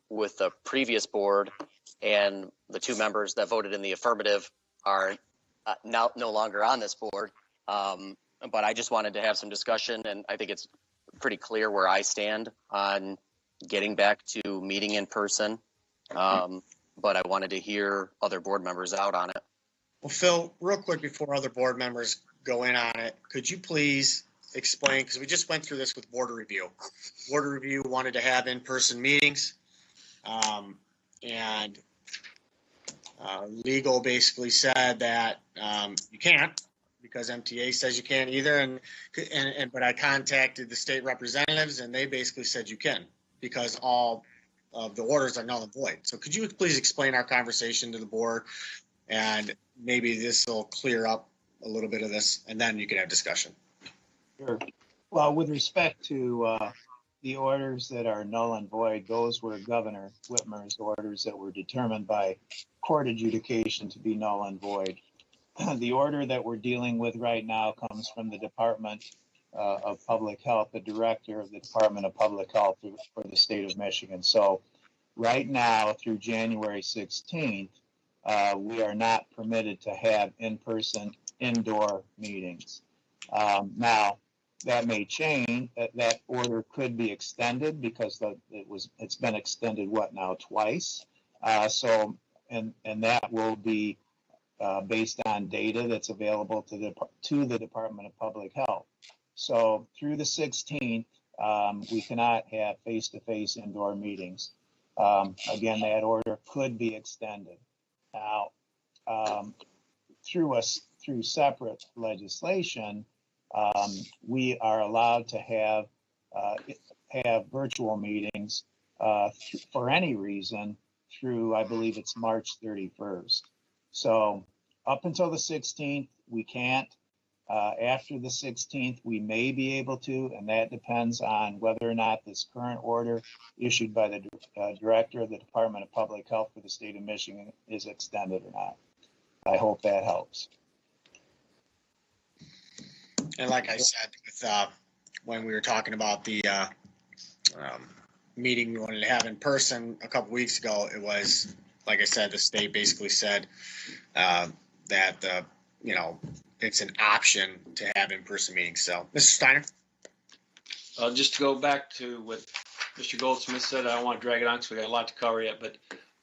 with the previous board, and the two members that voted in the affirmative are now no longer on this board. But I just wanted to have some discussion, and I think it's pretty clear where I stand on getting back to meeting in person. But I wanted to hear other board members out on it. Well, Phil, real quick before other board members go in on it, could you please explain, because we just went through this with Board of Review. Board of Review wanted to have in-person meetings, and legal basically said that you can't, because MTA says you can't either, but I contacted the state representatives, and they basically said you can, because all of the orders are null and void. So could you please explain our conversation to the board, and maybe this will clear up a little bit of this, and then you can have discussion. Sure. Well, with respect to the orders that are null and void, those were Governor Whitmer's orders that were determined by court adjudication to be null and void. The order that we're dealing with right now comes from the Department of Public Health, the director of the Department of Public Health for the state of Michigan. So right now through January 16th, we are not permitted to have in-person indoor meetings. Now, that may change. That order could be extended because it's been extended twice. And that will be based on data that's available to the Department of Public Health. So through the 16th, we cannot have face-to-face indoor meetings. Again, that order could be extended. Now, through separate legislation, we are allowed to have virtual meetings for any reason through, I believe it's March 31st. So up until the 16th, we can't. After the 16th, we may be able to, and that depends on whether or not this current order issued by the Director of the Department of Public Health for the state of Michigan is extended or not. I hope that helps. And like I said, with, when we were talking about the meeting we wanted to have in person a couple weeks ago, it was, like I said, the state basically said that it's an option to have in-person meetings. So, Mr. Steiner? Just to go back to what Mr. Goldsmith said, I don't want to drag it on because we got a lot to cover yet, but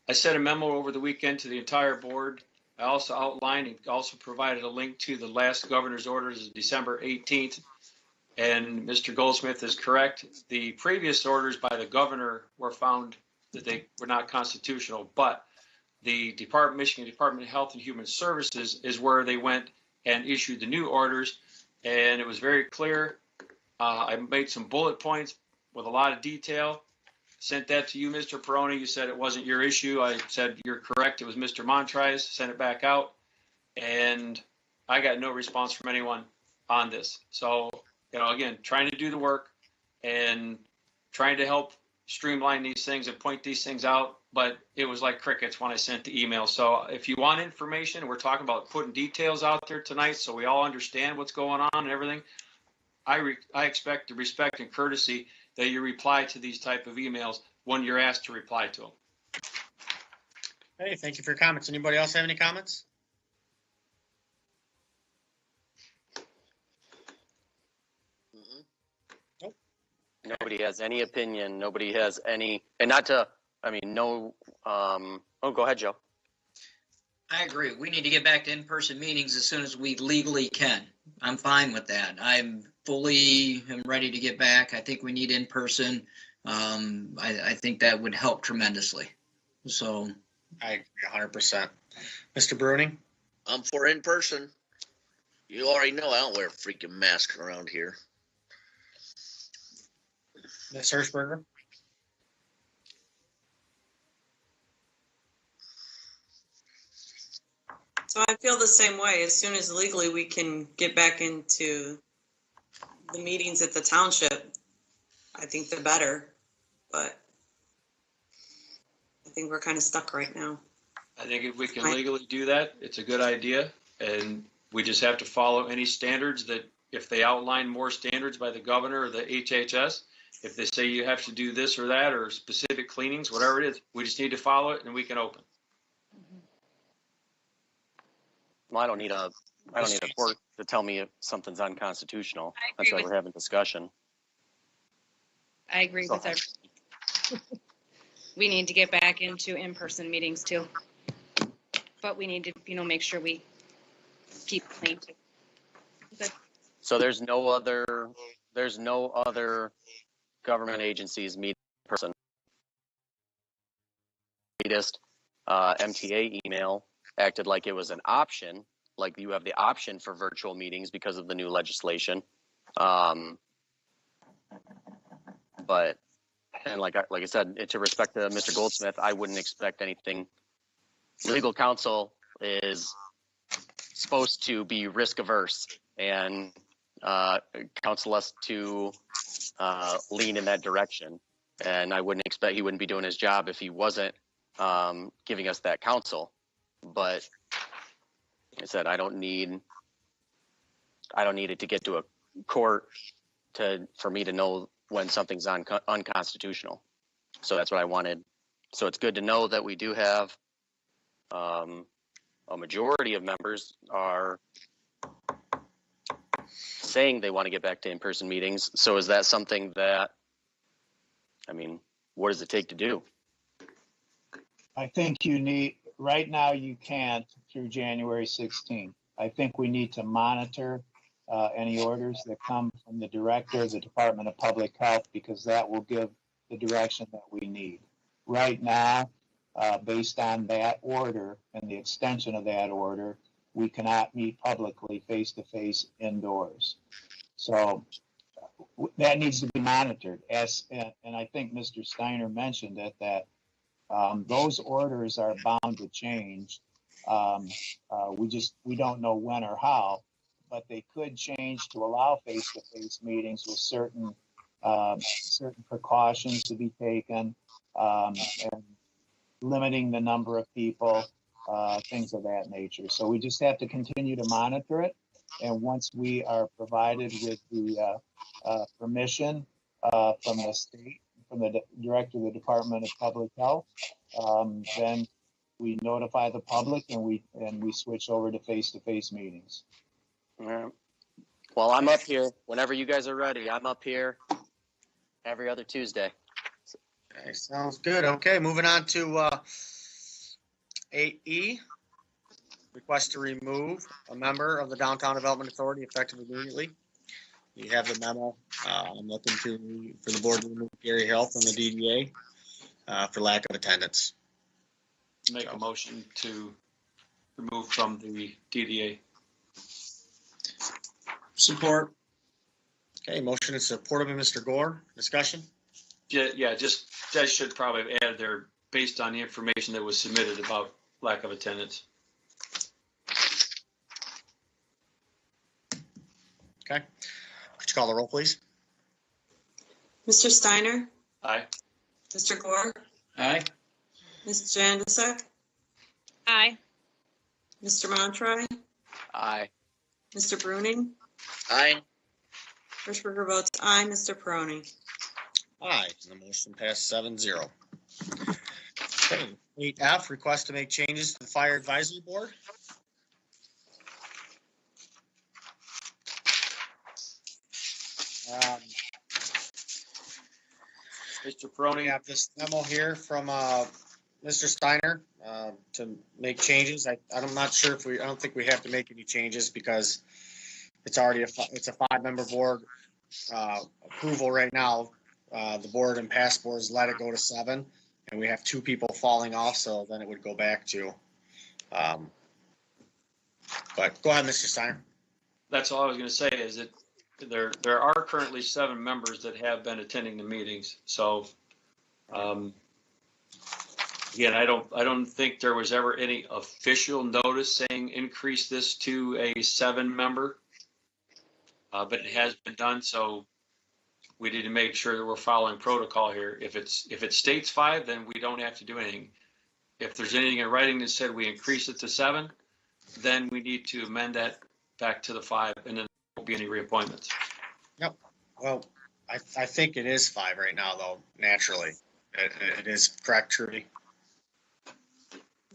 I sent a memo over the weekend to the entire board. I also outlined and also provided a link to the last governor's orders of December 18th. And Mr. Goldsmith is correct. The previous orders by the governor were found that they were not constitutional, but the Michigan Department of Health and Human Services is where they went and issued the new orders. And it was very clear. I made some bullet points with a lot of detail. Sent that to you, Mr. Peroni. You said it wasn't your issue. I said, you're correct. It was Mr. Montrey's. Sent it back out. And I got no response from anyone on this. So, again, trying to do the work and trying to help streamline these things and point these things out. But it was like crickets when I sent the email. So if you want information, we're talking about putting details out there tonight so we all understand what's going on and everything. I expect the respect and courtesy that you reply to these type of emails when you're asked to reply to them. Hey, thank you for your comments. Anybody else have any comments? Nope. Nobody has any opinion. Nobody has any, and not to, no, go ahead, Joe. I agree. We need to get back to in-person meetings as soon as we legally can. I'm fine with that. I'm fully ready to get back. I think we need in-person. I think that would help tremendously. So I agree 100%. Mr. Bruning? I'm for in person. You already know I don't wear a freaking mask around here. Ms. Hirschberger? So I feel the same way. As soon as legally we can get back into the meetings at the township, I think the better. But I think we're kind of stuck right now. I think if we can legally do that, it's a good idea. And we just have to follow any standards that if they outline more standards by the governor or the HHS, if they say you have to do this or that or specific cleanings, whatever it is, we just need to follow it and we can open. Well, I don't need a court to tell me if something's unconstitutional. That's why we're having discussion. I agree with everything. We need to get back into in-person meetings too. But we need to, make sure we keep clean. So there's no other government agencies meet in person. Latest MTA email acted like it was an option, like you have the option for virtual meetings because of the new legislation. But, and like I said, to respect to Mr. Goldsmith, I wouldn't expect anything. Legal counsel is supposed to be risk averse and counsel us to lean in that direction. And I wouldn't expect he wouldn't be doing his job if he wasn't giving us that counsel. But like I said, I don't need it to get to a court for me to know when something's unconstitutional. So that's what I wanted. So it's good to know that we do have a majority of members are saying they want to get back to in-person meetings. So is that something that, what does it take to do? I think right now you can't through January 16th. I think we need to monitor any orders that come from the director of the Department of Public Health, because that will give the direction that we need. Right now, based on that order and the extension of that order, we cannot meet publicly face-to-face indoors. So that needs to be monitored. And I think Mr. Steiner mentioned it, that those orders are bound to change. We don't know when or how, but they could change to allow face-to-face meetings with certain precautions to be taken, and limiting the number of people, things of that nature. So we just have to continue to monitor it. And once we are provided with the permission from the state, from the director of the Department of Public Health, then we notify the public and we switch over to face-to-face meetings. All right. Well, I'm up here whenever you guys are ready. I'm up here every other Tuesday. Okay, sounds good. Okay, moving on to 8E. Request to remove a member of the Downtown Development Authority effective immediately. You have the memo. I'm looking for the board to remove Gary Hill from the DDA for lack of attendance. Make a motion to remove from the DDA. Support. Okay, motion is supported by Mr. Gore. Discussion? Yeah, just, that should probably add there based on the information that was submitted about lack of attendance. Okay. Could you call the roll, please? Mr. Steiner, Aye. Mr. Gore, Aye. Ms. Janusik, Aye. Mr. Montroy, Aye. Mr. Bruning, Aye. Hirschberger votes aye, Mr. Peroni. Aye. And the motion passed 7-0. Okay. 8F, request to make changes to the Fire Advisory Board. Mr. We Peroni, have this memo here from Mr. Steiner to make changes. I'm not sure if I don't think we have to make any changes because it's already it's a 5-member board approval right now. The board and past boards let it go to 7, and we have 2 people falling off, so then it would go back to. But go ahead, Mr. Steiner. that's all I was going to say is that there are currently 7 members that have been attending the meetings. So, again, I don't think there was ever any official notice saying increase this to a 7-member, but it has been done. So we need to make sure that we're following protocol here. If it states 5, then we don't have to do anything. If there's anything in writing that said we increase it to 7, then we need to amend that back to the 5, and then there won't be any reappointments. Yep. Well, I think it is 5 right now, though. Naturally, it is correct, Trudy.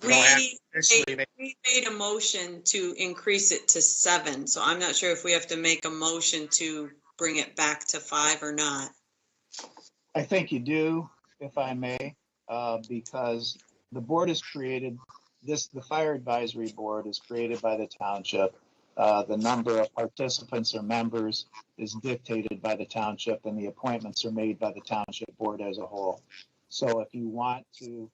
We made a motion to increase it to 7, so I'm not sure if we have to make a motion to bring it back to 5 or not. I think you do, if I may, because the board is created, the Fire Advisory Board is created by the township. The number of participants or members is dictated by the township, and the appointments are made by the township board as a whole. So if you want to,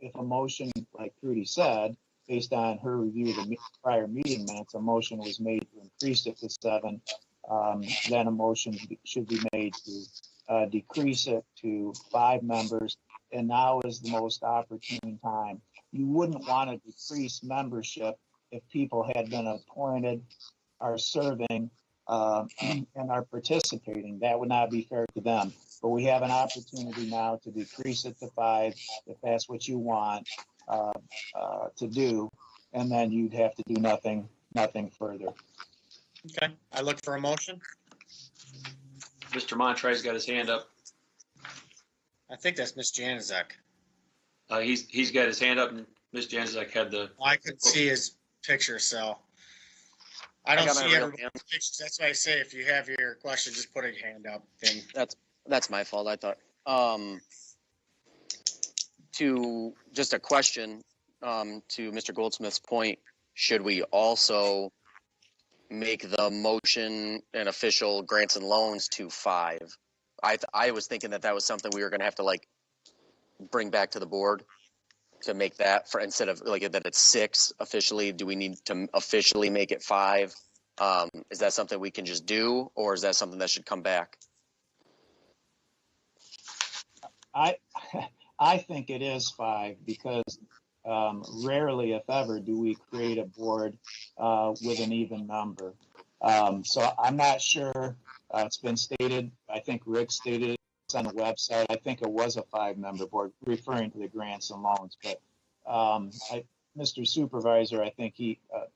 if a motion, like Trudy said, based on her review of the prior meeting minutes, a motion was made to increase it to 7, then a motion should be made to decrease it to 5 members. And now is the most opportune time. You wouldn't want to decrease membership if people had been appointed, are serving, and are participating. That would not be fair to them. But we have an opportunity now to decrease it to 5, if that's what you want to do, and then you'd have to do nothing further. Okay. I look for a motion. Mr. Montroy's got his hand up. I think that's Ms. Januzak. He's got his hand up, and Ms. Janzak had the. I couldn't see his picture, so I don't got my see real everybody's hand. pictures. That's why I say if you have your question, just put a hand up thing. That's my fault. I thought. To just a question, to Mr. Goldsmith's point, should we also make the motion and official grants and loans to 5? I was thinking that was something we were going to have to like bring back to the board to make that for instead of like that it's 6 officially. Do we need to officially make it 5? Is that something we can just do, or is that something that should come back? I think it is 5 because rarely, if ever, do we create a board with an even number. So I'm not sure, it's been stated, I think Rick stated it's on the website. I think it was a 5-member board referring to the grants and loans, but, Mr. Supervisor, I think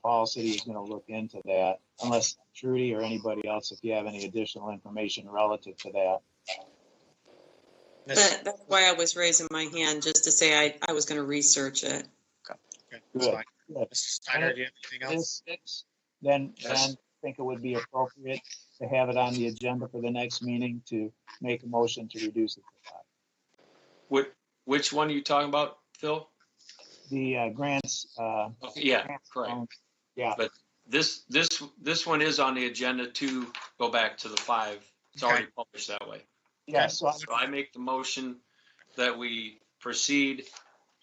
Paul said he was gonna look into that, unless Trudy or anybody else, if you have any additional information relative to that. That's why I was raising my hand, just to say I was gonna research it. Okay, that's Good. fine. Good. Mr. Steiner, do you have anything else? Then Yes. I think it would be appropriate to have it on the agenda for the next meeting to make a motion to reduce it to 5. Which one are you talking about, Phil? The grants, Okay, yeah, grants, correct. yeah, But this one is on the agenda to go back to the 5. It's already published that way. yeah, so So I make the motion that we proceed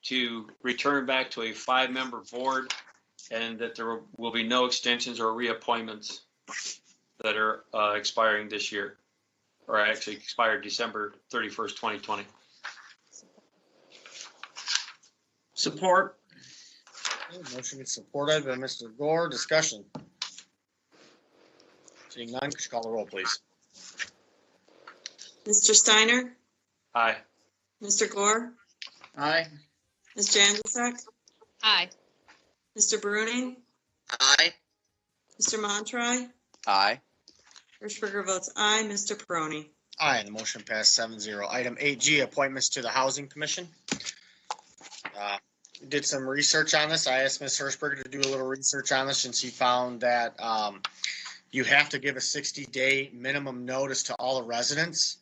to return back to a 5-member board and that there will be no extensions or reappointments that are expiring this year, or actually expired December 31st, 2020. Support. Okay, motion is supported by Mr. Gore. Discussion. Seeing none, could you call the roll, please? Mr. Steiner, Aye. Mr. Gore, Aye. Ms. Janusik, Aye. Mr. Bruning, Aye. Mr. Montry, Aye. Hirschberger votes aye, Mr. Peroni. Aye, and the motion passed 7-0. Item 8G, appointments to the Housing Commission. Did some research on this. I asked Ms. Hirschberger to do a little research on this, and she found that you have to give a 60-day minimum notice to all the residents.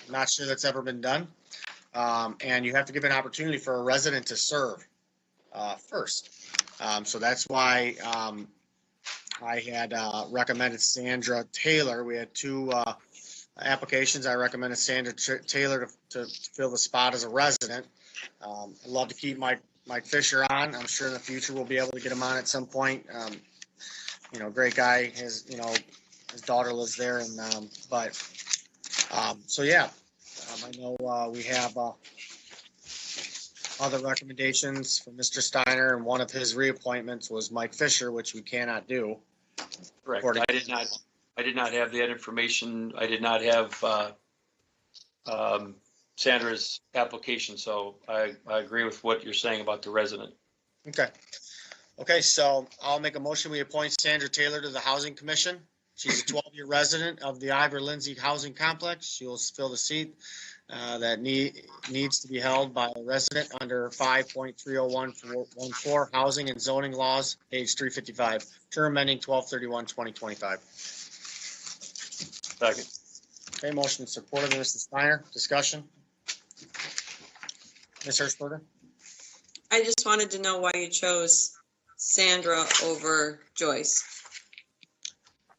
I'm not sure that's ever been done. And you have to give an opportunity for a resident to serve first. So that's why I had recommended Sandra Taylor. We had 2 applications. I recommended Sandra Taylor to fill the spot as a resident. I'd love to keep Mike Fisher on. I'm sure in the future we'll be able to get him on at some point. Great guy. His daughter lives there, and so yeah. I know we have other recommendations from Mr. Steiner, and one of his reappointments was Mike Fisher, which we cannot do. Correct. I did not have that information. I did not have Sandra's application, so I agree with what you're saying about the resident. Okay, so I'll make a motion. We appoint Sandra Taylor to the Housing Commission. She's a 12-year resident of the Ivor Lindsay Housing Complex. She will fill the seat that needs to be held by a resident under 5.30114 Housing and Zoning Laws, page 355, term ending 12/31/2025. Second. Okay, motion supported by Mr. Steiner. Discussion. Ms. Hirschberger? I just wanted to know why you chose Sandra over Joyce.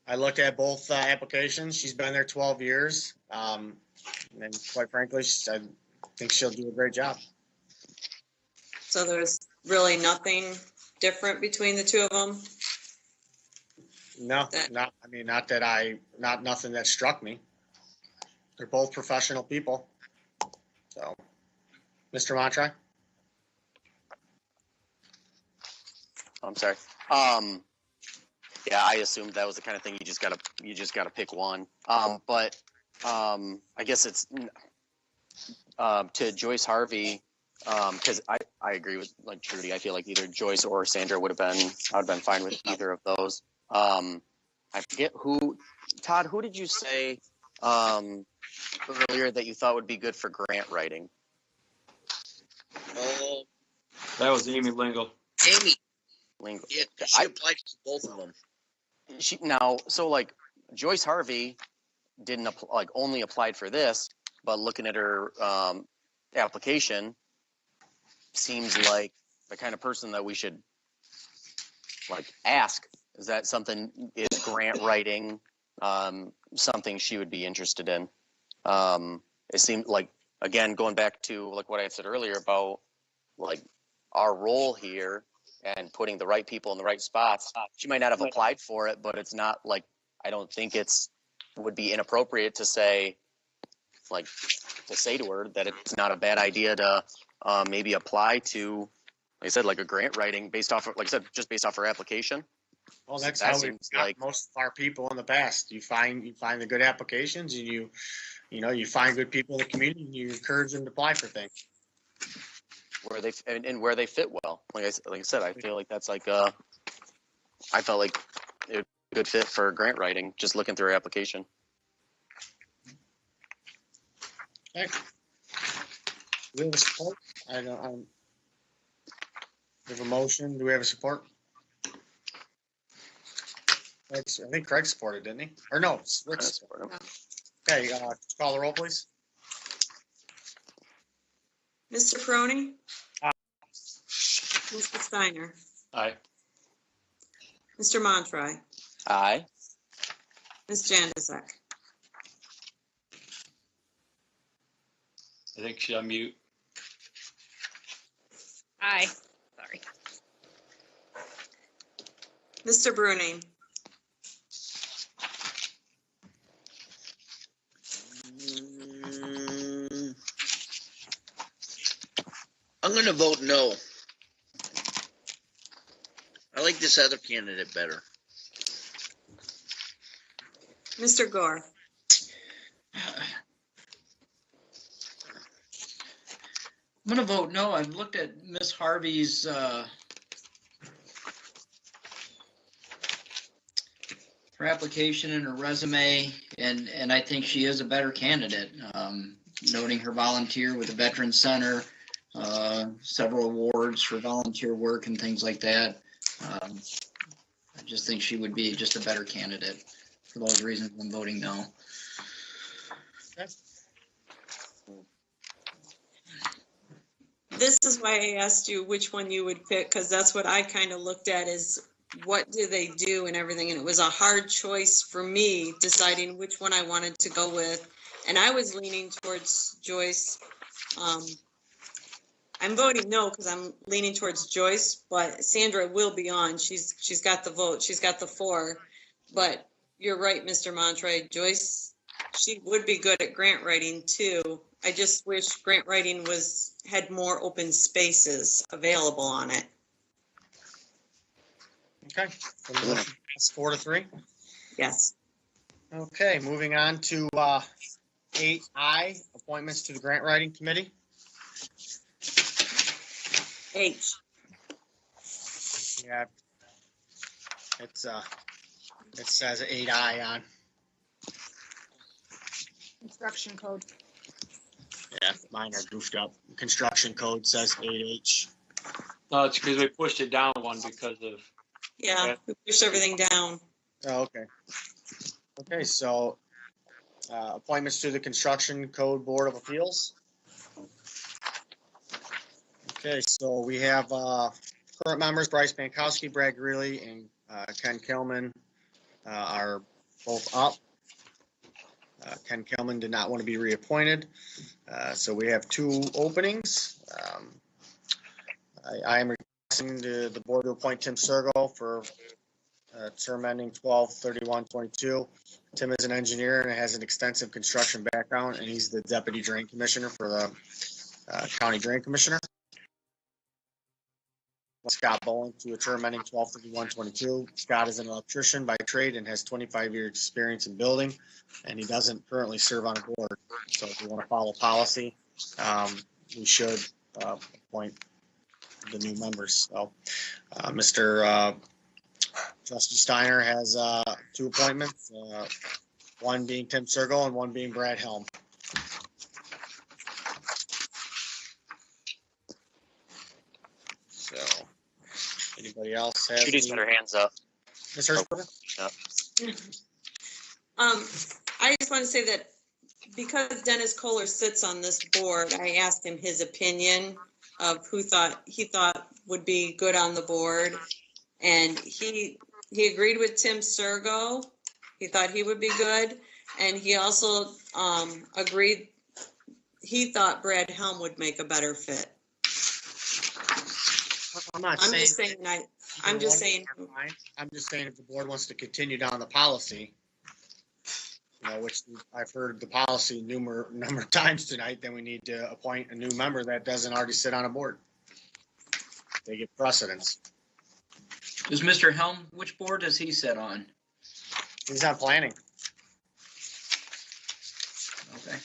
I looked at both applications. She's been there 12 years. And quite frankly, I think she'll do a great job. So there's really nothing different between the 2 of them? No, nothing that struck me. They're both professional people. So, Mr. Montry? I'm sorry. Yeah, I assumed that was the kind of thing you just gotta pick one. But I guess it's to Joyce Harvey, because I agree with like Trudy. I feel like either Joyce or Sandra I would have been fine with either of those. I forget who, Todd, who did you say earlier that you thought would be good for grant writing? That was Amy Lingle. Amy. Lingo. Yeah, she applied to both of them. So like Joyce Harvey didn't only applied for this, but looking at her application, seems like the kind of person that we should like ask. Is that something? Is grant writing something she would be interested in? It seemed like, again, going back to like what I said earlier about like our role here and putting the right people in the right spots. She might not have applied for it, but it's not like, I don't think would be inappropriate to say to her that it's not a bad idea to maybe apply to, like I said, like a grant writing based off of, like I said, just based off her application. Well, that's That how we seems got like- most of our people in the past. You find the good applications, and you find good people in the community, and you encourage them to apply for things. where they fit well. Like I said, I feel like that's like I felt like it was a good fit for grant writing. Just looking through her application. Okay. Do we have a support? We have a motion. Do we have a support? I think Craig supported, didn't he? Or no, Rick supported. Okay, call the roll, please. Mr. Ferroni? Aye. Mr. Steiner? Aye. Mr. Montroy? Aye. Ms. Januzak? I think she's on mute. Aye. Sorry. Mr. Bruning? I'm going to vote no. I like this other candidate better. Mr. Gore? I'm gonna vote no. I've looked at Miss Harvey's her application and her resume, and I think she is a better candidate. Noting her volunteer with the Veterans Center, several awards for volunteer work and things like that. I just think she would be just a better candidate. For those reasons, I'm voting no. This is why I asked you which one you would pick, because that's what I kind of looked at is what do they do and everything. And it was a hard choice for me deciding which one I wanted to go with. And I was leaning towards Joyce. I'm voting no because I'm leaning towards Joyce, but Sandra will be on. She's got the vote. She's got the 4. But you're right, Mr. Montroy. Joyce, she would be good at grant writing too. I just wish grant writing had more open spaces available on it. Okay. 4-3. Yes. Okay, moving on to 8I, appointments to the grant writing committee. H. Yeah. It says 8I on. Construction code. Yeah, mine are goofed up. Construction code says 8H. No, it's because we pushed it down one because of. Yeah, we pushed everything down. Oh, okay. Okay, so appointments to the Construction Code Board of Appeals. Okay, so we have current members, Bryce Pankowski, Brad Greeley, and Ken Kelman are both up. Ken Kelman did not want to be reappointed. So we have 2 openings. I am requesting the board to appoint Tim Sergo for term ending 12/31/22. Tim is an engineer and has an extensive construction background, and he's the deputy drain commissioner for the county drain commissioner. Scott Bowen to a term ending 12/31/22. Scott is an electrician by trade and has 25 years experience in building, and he doesn't currently serve on a board. So if we want to follow policy, we should appoint the new members. So Mr. Trustee Steiner has 2 appointments, one being Tim Sergo and one being Brad Helm. So anybody else has? Judy's got her hands up. Ms. Hertzberger? I just want to say that because Dennis Kohler sits on this board, I asked him his opinion of who he thought would be good on the board. And he agreed with Tim Sergo. He thought he would be good. And he also agreed, he thought Brad Helm would make a better fit. I'm just saying if the board wants to continue down the policy, which I've heard the policy number of times tonight, then we need to appoint a new member that doesn't already sit on a board. They get precedence. Is Mr. Helm, which board does he sit on? He's on planning. Okay.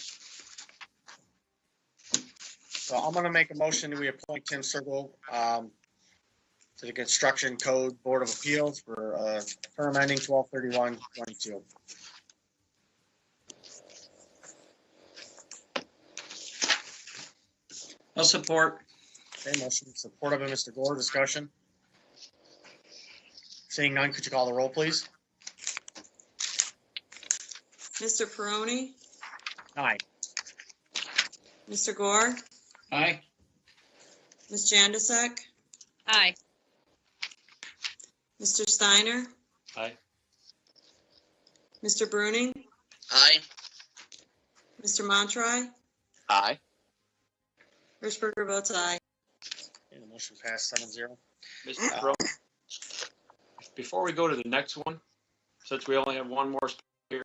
So I'm gonna make a motion that we appoint Tim Circle to the Construction Code Board of Appeals for term ending 12/31/22. I'll support. Okay, motion supported by Mr. Gore. Discussion. Seeing none, could you call the roll, please? Mr. Peroni, Aye. Mr. Gore, Aye. Ms. Jandasek, Aye. Mr. Steiner, Aye. Mr. Bruning, Aye. Mr. Montry, Aye. Hirschberger votes aye. Okay, the motion passed 7-0. Mr. Pro, before we go to the next one, since we only have one more here,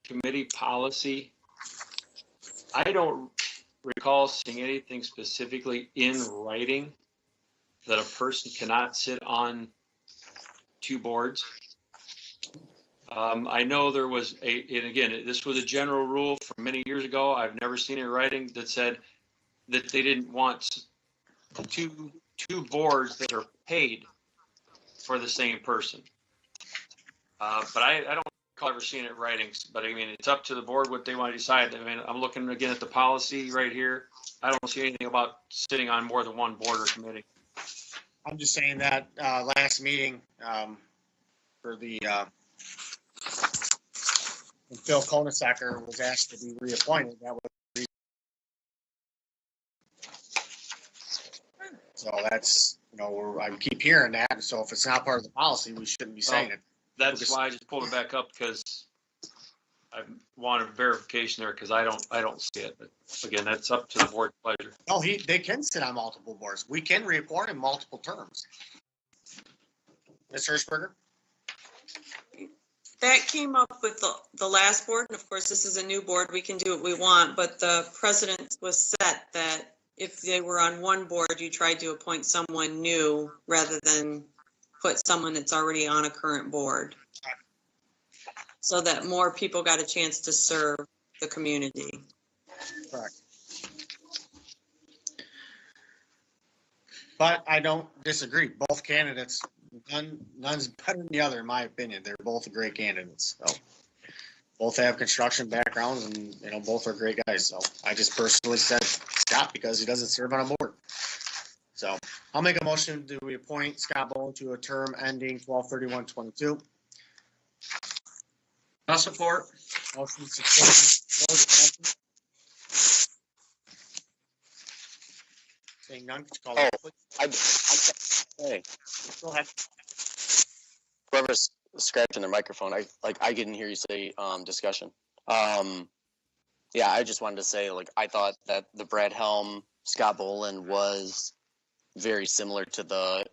committee policy, I don't recall seeing anything specifically in writing that a person cannot sit on two boards. I know there was and again, this was a general rule from many years ago. I've never seen it in writing that said that they didn't want two boards that are paid for the same person. But I don't recall ever seeing it in writings, but I mean, it's up to the board what they want to decide. I mean, I'm looking again at the policy right here. I don't see anything about sitting on more than one board or committee. I'm just saying that last meeting for the when Phil Koenigsegger was asked to be reappointed. That was the reason. So that's, I keep hearing that. So if it's not part of the policy, we shouldn't be saying it. That's why I just pulled it back up, because I wanted verification there, because I don't see it. But again, that's up to the board's pleasure. No, they can sit on multiple boards. We can reappoint in multiple terms. Ms. Hirschberger? That came up with the last board, and of course, this is a new board, we can do what we want, but the precedent was set that if they were on one board, you tried to appoint someone new rather than put someone that's already on a current board. So that more people got a chance to serve the community. Correct. But I don't disagree. Both candidates, none's better than the other, in my opinion. They're both great candidates. So both have construction backgrounds, and both are great guys. So I just personally said Scott because he doesn't serve on a board. So I'll make a motion to reappoint Scott Bowen to a term ending 12/31/22. I'll support. Motion supported. Seeing none, could you call the roll, please? Hey, Go ahead. whoever's scratching their microphone, I didn't hear you say discussion. Yeah, I just wanted to say, I thought that the Brad Helm, Scott Boland was very similar to the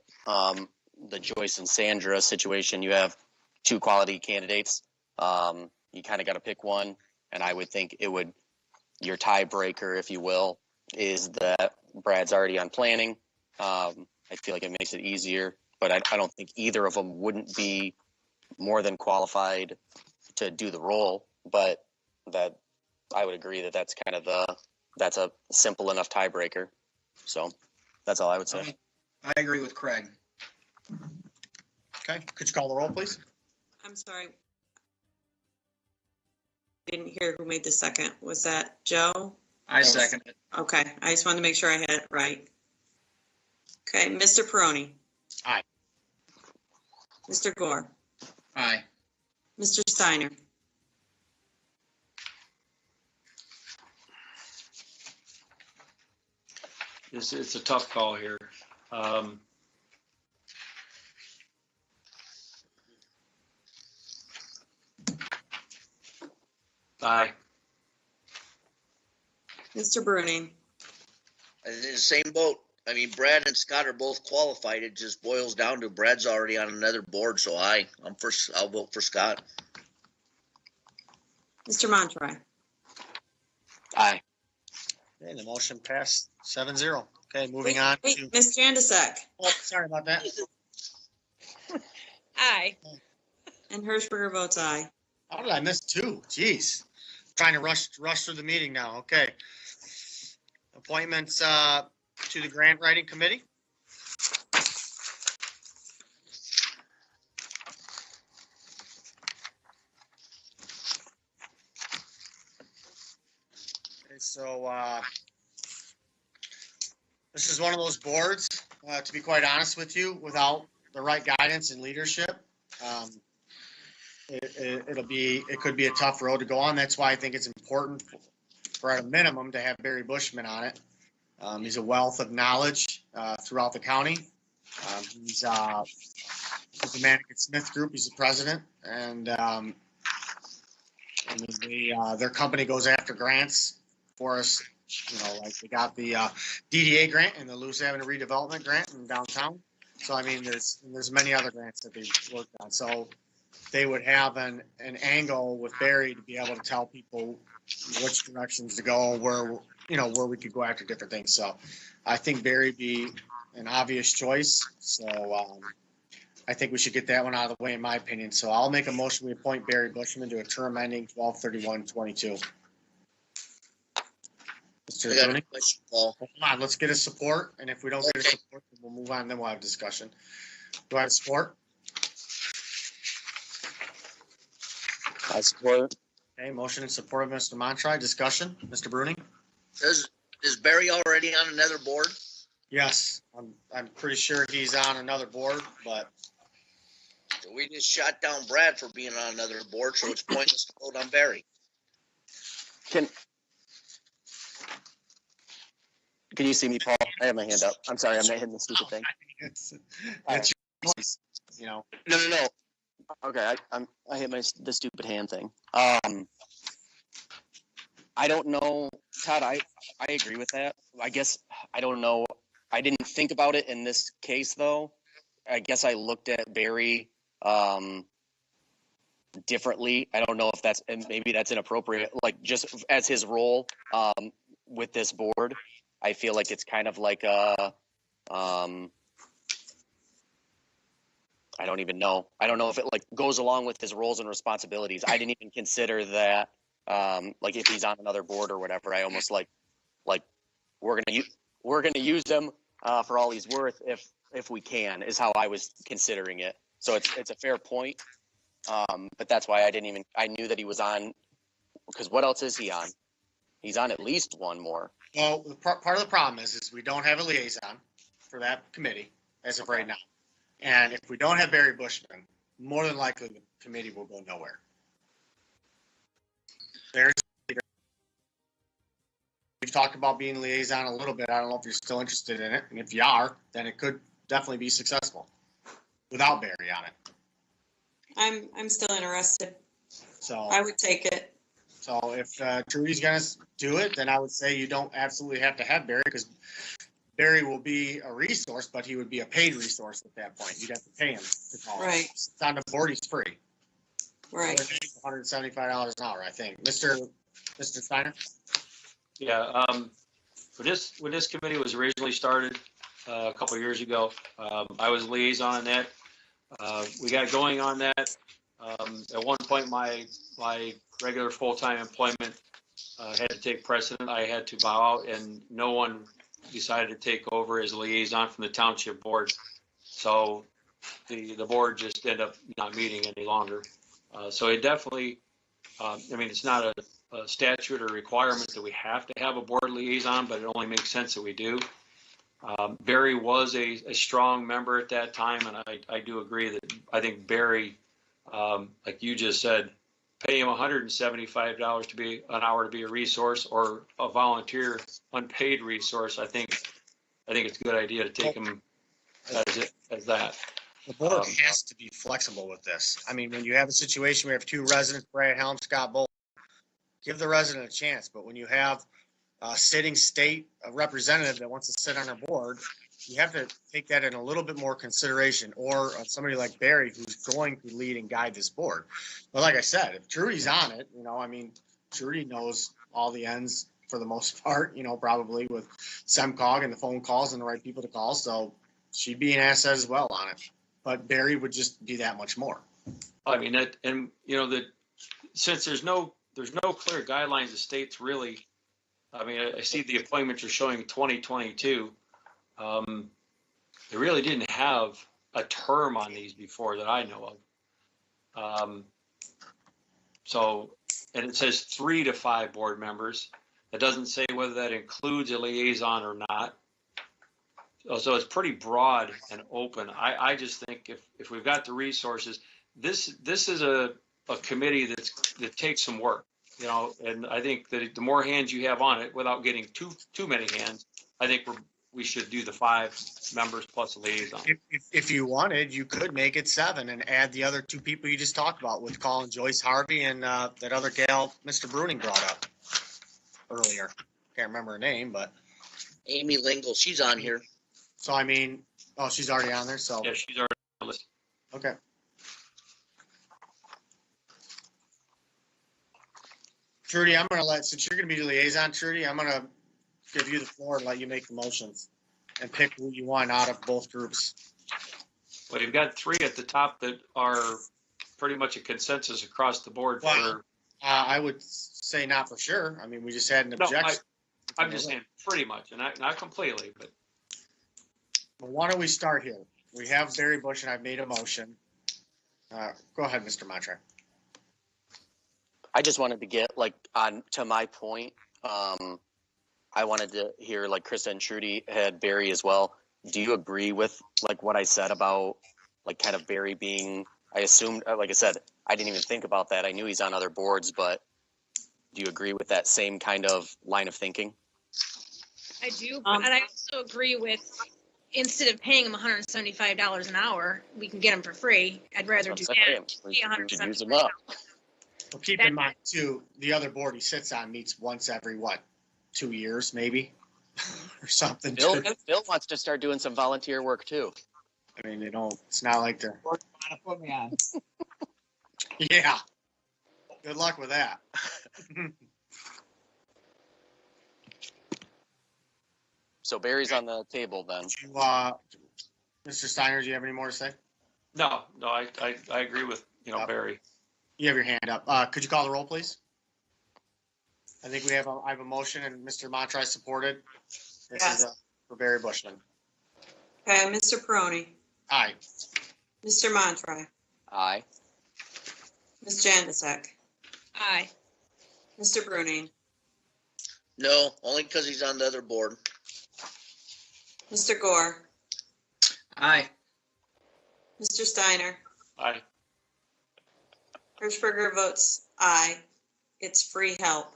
Joyce and Sandra situation. You have two quality candidates. You kind of got to pick one, and I would think your tiebreaker, if you will, is that Brad's already on planning. I feel like it makes it easier, but I don't think either of them wouldn't be more than qualified to do the role. But that I would agree that's kind of that's a simple enough tiebreaker. So that's all I would say. I agree with Craig. Okay, could you call the roll, please? I'm sorry. Didn't hear who made the second. Was that Joe? I second it. Okay, I just wanted to make sure I had it right. Okay, Mr. Peroni. Aye. Mr. Gore. Aye. Mr. Steiner. It's a tough call here. Aye. Mr. Bruning. In the same boat. I mean, Brad and Scott are both qualified. It just boils down to Brad's already on another board, so I'll vote for Scott. Mr. Montry. Aye. Okay, the motion passed 7-0. Okay, moving on Wait, to, Ms. Jandasek oh, sorry about that. Aye. and Hirschberger votes aye. How did I miss two? Jeez. Trying to rush through the meeting now. Okay. Appointments to the grant writing committee. Okay, so this is one of those boards, to be quite honest with you, without the right guidance and leadership. It could be a tough road to go on. That's why I think it's important for at a minimum to have Barry Bushman on it. He's a wealth of knowledge throughout the county. He's the Manicat Smith Group. He's the president, and their company goes after grants for us. You know, like they got the DDA grant and the Loose Avenue redevelopment grant in downtown. So I mean, there's many other grants that they worked on. So they would have an angle with Barry to be able to tell people which directions to go, where we could go after different things. So I think Barry would be an obvious choice. So I think we should get that one out of the way, in my opinion. So I'll make a motion. We appoint Barry Bushman to a term ending 12/31/22. Mr. I got a Rooney? question, Paul. Come on, let's get his support. And if we don't get his support, then we'll move on. Then we'll have discussion. Do I have support? I support. Okay, motion in support of Mr. Montry. Discussion, Mr. Bruning? Is Barry already on another board? Yes, I'm pretty sure he's on another board, but So we just shot down Brad for being on another board, so it's pointless to vote on Barry. Can you see me, Paul? I have my hand up. I'm sorry, I'm not hitting the stupid thing. it's you know. No. Okay, I hit the stupid hand thing. I don't know, Todd. I agree with that. I guess I don't know. I didn't think about it in this case though. I guess I looked at Barry differently. I don't know if maybe that's inappropriate. Like just as his role with this board, I feel like it's kind of like I don't even know. I don't know if it like goes along with his roles and responsibilities. I didn't even consider that. Like if he's on another board or whatever, I almost like we're gonna use him for all he's worth if we can, is how I was considering it. So it's a fair point. But that's why I knew that he was on, because what else is he on? He's on at least one more. Well, part of the problem is we don't have a liaison for that committee as of right now. And if we don't have Barry Bushman, more than likely the committee will go nowhere. We've talked about being liaison a little bit. I don't know if you're still interested in it. And if you are, then it could definitely be successful without Barry on it. I'm still interested. So I would take it. So if Trudy's going to do it, then I would say you don't absolutely have to have Barry, because Barry will be a resource, but he would be a paid resource at that point. You'd have to pay him to call. Right. It's on the board, he's free. Right. $175 an hour, I think. Mr. Steiner? Yeah, when this committee was originally started a couple of years ago, I was liaison on that. We got going on that. At one point, my regular full-time employment had to take precedent. I had to bow out, and no one decided to take over as liaison from the township board. So the board just ended up not meeting any longer. So it definitely, it's not a statute or requirement that we have to have a board liaison, but it only makes sense that we do. Barry was a strong member at that time, and I do agree that I think Barry, like you just said, pay him $175 to be an hour to be a resource or a volunteer unpaid resource. I think it's a good idea to take him as that. The board has to be flexible with this. I mean, when you have a situation where you have two residents, Brad Helm, Scott Bull, give the resident a chance. But when you have a sitting state representative that wants to sit on our board, you have to take that in a little bit more consideration, or somebody like Barry who's going to lead and guide this board. But like I said, if Trudy's on it, Trudy knows all the ins for the most part, probably with SEMCOG and the phone calls and the right people to call. So she'd be an asset as well on it. But Barry would just be that much more. I mean, that, and that since there's no clear guidelines, the states really, I mean, I see the appointments are showing 2022. They really didn't have a term on these before that I know of. So, and it says 3 to 5 board members. It doesn't say whether that includes a liaison or not. So it's pretty broad and open. I just think if we've got the resources, this is a committee that takes some work, and I think that the more hands you have on it without getting too many hands, I think we should do the 5 members plus a liaison. If you wanted, you could make it 7 and add the other 2 people you just talked about with Colin Joyce Harvey and that other gal Mr. Bruning brought up earlier. Can't remember her name, but Amy Lingle, she's on here. so I mean, oh, she's already on there. So Yeah, she's already on the list. okay. Trudy, I'm gonna since you're gonna be the liaison, Trudy, I'm gonna give you the floor and let you make the motions and pick who you want out of both groups. Well, you've got 3 at the top that are pretty much a consensus across the board. Well, I would say not for sure. I mean, we just had an objection. I'm just saying pretty much, and not completely, but. Well, why don't we start here? We have Barry Bush and I've made a motion. Go ahead, Mr. Matra. I just wanted to get on to my point. I wanted to hear Krista and Trudy had Barry as well. Do you agree with what I said about kind of Barry being, I assumed, like I said, I didn't even think about that. I knew he's on other boards, but do you agree with that same kind of line of thinking? I do, and I also agree with, instead of paying him $175 an hour, we can get him for free. I'd rather do that. We should use them up. Well, keep in mind too, the other board he sits on meets once every 2 years, maybe, or something. Bill wants to start doing some volunteer work too. I mean, it's not like they're. Put me on. Yeah. Good luck with that. So Barry's on the table then. Mr. Steiner, do you have any more to say? No, I agree with, Barry. You have your hand up. Could you call the roll, please? I think I have a motion and Mr. Montri supported. This is for Barry Bushman. Okay, Mr. Peroni, Aye. Mr. Montri, Aye. Ms. Janasek, Aye. Mr. Bruning, No, only because he's on the other board. Mr. Gore, Aye. Mr. Steiner, Aye. Hirschberger votes aye. It's free help.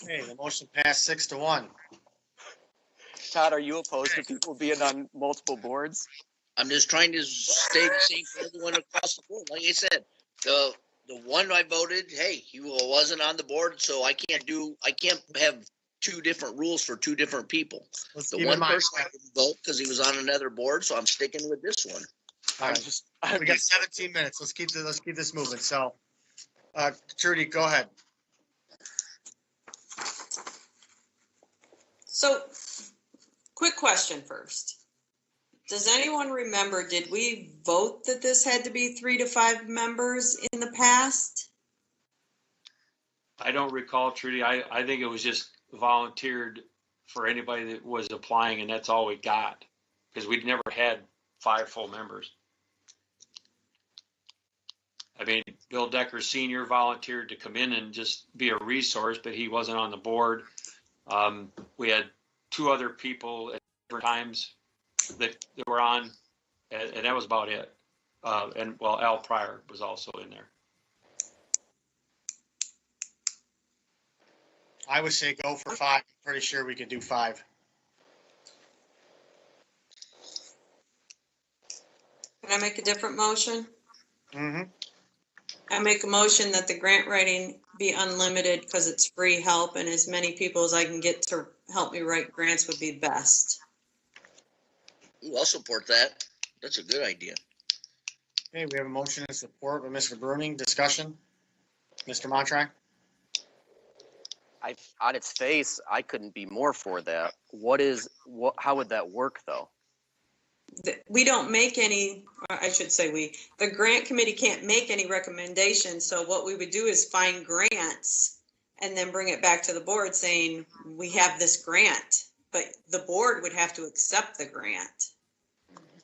Okay, the motion passed 6-1. Todd, are you opposed to people being on multiple boards? I'm just trying to stay the same for everyone across the board. Like I said, the one I voted, hey, he wasn't on the board, so I can't have 2 different rules for 2 different people. Let's The keep one in mind. person I didn't vote because he was on another board, so I'm sticking with this one. All right, we got 17 minutes. Let's keep this moving. So, Trudy, go ahead. So, quick question first. Does anyone remember, did we vote that this had to be 3 to 5 members in the past? I don't recall, Trudy. I think it was just volunteered for anybody that was applying, and that's all we got because we'd never had 5 full members. I mean, Bill Decker Sr. volunteered to come in and just be a resource, but he wasn't on the board. We had 2 other people at different times that were on, and that was about it. Al Pryor was also in there. I would say go for 5. Pretty sure we can do 5. Can I make a different motion? Mm-hmm. I make a motion that the grant writing be unlimited because it's free help and as many people as I can get to help me write grants would be best. Ooh, I'll support that. That's a good idea. Okay, we have a motion and support by Mr. Bruning. Discussion? Mr. Montrak? on its face, I couldn't be more for that. How would that work though? We don't make any, or I should say the grant committee can't make any recommendations. So what we would do is find grants and then bring it back to the board saying, we have this grant, but the board would have to accept the grant.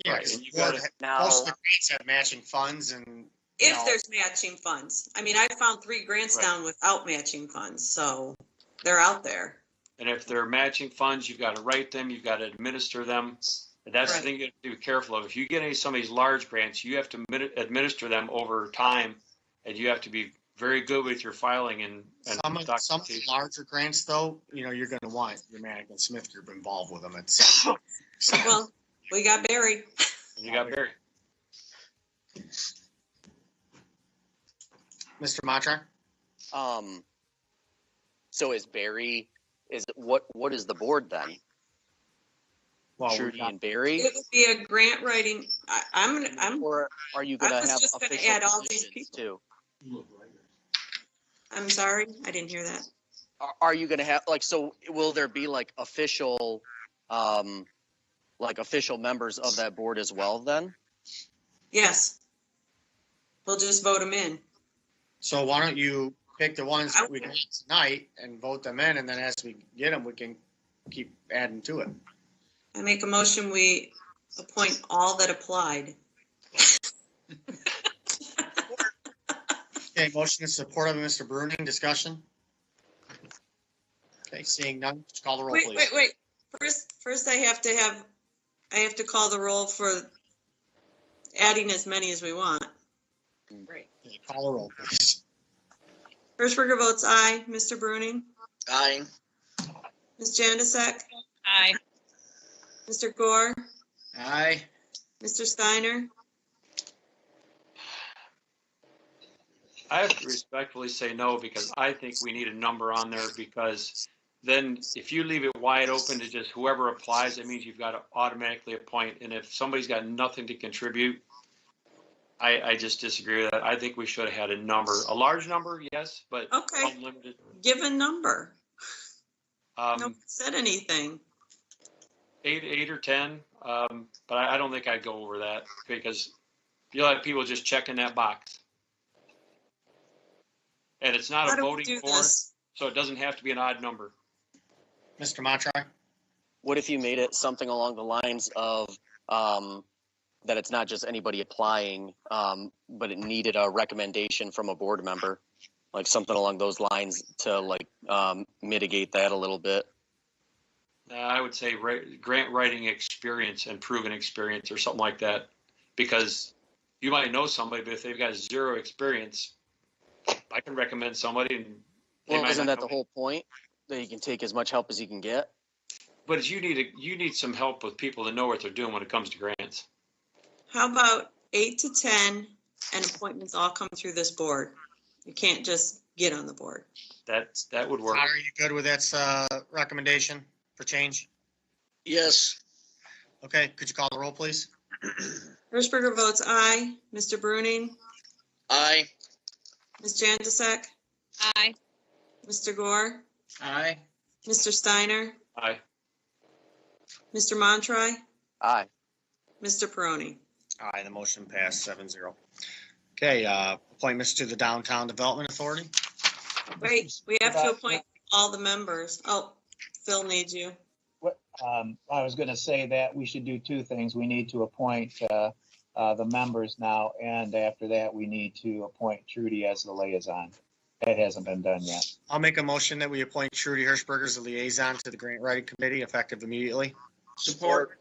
Yeah, Right, and you gotta- most of the grants have matching funds and. If there's matching funds. I mean, I found 3 grants Right. down without matching funds, so they're out there. And if they're matching funds, you've got to write them, you've got to administer them. And that's Right. the thing you have to be careful of. If you get some of these large grants, you have to administer them over time, and you have to be very good with your filing and Some of the documentation. larger grants, though, you're going to want your Mannequin Smith Group involved with them at some point. Well, we got Barry. You got Barry. Mr. Matra? So what is the board then? Well, Trudy and Barry? It would be a grant writing. I'm Or are you gonna I was have just gonna official add all these positions people. too? I'm sorry, I didn't hear that. Are you gonna have, so will there be official members of that board as well then? Yes. We'll just vote them in. So why don't you pick the ones that we got tonight and vote them in, and then as we get them, we can keep adding to it. I make a motion, we appoint all that applied. Okay, motion is supported by Mr. Bruning. Discussion? Okay, seeing none, just call the roll, please. Wait. First I have to call the roll for adding as many as we want. Right. Okay, call the roll, please. Hirschberger votes aye. Mr. Bruning? Aye. Ms. Jandasek? Aye. Mr. Gore? Aye. Mr. Steiner? I have to respectfully say no, because I think we need a number on there, because then if you leave it wide open to just whoever applies, it means you've got to automatically appoint. And if somebody's got nothing to contribute, I just disagree with that. I think we should have had a number, a large number, yes, but Okay. unlimited. Give a number. Um, Nobody said anything. 8 or 10, but I don't think I'd go over that, because you'll have people just checking that box. And it's not How a do we voting do board, this? so it doesn't have to be an odd number. Mr. Matra? What if you made it something along the lines of that it's not just anybody applying, but it needed a recommendation from a board member, like something along those lines to mitigate that a little bit? I would say grant writing experience and proven experience or something like that, because you might know somebody, but if they've got 0 experience, I can recommend somebody. And Well, isn't that the whole point? That you can take as much help as you can get? But you need some help with people to know what they're doing when it comes to grants. How about 8 to 10 and appointments all come through this board? You can't just get on the board. That would work. Todd, are you good with that recommendation for change? Yes. Okay, could you call the roll, please? Hirschberger votes aye. Mr. Bruning? Aye. Ms. Jandasek? Aye. Mr. Gore? Aye. Mr. Steiner? Aye. Mr. Montroy? Aye. Mr. Peroni? Aye, the motion passed 7-0. Okay, appointments to the Downtown Development Authority. Wait, we have to appoint all the members. Oh, Phil needs you. I was gonna say that we should do 2 things. We need to appoint, the members now, and after that, we need to appoint Trudy as the liaison. That hasn't been done yet. I'll make a motion that we appoint Trudy Hirschberger as the liaison to the Grant Writing Committee, effective immediately. Support.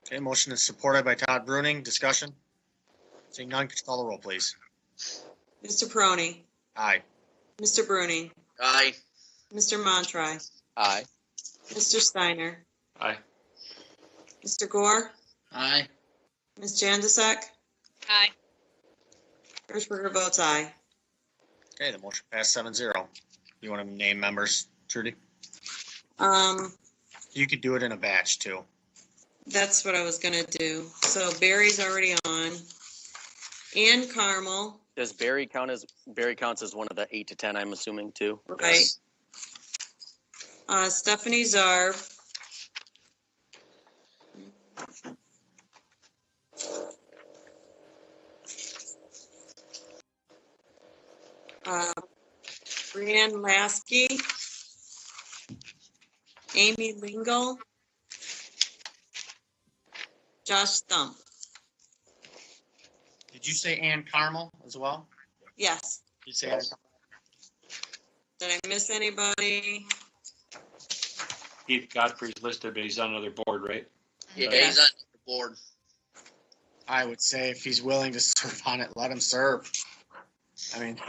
Okay, motion is supported by Todd Bruning. Discussion? Seeing none, could you call the roll, please? Mr. Peroni? Aye. Mr. Bruning? Aye. Mr. Montroy? Aye. Mr. Steiner? Aye. Mr. Gore? Aye. Ms. Jandasek? Aye. Hirschberger votes aye. Okay, the motion passed 7-0. You want to name members, Trudy? You could do it in a batch, too. That's what I was gonna do. So Barry's already on. Ann Carmel, Does Barry counts as one of the 8 to 10, I'm assuming too? right? Stephanie Czar. Brianne Lasky. Amy Lingle. Josh Stump. Did you say Ann Carmel as well? Yes. Did you say Ann Carmel? Did I miss anybody? Keith Godfrey's listed, but he's on another board, right? Yeah, Yeah. he's on the board. I would say if he's willing to serve on it, let him serve. I mean,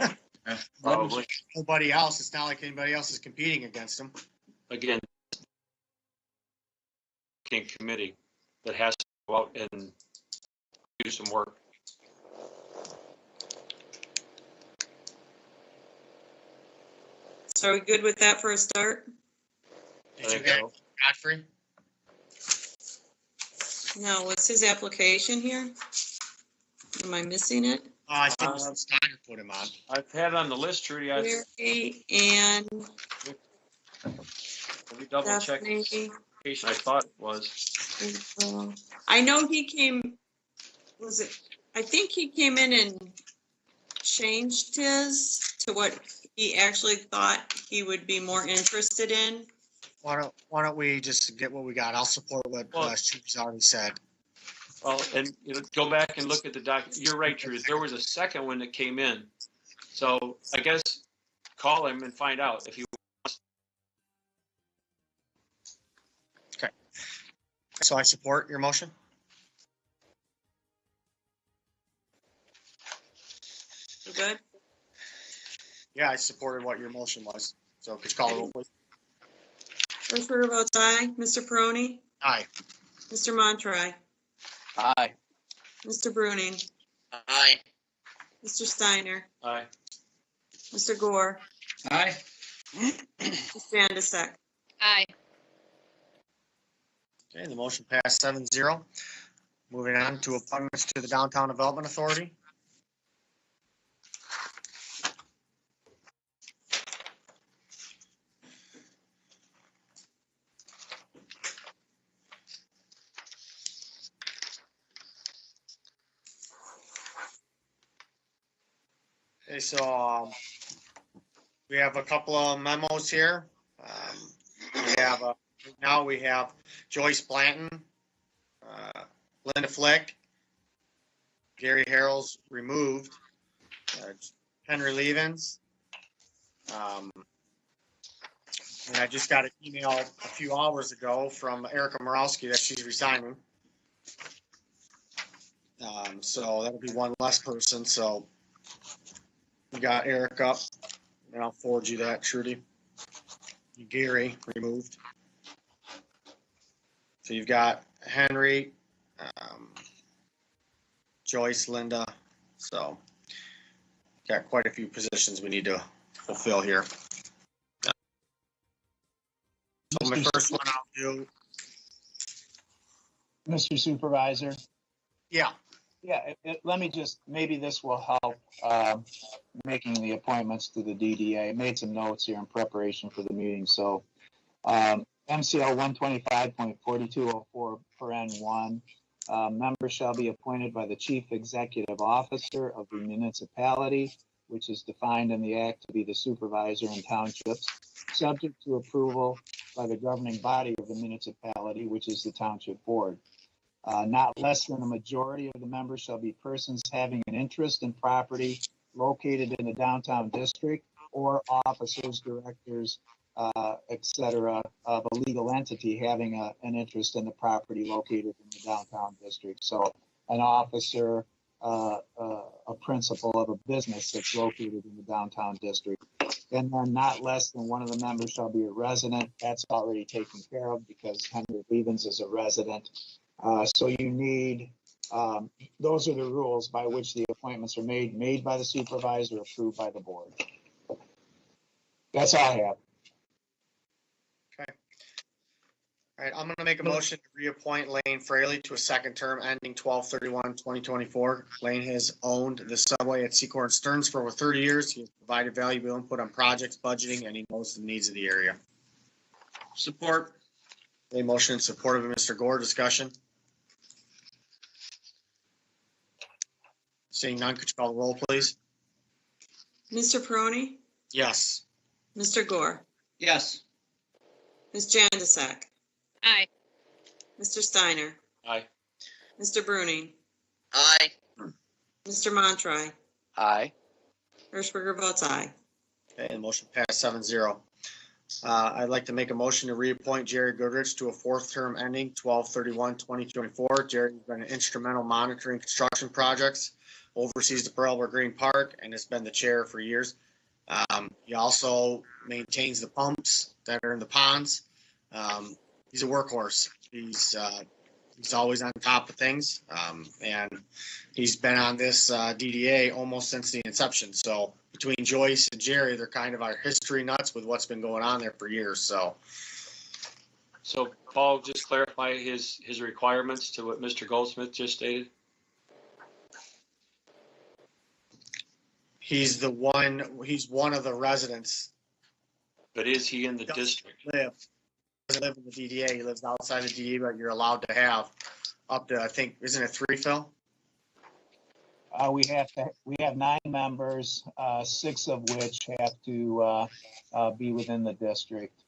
Probably. nobody else. It's not like anybody else is competing against him. Again, committee that has to go out and do some work. So are we good with that for a start? Did you get Godfrey? No, what's his application here? Am I missing it? I think Mr. Steiner put him on. I've had it on the list, Trudy. Mary and Let me double check. Stephanie. I thought it was. I know he came, was it, I think he came in and changed his to what he actually thought he would be more interested in. Why don't we just get what we got? I'll support what Trudy's already said. Well, and go back and look at the doc. You're right, Trudy. There was a second one that came in. So I guess call him and find out if he wants. Okay. So I support your motion. You good? Yeah, I supported what your motion was. So could you call the roll, please? First order votes aye. Mr. Peroni? Aye. Mr. Montroy? Aye. Mr. Bruning? Aye. Mr. Steiner? Aye. Mr. Gore? Aye. Ms. Vandisek? Aye. Okay, the motion passed 7-0. Moving on to appointments to the Downtown Development Authority. Okay, so we have a couple of memos here. We have Joyce Blanton, Linda Flick, Gary Harrell's removed, Henry Levens. And I just got an email a few hours ago from Erica Morowski that she's resigning. So that'll be one less person. So we got Eric up, and I'll forward you that, Trudy. Gary removed. So you've got Henry, Joyce, Linda. So got quite a few positions we need to fulfill here. So my first one I'll do. Mr. Supervisor? Yeah. Yeah, let me just, maybe this will help making the appointments to the DDA. I made some notes here in preparation for the meeting. So MCL 125.4204 per N1, members shall be appointed by the Chief Executive Officer of the municipality, which is defined in the act to be the supervisor in townships, subject to approval by the governing body of the municipality, which is the township board. Not less than a majority of the members shall be persons having an interest in property located in the downtown district or officers, directors, etc. of a legal entity having an interest in the property located in the downtown district. So an officer, a principal of a business that's located in the downtown district. And then not less than one of the members shall be a resident. That's already taken care of because Henry Levens is a resident. So you need, those are the rules by which the appointments are made by the supervisor, approved by the board. That's all I have. Okay. All right, I'm going to make a motion to reappoint Lane Fraley to a second term ending 12/31/2024. Lane has owned the subway at Secor and Stearns for over 30 years. He has provided valuable input on projects, budgeting, and he knows the needs of the area. Support. A motion in support of Mr. Gore. Discussion. Seeing none, could you call the roll, please? Mr. Peroni, Yes. Mr. Gore, Yes. Ms. Jandesak, Aye. Mr. Steiner, Aye. Mr. Bruning, Aye. Mr. Montroy, Aye. Hirschberger votes aye. Okay, the motion passed 7-0. I'd like to make a motion to reappoint Jerry Goodrich to a fourth term ending 12/31/2024. Jerry's been instrumental monitoring construction projects, oversees the Pearl River Green Park, and has been the chair for years. He also maintains the pumps that are in the ponds. He's a workhorse. He's always on top of things, and he's been on this DDA almost since the inception. So between Joyce and Jerry, they're kind of our history nuts with what's been going on there for years. So Paul, just clarify his requirements to what Mr. Goldsmith just stated. he's one of the residents. But is he in the district? Doesn't live in the DDA. He lives outside the DDA, but you're allowed to have up to, I think, isn't it 3, Phil? We have 9 members, 6 of which have to be within the district.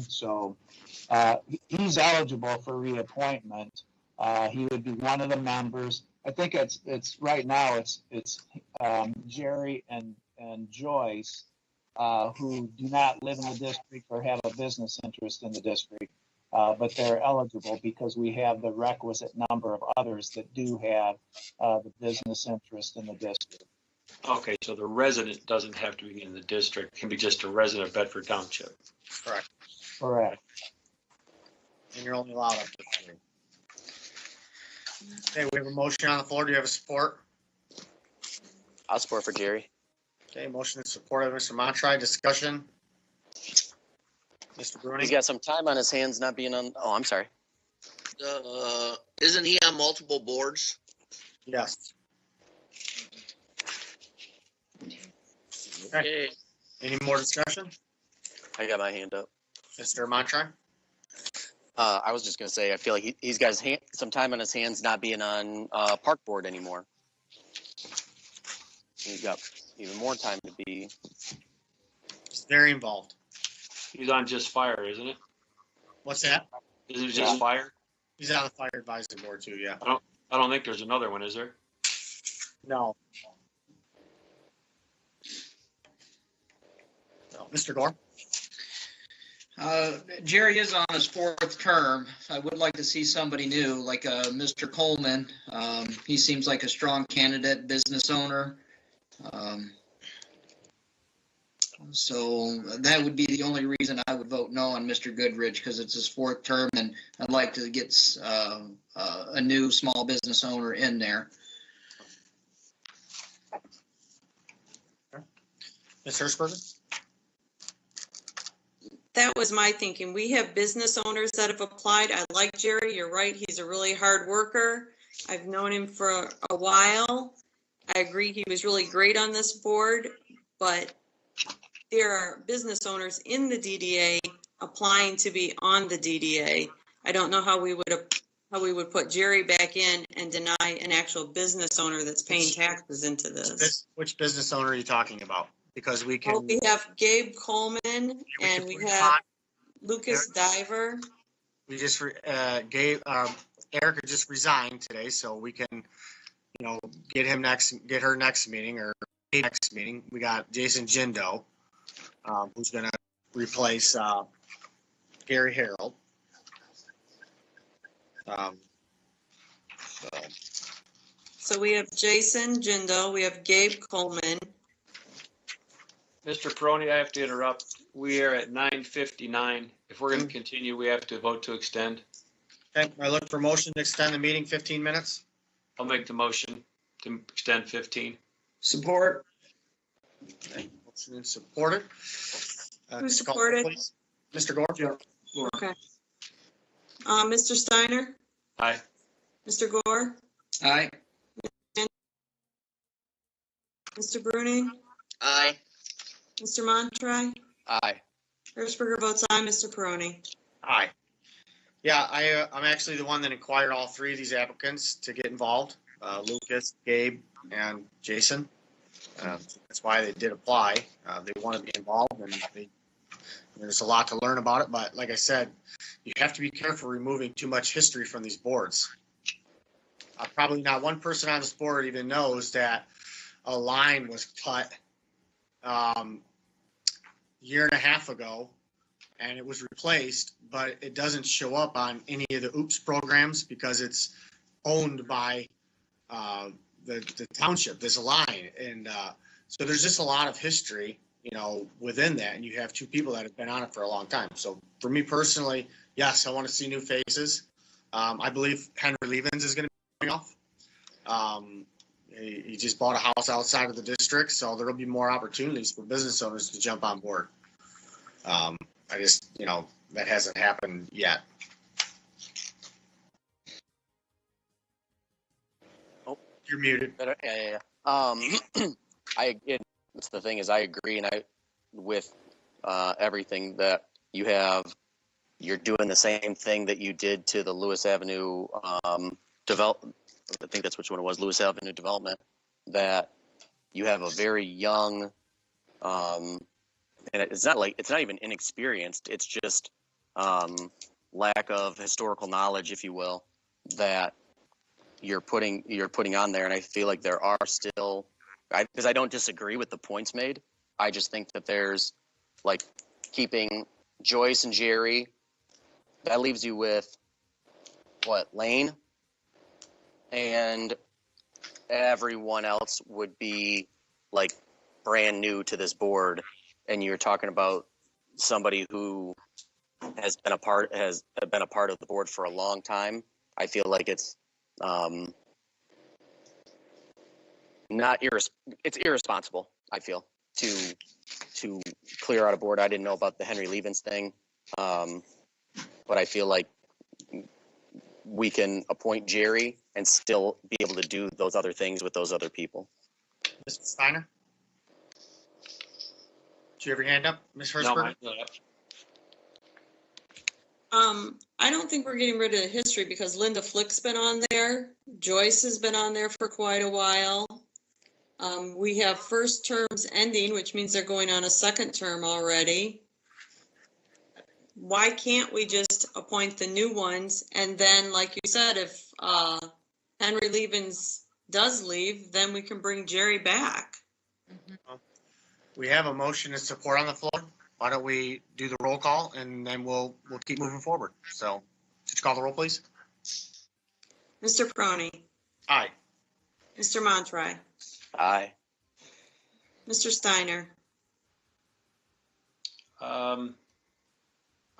So he's eligible for reappointment. He would be one of the members. I think it's right now it's Jerry and Joyce who do not live in the district or have a business interest in the district. But they're eligible because we have the requisite number of others that do have the business interest in the district. Okay, so the resident doesn't have to be in the district. It can be just a resident of Bedford Township. Correct. Correct. And you're only allowed up to 3. Okay, we have a motion on the floor. Do you have a support? I'll support for Jerry. Okay, motion in support of Mr. Montry. Discussion. Mr. Bruning? He's got some time on his hands not being on. Oh, I'm sorry. Isn't he on multiple boards? Yes. Okay. Any more discussion? I got my hand up. Mr. Montry? I was just going to say, I feel like he's got some time on his hands not being on park board anymore. He's got even more time to be. He's very involved. He's on just fire, isn't it? What's that? Is it just fire? He's on the fire advisory board too, yeah. I don't think there's another one, is there? No. No. Mr. Gore? Jerry is on his 4th term. I would like to see somebody new, like Mr. Coleman. He seems like a strong candidate, business owner. So that would be the only reason I would vote no on Mr. Goodrich, because it's his 4th term, and I'd like to get a new small business owner in there. Ms. Hirschberger? That was my thinking. We have business owners that have applied. I like Jerry. You're right. He's a really hard worker. I've known him for a while. I agree he was really great on this board, but there are business owners in the DDA applying to be on the DDA. I don't know how we would put Jerry back in and deny an actual business owner that's paying taxes into this. Which business owner are you talking about? Because we can. Well, we have Gabe Coleman and we have Lucas Diver. We just Erica just resigned today, so we can, get her next meeting or next meeting. We got Jason Jindo, who's going to replace Gary Harold. So we have Jason Jindo, we have Gabe Coleman. Mr. Peroni, I have to interrupt. We are at 9:59. If we're going to continue, we have to vote to extend. Okay, I look for motion to extend the meeting 15 minutes. I'll make the motion to extend 15. Support. Okay, motion is supported. Who supported? Mr. Gore? Okay. Mr. Steiner? Aye. Mr. Gore? Aye. Mr. Bruning? Aye. Mr. Montry? Aye. Hirschberger votes aye. Mr. Peroni. Aye. Yeah, I'm actually the one that inquired all three of these applicants to get involved, Lucas, Gabe, and Jason. That's why they did apply. They want to be involved, and there's a lot to learn about it. But like I said, you have to be careful removing too much history from these boards. Probably not one person on this board even knows that a line was cut year and a half ago, and it was replaced, but it doesn't show up on any of the OOPS programs because it's owned by the township. There's a line, and so there's just a lot of history, within that, and you have two people that have been on it for a long time. So for me personally, yes, I want to see new faces. I believe Henry Levens is going to be coming off. He just bought a house outside of the district, so there will be more opportunities for business owners to jump on board. I just, that hasn't happened yet. Oh, you're muted. Yeah. That's the thing is I agree, and with everything that you have. You're doing the same thing that you did to the Lewis Avenue development. I think that's which one it was, Lewis Avenue development. That you have a very young, and it's not even inexperienced. It's just lack of historical knowledge, if you will, that you're putting on there. And I feel like there are still, because I don't disagree with the points made. I just think that there's like keeping Joyce and Jerry. That leaves you with Lane, and everyone else would be like brand new to this board. And you're talking about somebody who has been a part of the board for a long time. I feel like it's it's irresponsible. I feel to clear out a board. I didn't know about the Henry Levens thing. But I feel like we can appoint Jerry and still be able to do those other things with those other people. Mr. Steiner? Do you have your hand up, Ms. Hirschberg? No, mine's not up. I don't think we're getting rid of the history because Linda Flick's been on there. Joyce has been on there for quite a while. We have first terms ending, which means they're going on a second term already. Why can't we just appoint the new ones? And then, like you said, if Henry Levens does leave, then we can bring Jerry back. We have a motion and support on the floor. Why don't we do the roll call, and then we'll keep moving forward. So, could you call the roll, please? Mr. Peroni. Aye. Mr. Montry. Aye. Mr. Steiner.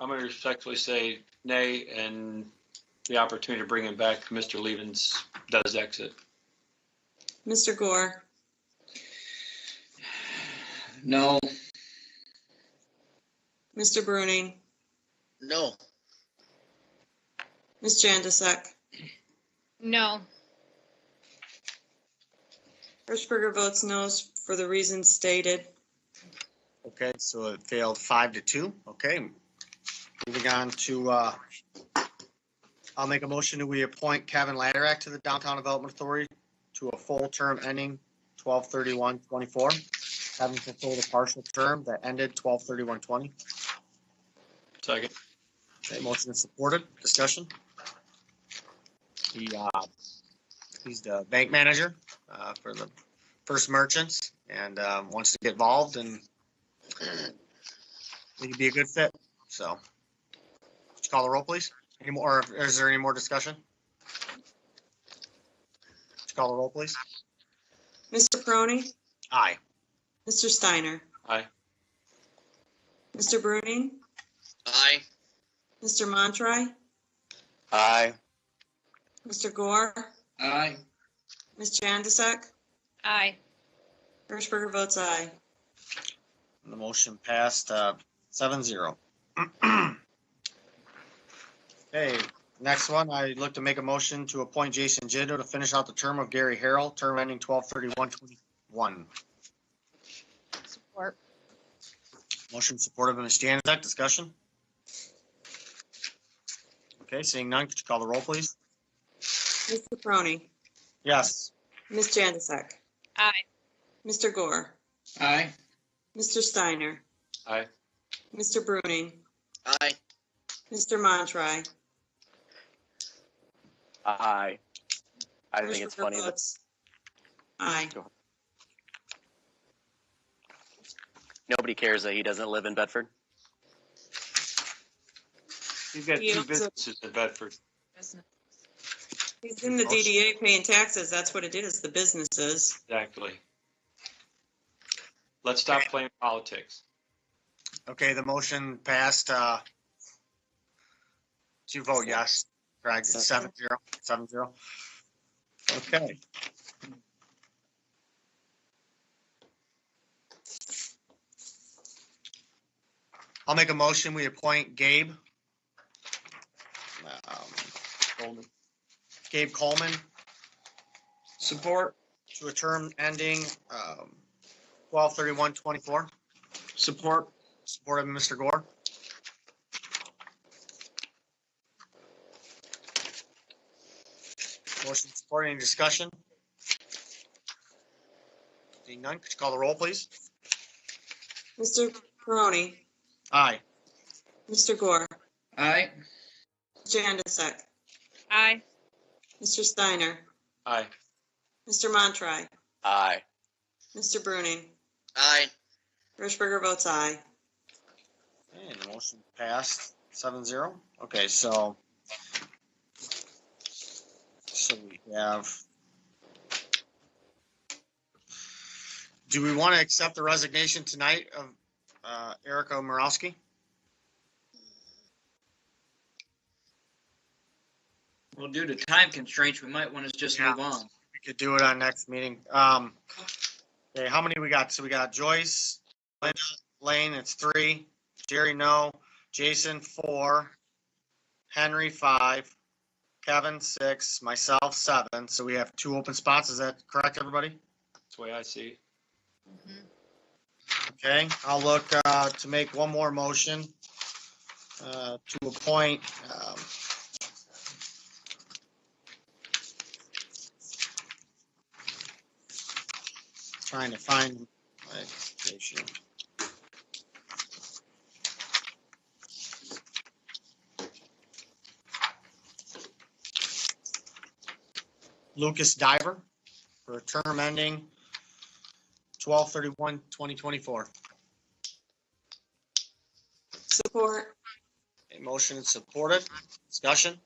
I'm going to respectfully say nay, and the opportunity to bring him back, Mr. Levens does exit. Mr. Gore. No. Mr. Bruning. No. Ms. Jandasek. No. Hirschberger votes no for the reasons stated. Okay, so it failed 5-2. Okay. Moving on to, I'll make a motion that we appoint Kevin Laderack to the Downtown Development Authority to a full term ending 12/31/24. Having fulfilled a partial term that ended 12/31/20. Second. Okay, motion is supported. Discussion. He's the bank manager for the First Merchants and wants to get involved, and he could be a good fit. So, would you call the roll, please? Any more? Or is there any more discussion? Would you call the roll, please? Mr. Peroni. Aye. Mr. Steiner. Aye. Mr. Bruning. Aye. Mr. Montry. Aye. Mr. Gore. Aye. Ms. Jandasek. Aye. Hirschberger votes aye. And the motion passed 7-0. Okay, next one, I'd look to make a motion to appoint Jason Jindo to finish out the term of Gary Harrell, term ending 12/31/21. Support. Motion supported by Ms. Januzak. Discussion? Okay, seeing none, could you call the roll, please? Mr. Crony, Yes. Ms. Janusik, Aye. Mr. Gore, Aye. Mr. Steiner, Aye. Mr. Bruning, Aye. Mr. Montry. Aye. I think it's funny that votes aye. nobody cares that he doesn't live in Bedford. You've got He two also- businesses in Bedford. He's in the DDA paying taxes. That's what it is, the businesses. Exactly. Let's stop playing politics. Okay, the motion passed, to vote yes, correct, 7-0, 7-0. Okay. I'll make a motion, we appoint Gabe. Gabe Coleman Support. to a term ending, 12/31/24. Support. Supported by Mr. Gore. Motion support, any discussion? Seeing none, could you call the roll, please? Mr. Crony, Aye. Mr. Gore, Aye. Janusik, Aye. Mr. Steiner, Aye. Mr. Montry, Aye. Mr. Bruning, Aye. Hirschberger votes aye. And the motion passed 7-0. Okay, so we have, do we want to accept the resignation tonight of Erica Morowski? Well, due to time constraints, we might want to just move on. We could do it on next meeting. Okay, how many we got? So we got Joyce, Linda, Lane, it's 3, Jerry, no, Jason, 4, Henry, 5, Kevin, 6, myself, 7. So we have 2 open spots. Is that correct, everybody? That's the way I see it. Okay, I'll look to make one more motion to appoint trying to find my application. Lucas Diver for a term ending 12/31/2024. Support, A motion is supported. Discussion?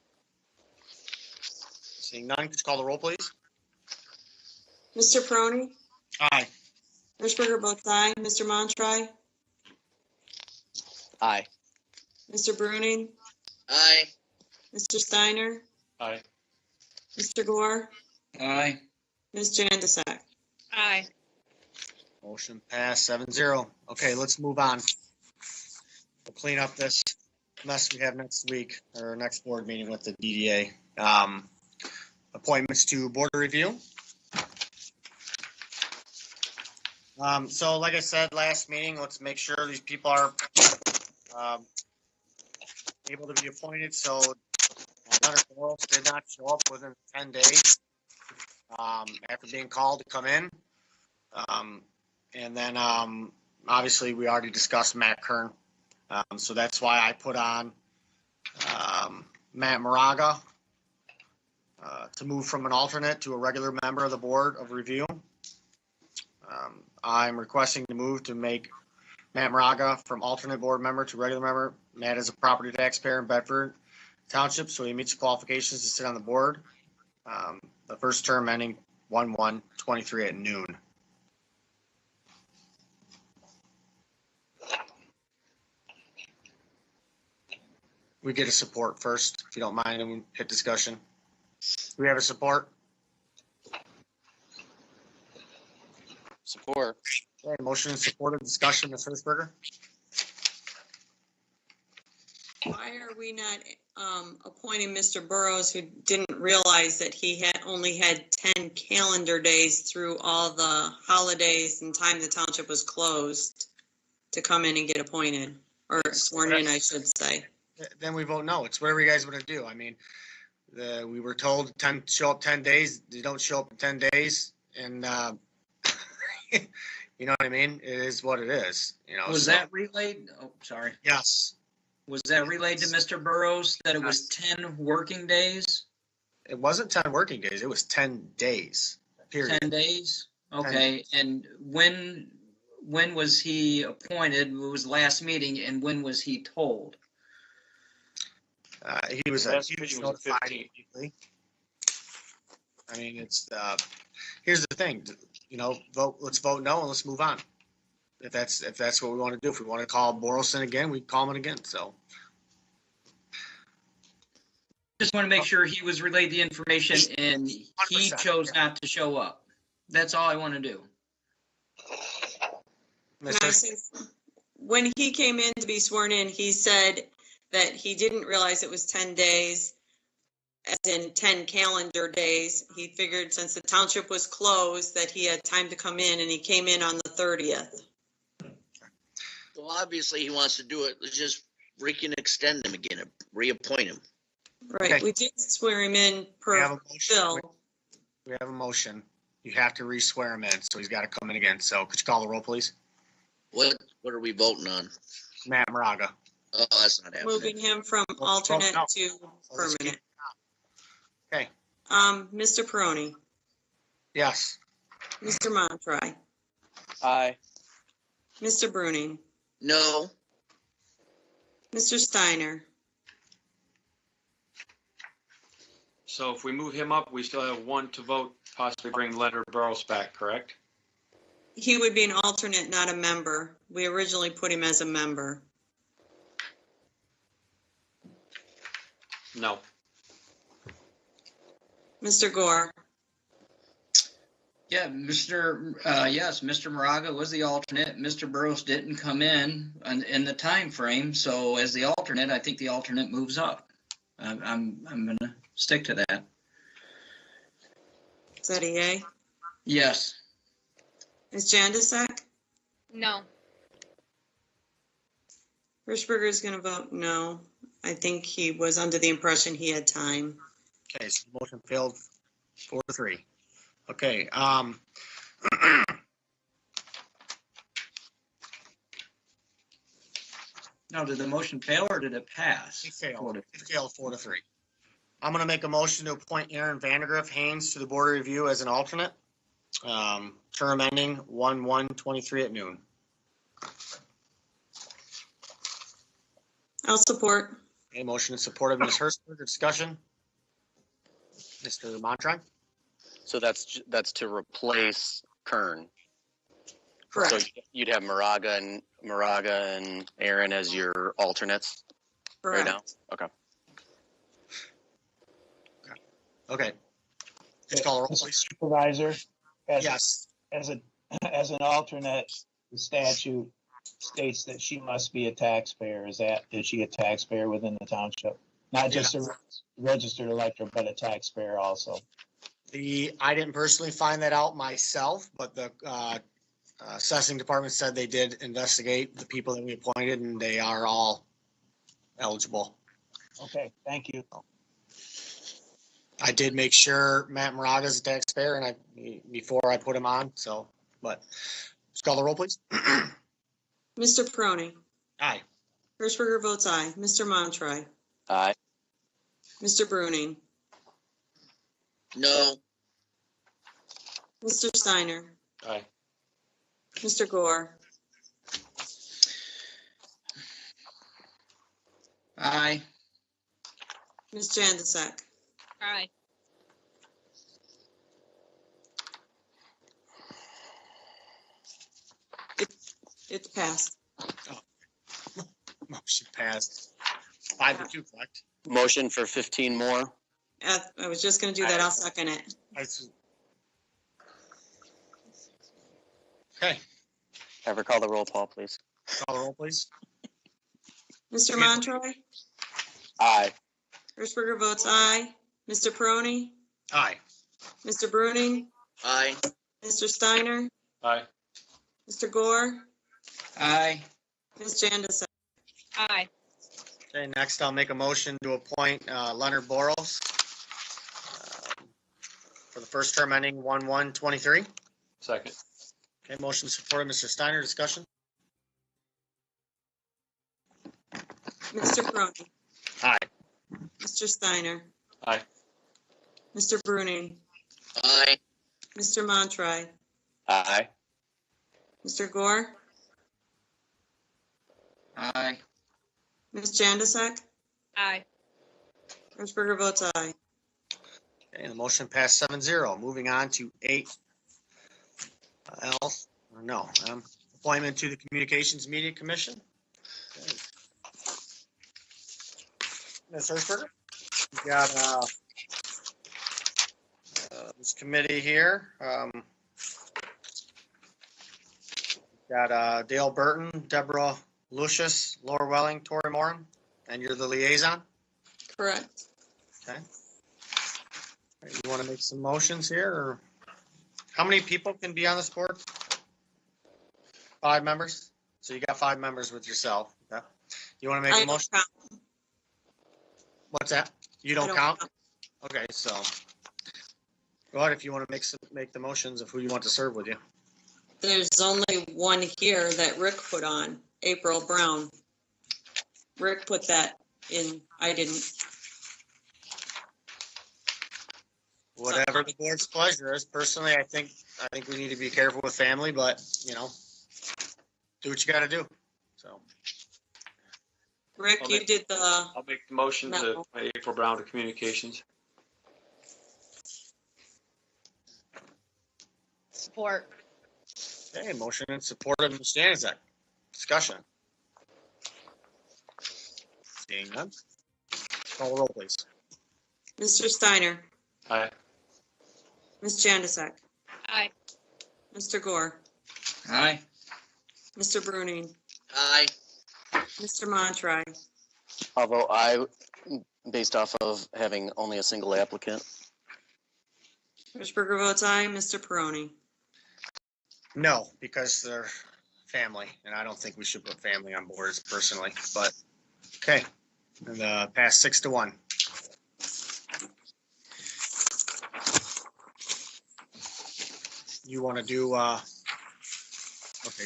Seeing none, could you call the roll, please? Mr. Crony, Aye. Hirschberger votes aye. Mr. Montry, Aye. Mr. Bruning, Aye. Mr. Steiner, Aye. Mr. Gore, Aye. Ms. Janusik. Aye. Motion passed 7-0. Okay, let's move on. We'll clean up this mess we have next week, or next board meeting with the DDA. Appointments to board review. So like I said, last meeting, let's make sure these people are able to be appointed. So Leonard Burrows did not show up within 10 days after being called to come in. And then obviously we already discussed Matt Kern. So that's why I put on Matt Moraga to move from an alternate to a regular member of the Board of Review. I'm requesting to move to make Matt Moraga from alternate board member to regular member. Matt is a property taxpayer in Bedford Township, so he meets the qualifications to sit on the board. The first term ending 1/1/23 at noon. We get a support first, if you don't mind, and we hit discussion. Do we have a support? Support. Okay, motion and supported discussion, Ms. Hirschberger. Why are we not appointing Mr. Burrows, who didn't realize that he had only had 10 calendar days through all the holidays and time the township was closed? to come in and get appointed, or sworn in, I should say. Then we vote no. It's whatever you guys want to do. I mean, we were told show up 10 days. You don't show up in 10 days. And, you know what I mean? It is what it is, you know. Was that relayed? Oh, sorry. Yes. Was that relayed to Mr. Burrows that it was 10 working days? It wasn't 10 working days. It was 10 days, period. 10 days? Okay. And when was he appointed? What was the last meeting, and when was he told? He was Last meeting was the notified 15th. immediately. I mean, it's, here's the thing, you know, let's vote no and let's move on. If that's what we want to do. If we want to call Borelson again, we call him again, so. Just want to make sure he was relayed the information and he 100%, chose not to show up. That's all I want to do. Can I say, when he came in to be sworn in, he said that he didn't realize it was 10 days, as in 10 calendar days. He figured since the township was closed that he had time to come in, and he came in on the 30th. Well, obviously he wants to do it. Let's just freaking extend him again, reappoint him. Right, Okay. we did swear him in We have per a motion. bill. We have a motion. You have to re-swear him in, so he's got to come in again. So could you call the roll, please? What are we voting on? Matt Moraga. Oh, that's not happening. Moving him from alternate no. to Let's keep- permanent. Okay. Mr. Peroni, Yes. Mr. Montry, Aye. Mr. Bruning, No, Mr. Steiner, So if we move him up, we still have one to vote, possibly bring Leonard Burrows back, correct? he would be an alternate, not a member. We originally put him as a member. No. Mr. Gore, Yeah, yes, Mr. Moraga was the alternate. Mr. Burrows didn't come in the time frame. So as the alternate, I think the alternate moves up. I'm going to stick to that. is that a yay? Yes. Is Jandisek? No. Hirschberger is going to vote no. I think he was under the impression he had time. Okay, so the motion failed 4-3. Okay, No, did the motion fail or did it pass? it failed. It failed 4-3. I'm gonna make a motion to appoint Aaron Vandergriff Haynes to the Board of Review as an alternate. Term ending 1/1/23 at noon. I'll support. A motion in support of Ms. Hertzberger. Discussion. Mr. Montry? So that's to replace Kern. So Correct. you'd have Moraga and Aaron as your alternates right now? Correct. Okay. Okay. Just call a roll, Mr. please. Supervisor, Yes. as an alternate, the statute states that she must be a taxpayer. Is she a taxpayer within the township? Not just a registered elector, but a taxpayer also. I didn't personally find that out myself, but the assessing department said they did investigate the people that we appointed, and they are all eligible. Okay, thank you. I did make sure Matt Moraga is a taxpayer, and before I put him on. So, but just call the roll, please. Mr. Peroni, Aye. Hirschberger votes aye. Mr. Montry, Aye. Mr. Bruning, no, Mr. Steiner, Aye. Mr. Gore, Aye. Ms. Jandisek. Aye. It's passed. Motion passed. 5-2, correct? Motion for 15 more? I was just gonna do that. I'll second it. Okay, Have her call the roll, Paul, please. call the roll, please. Mr. Montry, Aye. Hirschberger votes aye. Mr. Peroni, Aye. Mr. Bruning, aye, Mr. Steiner, Aye. Mr. Gore, Aye. Ms. Jandes, Aye. Okay, next I'll make a motion to appoint Leonard Boros for the first term ending 1/1/23. Second. Okay, motion supported. Mr. Steiner, discussion? Mr. Peroni. Aye. Mr. Steiner. Aye. Mr. Bruning. Aye. Mr. Montry. Aye. Mr. Gore. Aye. Ms. Jandes, Aye. Hertzberger votes aye. Okay, the motion passed 7-0. Moving on to 8L, appointment to the Communications Media Commission. Okay. Ms. Hertzberger, you got this committee here. Got Dale Burton, Deborah Lucius, Laura Welling, Tori Moran, and you're the liaison? Correct. Okay. You want to make some motions here, or how many people can be on this board? 5 members? So you got 5 members with yourself. Okay. You want to make I a don't motion? count. What's that? You I don't don't count? count. Okay, so go ahead if you want to make the motions of who you want to serve with you. There's only one here that Rick put on, April Brown. Rick put that in, I didn't. Whatever the board's pleasure is. Personally, I think we need to be careful with family, but do what you got to do. So Rick, I'll you make- did the, I'll make the motion to No. appoint April Brown to communications. Support. okay, motion in support of Ms. Januzak. Discussion. Seeing none. Call the roll, please. Mr. Steiner, Aye. Ms. Jandes, Aye. Mr. Gore, Aye. Mr. Bruning, Aye. Mr. Montry, Although I, based off of having only a single applicant. Hertzberger votes aye, Mr. Peroni. No, because they're family, and I don't think we should put family on boards personally, but, okay. And pass 6-1. You want to do, okay,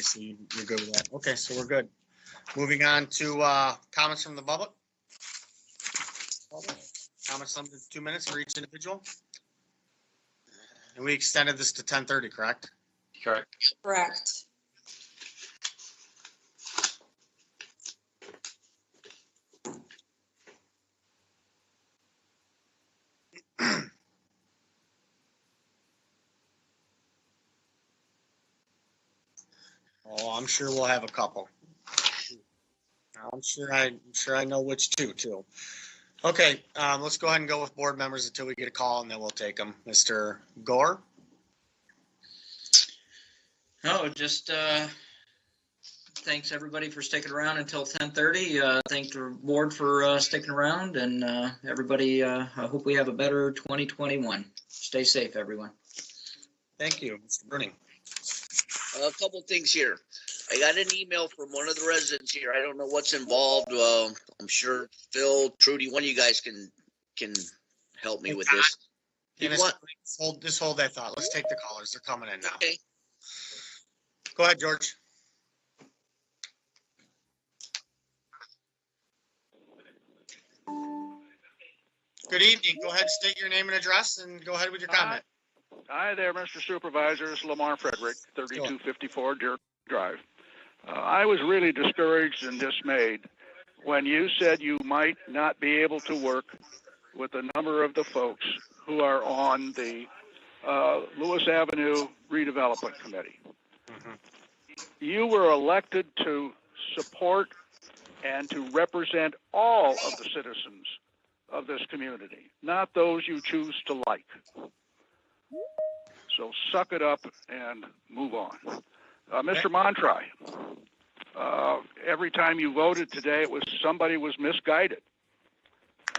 so you're good with that. Okay, so we're good. Moving on to comments from the public. Comments limited to 2 minutes for each individual. And we extended this to 10:30, correct? Correct. Correct. Oh, I'm sure we'll have a couple. I'm sure I know which two too. Okay, let's go ahead and go with board members until we get a call, and then we'll take them. Mr. Gore? No, just thanks everybody for sticking around until 10:30. Thank the board for sticking around, and everybody, I hope we have a better 2021. Stay safe, everyone. Thank you, Mr. Bruning. A couple things here. I got an email from one of the residents here. I don't know what's involved. I'm sure Phil, Trudy, one of you guys can help me with this. Hey, You Mr. want- Bruning, just hold that thought. Let's take the callers. They're coming in now. Okay. Go ahead, George. Good evening. Go ahead, state your name and address, and go ahead with your comment. Hi there, Mr. Supervisor. It's Lamar Frederick, 3254 Deer Drive. I was really discouraged and dismayed when you said you might not be able to work with a number of the folks who are on the Lewis Avenue Redevelopment Committee. You were elected to support and to represent all of the citizens of this community, not those you choose to like. So suck it up and move on. Mr. Montry, every time you voted today, it was somebody was misguided.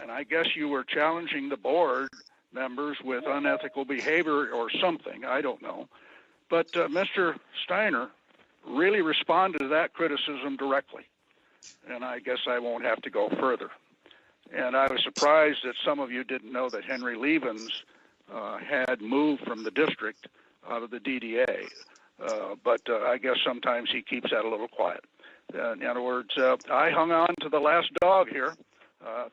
And I guess you were challenging the board members with unethical behavior or something. I don't know. But Mr. Steiner, really responded to that criticism directly. And I guess I won't have to go further. And I was surprised that some of you didn't know that Henry Levens had moved from the district out of the DDA. But I guess sometimes he keeps that a little quiet. In other words, I hung on to the last dog here.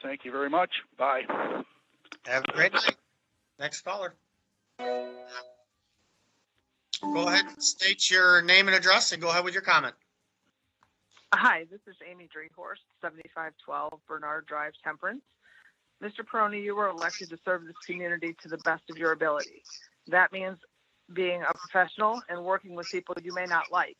Thank you very much. Bye. Have a great night. Next caller. Go ahead and state your name and address and go ahead with your comment. Hi, this is Amy Drehorst, 7512 Bernard Drive, Temperance. Mr. Peroni, you were elected to serve this community to the best of your ability. That means being a professional and working with people you may not like.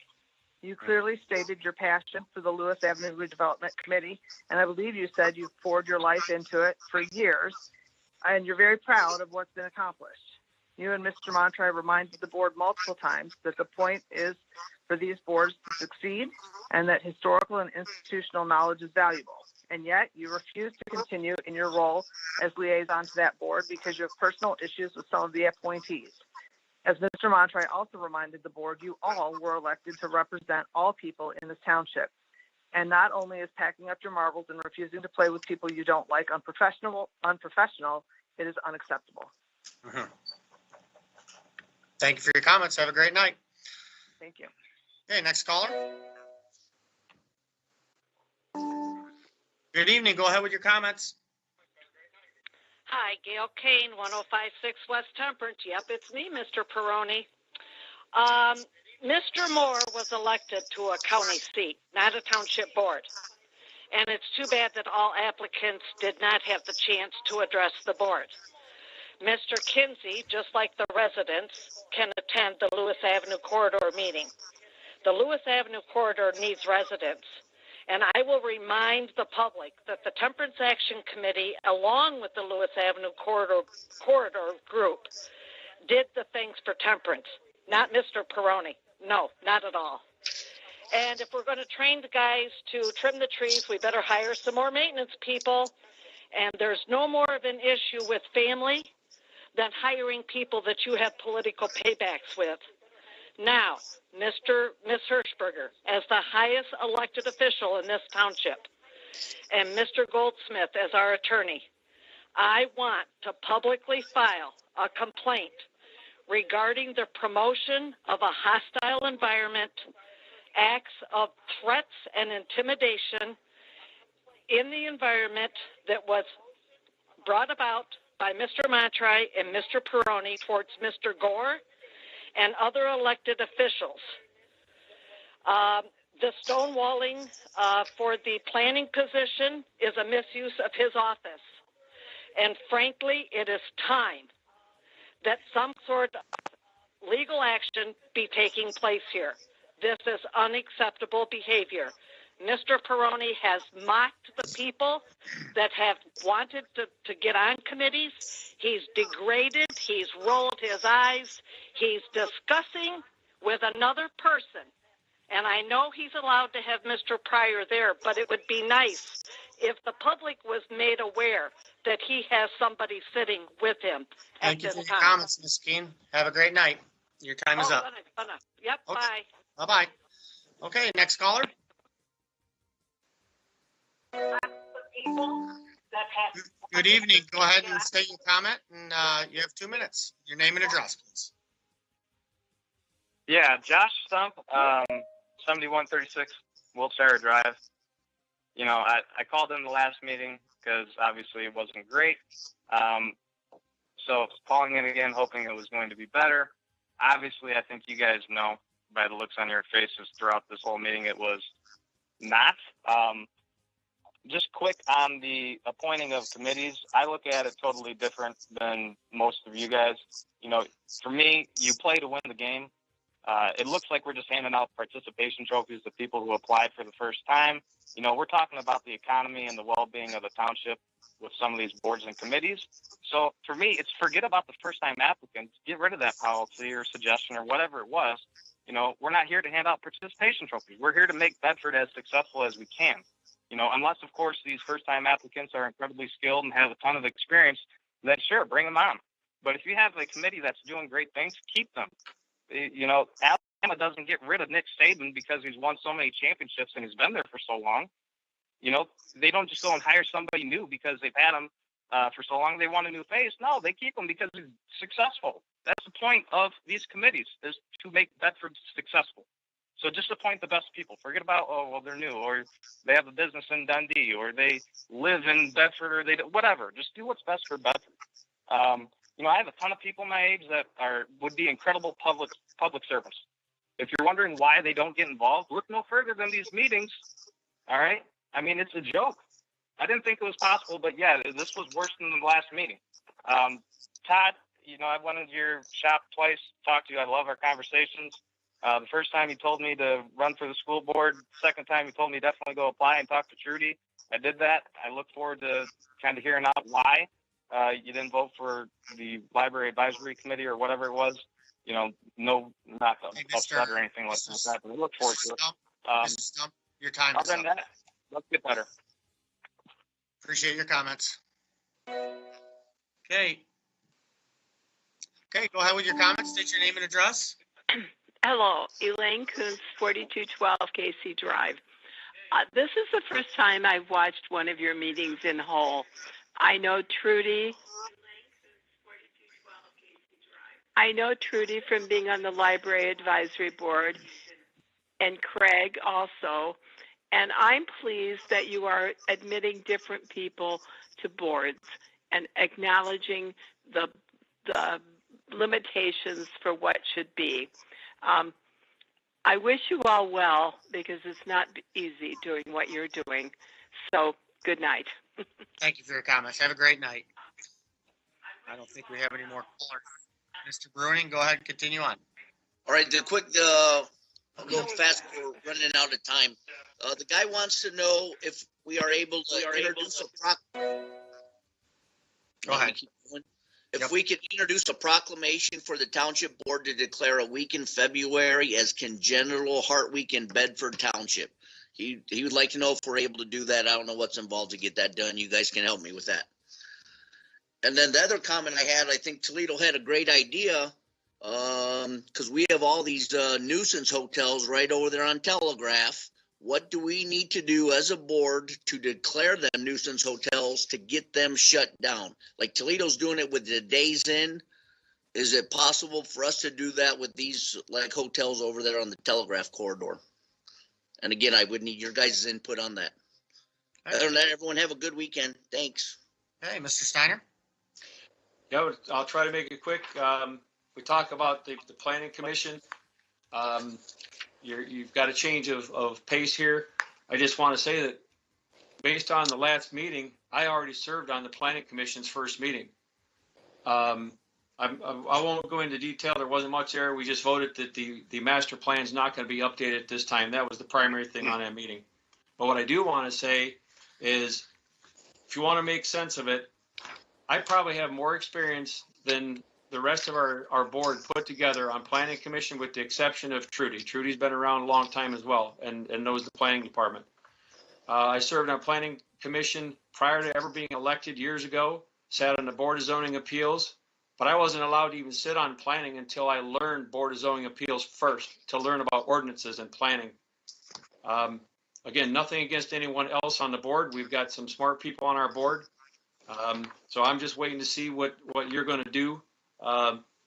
You clearly stated your passion for the Lewis Avenue Redevelopment Committee, and I believe you said you've poured your life into it for years, and you're very proud of what's been accomplished. You and Mr. Montry reminded the board multiple times that the point is for these boards to succeed and that historical and institutional knowledge is valuable. And yet you refuse to continue in your role as liaison to that board because you have personal issues with some of the appointees. As Mr. Montry also reminded the board, you all were elected to represent all people in this township. And not only is packing up your marbles and refusing to play with people you don't like unprofessional, it is unacceptable. Mm-hmm. Thank you for your comments. Have a great night. Thank you. Okay, next caller. Good evening. Go ahead with your comments. Hi, Gail Kane, 1056 West Temperance. Yep, it's me, Mr. Peroni. Mr. Moore was elected to a county seat, not a township board. And it's too bad that all applicants did not have the chance to address the board. Mr. Kinsey, just like the residents, can attend the Lewis Avenue Corridor meeting. The Lewis Avenue Corridor needs residents. And I will remind the public that the Temperance Action Committee, along with the Lewis Avenue Corridor group, did the things for temperance, not Mr. Peroni. No, not at all. And if we're going to train the guys to trim the trees, we better hire some more maintenance people. And there's no more of an issue with family than hiring people that you have political paybacks with. Now, Miss Hirschberger, as the highest elected official in this township, and Mr. Goldsmith as our attorney, I want to publicly file a complaint regarding the promotion of a hostile environment, acts of threats and intimidation in the environment that was brought about by Mr. Montry and Mr. Peroni towards Mr. Gore and other elected officials. The stonewalling for the planning position is a misuse of his office. And frankly, it is time that some sort of legal action be taking place here. This is unacceptable behavior. Mr. Peroni has mocked the people that have wanted to get on committees. He's degraded. He's rolled his eyes. He's discussing with another person. And I know he's allowed to have Mr. Pryor there, but it would be nice if the public was made aware that he has somebody sitting with him at Thank you this for your time. comments, Ms. Keen. Have a great night. Your time is up. Yep, Okay. bye. Bye-bye. Okay, next caller. Good evening. Go ahead and state your comment, and you have 2 minutes. Your name and address, please. Yeah, Josh Stump, 7136 Wiltshire Drive. You know, I called in the last meeting because obviously it wasn't great. So calling in again, hoping it was going to be better. Obviously, I think you guys know by the looks on your faces throughout this whole meeting, it was not. Just quick on the appointing of committees, I look at it totally different than most of you guys. You know, for me, you play to win the game. It looks like we're just handing out participation trophies to people who applied for the first time. You know, we're talking about the economy and the well-being of the township with some of these boards and committees. So for me, it's forget about the first-time applicants. Get rid of that policy or suggestion or whatever it was. You know, we're not here to hand out participation trophies. We're here to make Bedford as successful as we can. You know, unless, of course, these first-time applicants are incredibly skilled and have a ton of experience, then sure, bring them on. But if you have a committee that's doing great things, keep them. You know, Alabama doesn't get rid of Nick Saban because he's won so many championships and he's been there for so long. You know, they don't just go and hire somebody new because they've had him for so long. They want a new face. No, they keep him because he's successful. That's the point of these committees, is to make Bedford successful. So just appoint the best people. Forget about, oh, well, they're new, or they have a business in Dundee, or they live in Bedford, or whatever. Just do what's best for Bedford. You know, I have a ton of people my age that would be incredible public servants. If you're wondering why they don't get involved, look no further than these meetings. All right? I mean, it's a joke. I didn't think it was possible, but yeah, this was worse than the last meeting. Todd, you know, I went into your shop twice, talked to you. I love our conversations. The first time you told me to run for the school board. Second time you told me definitely go apply and talk to Trudy. I did that. I look forward to kind of hearing out why you didn't vote for the library advisory committee or whatever it was. You know, no, not upset or anything like that. But I look forward to it. Mr. Stump, your time is other than up. that, let's get better. Appreciate your comments. Okay. Okay, go ahead with your comments. State your name and address. Hello, Elaine Kuntz, 4212 Casey Drive. This is the first time I've watched one of your meetings in whole. I know Trudy from being on the Library Advisory Board, and Craig also. And I'm pleased that you are admitting different people to boards and acknowledging the limitations for what should be. I wish you all well, because it's not easy doing what you're doing. So good night. Thank you for your comments. Have a great night. I don't think we have any more callers. Mr. Bruning, go ahead and continue on. All right, the quick, I'll go fast, we're running out of time. The guy wants to know if we are able to introduce a Go ahead. If we could introduce a proclamation for the township board to declare a week in February as Congenital Heart Week in Bedford Township. He would like to know if we're able to do that. I don't know what's involved to get that done. You guys can help me with that. And then the other comment I had, I think Toledo had a great idea, because we have all these nuisance hotels right over there on Telegraph. What do we need to do as a board to declare them nuisance hotels to get them shut down? Like Toledo's doing it with the Days Inn. Is it possible for us to do that with these like hotels over there on the Telegraph corridor? And again, I would need your guys' input on that. Other than that, everyone have a good weekend. Thanks. Hey, Mr. Steiner. Yeah, I'll try to make it quick. We talk about the planning commission. You've got a change of pace here. I just want to say that based on the last meeting, I already served on the planning commission's first meeting. I won't go into detail. There wasn't much there. We just voted that the master plan is not going to be updated this time. That was the primary thing on that meeting. But what I do want to say is, if you want to make sense of it, I probably have more experience than the rest of our board put together on planning commission, with the exception of Trudy. Trudy's been around a long time as well and knows the planning department. I served on planning commission prior to ever being elected years ago, sat on the board of zoning appeals, but I wasn't allowed to even sit on planning until I learned board of zoning appeals first, to learn about ordinances and planning. Again, nothing against anyone else on the board. We've got some smart people on our board. So I'm just waiting to see what you're going to do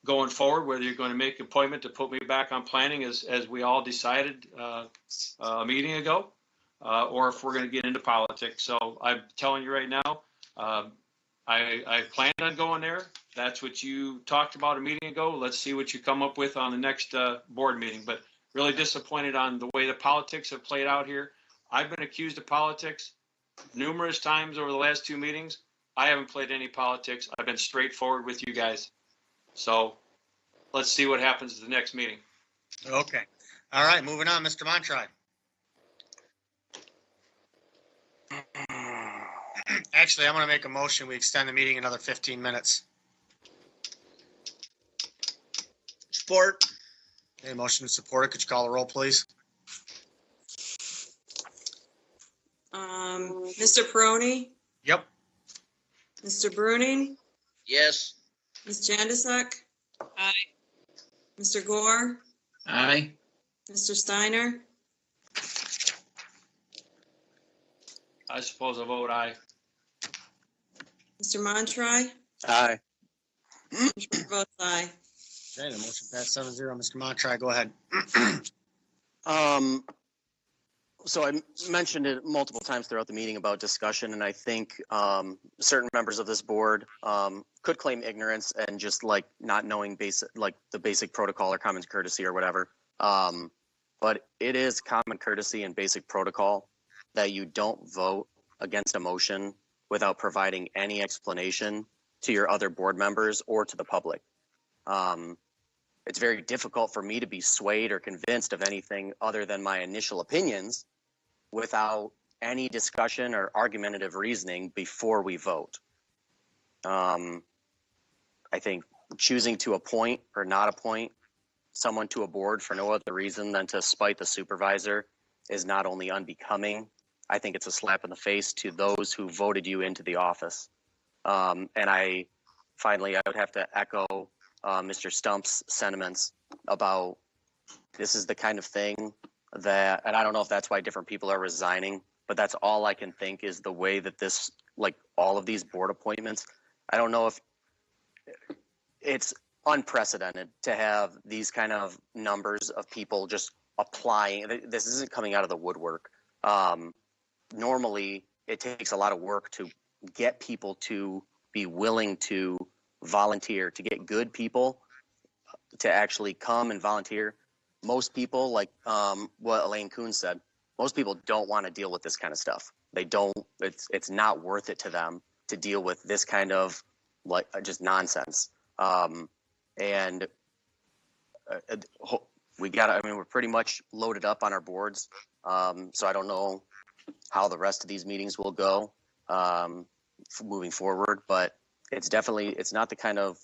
going forward, whether you're going to make an appointment to put me back on planning as we all decided a meeting ago, or if we're going to get into politics. So I'm telling you right now, I planned on going there. That's what you talked about a meeting ago. Let's see what you come up with on the next board meeting. But really disappointed on the way the politics have played out here. I've been accused of politics numerous times over the last two meetings. I haven't played any politics. I've been straightforward with you guys. So let's see what happens at the next meeting. Okay. All right, moving on, Mr. Montry. Actually, I'm going to make a motion. We extend the meeting another 15 minutes. Support. Okay, motion to support it. Could you call the roll, please? Mr. Peroni? Yep. Mr. Bruning? Yes. Ms. Jandisek? Aye. Mr. Gore? Aye. Mr. Steiner, I suppose I vote aye. Mr. Montry, Aye. Chair votes aye. Okay, the motion passed 7-0. Mr. Montry, go ahead. So I mentioned it multiple times throughout the meeting about discussion, and I think certain members of this board could claim ignorance and just like not knowing the basic protocol or common courtesy or whatever. But it is common courtesy and basic protocol that you don't vote against a motion without providing any explanation to your other board members or to the public. It's very difficult for me to be swayed or convinced of anything other than my initial opinions without any discussion or argumentative reasoning before we vote. I think choosing to appoint or not appoint someone to a board for no other reason than to spite the supervisor is not only unbecoming, I think it's a slap in the face to those who voted you into the office. And I would have to echo Mr. Stump's sentiments about this is the kind of thing that, and I don't know if that's why different people are resigning, but that's all I can think is the way that this, like all of these board appointments, I don't know if it's unprecedented to have these kind of numbers of people just applying. This isn't coming out of the woodwork. Normally, it takes a lot of work to get people to be willing to volunteer, to get good people to actually come and volunteer. Most people, like what Elaine Kuhn said, most people don't want to deal with this kind of stuff. They don't, it's not worth it to them to deal with this kind of like just nonsense. And we're pretty much loaded up on our boards. So I don't know how the rest of these meetings will go moving forward, but it's not the kind of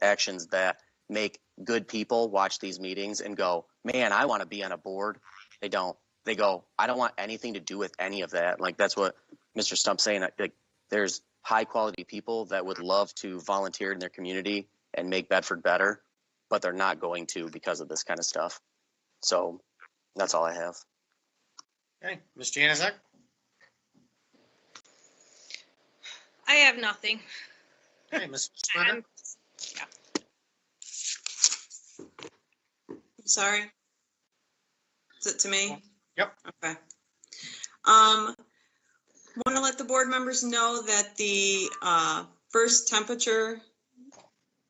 actions that make good people watch these meetings and go, man, I want to be on a board. They don't. They go, I don't want anything to do with any of that. Like that's what Mr. Stump's saying. Like there's high quality people that would love to volunteer in their community and make Bedford better, but they're not going to because of this kind of stuff. So that's all I have. Okay, Ms. Janaszek? I have nothing. Okay, Ms. Springer? Yeah. I'm sorry. Is it to me? Yep. Okay. Want to let the board members know that the first temperature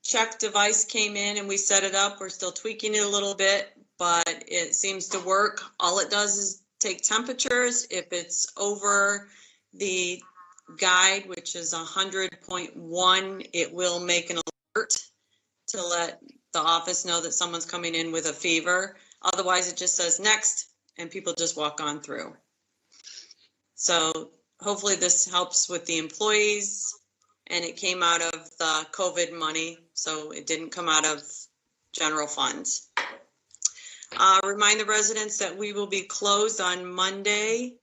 check device came in and we set it up. We're still tweaking it a little bit, but it seems to work. All it does is take temperatures. If it's over the guide, which is 100.1, it will make an alert to let the office know that someone's coming in with a fever. Otherwise, it just says next, and people just walk on through. So hopefully this helps with the employees, and it came out of the COVID money, so it didn't come out of general funds. Remind the residents that we will be closed on Monday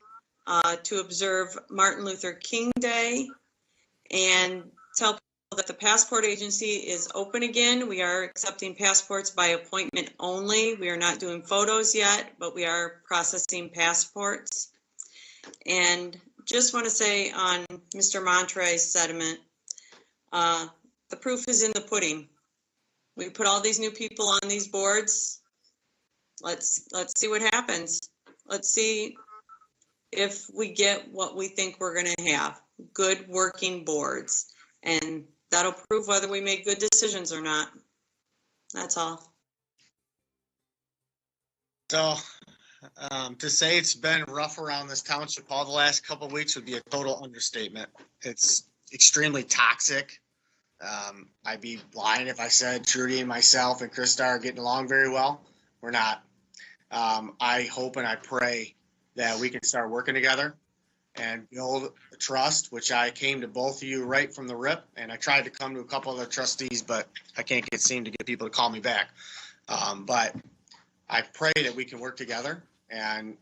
to observe Martin Luther King Day, and tell people that the passport agency is open again. We are accepting passports by appointment only. We are not doing photos yet, but we are processing passports. And just want to say on Mr. Montre's sentiment, the proof is in the pudding. We put all these new people on these boards. Let's see what happens. Let's see if we get what we think we're going to have, good working boards, and that'll prove whether we make good decisions or not. That's all. So to say it's been rough around this township all the last couple of weeks would be a total understatement. It's extremely toxic. I'd be lying if I said Trudy and myself and Krista are getting along very well. We're not. I hope and I pray that we can start working together and build a trust, which I came to both of you right from the rip. And I tried to come to a couple of the trustees, but I can't seem to get people to call me back. But I pray that we can work together and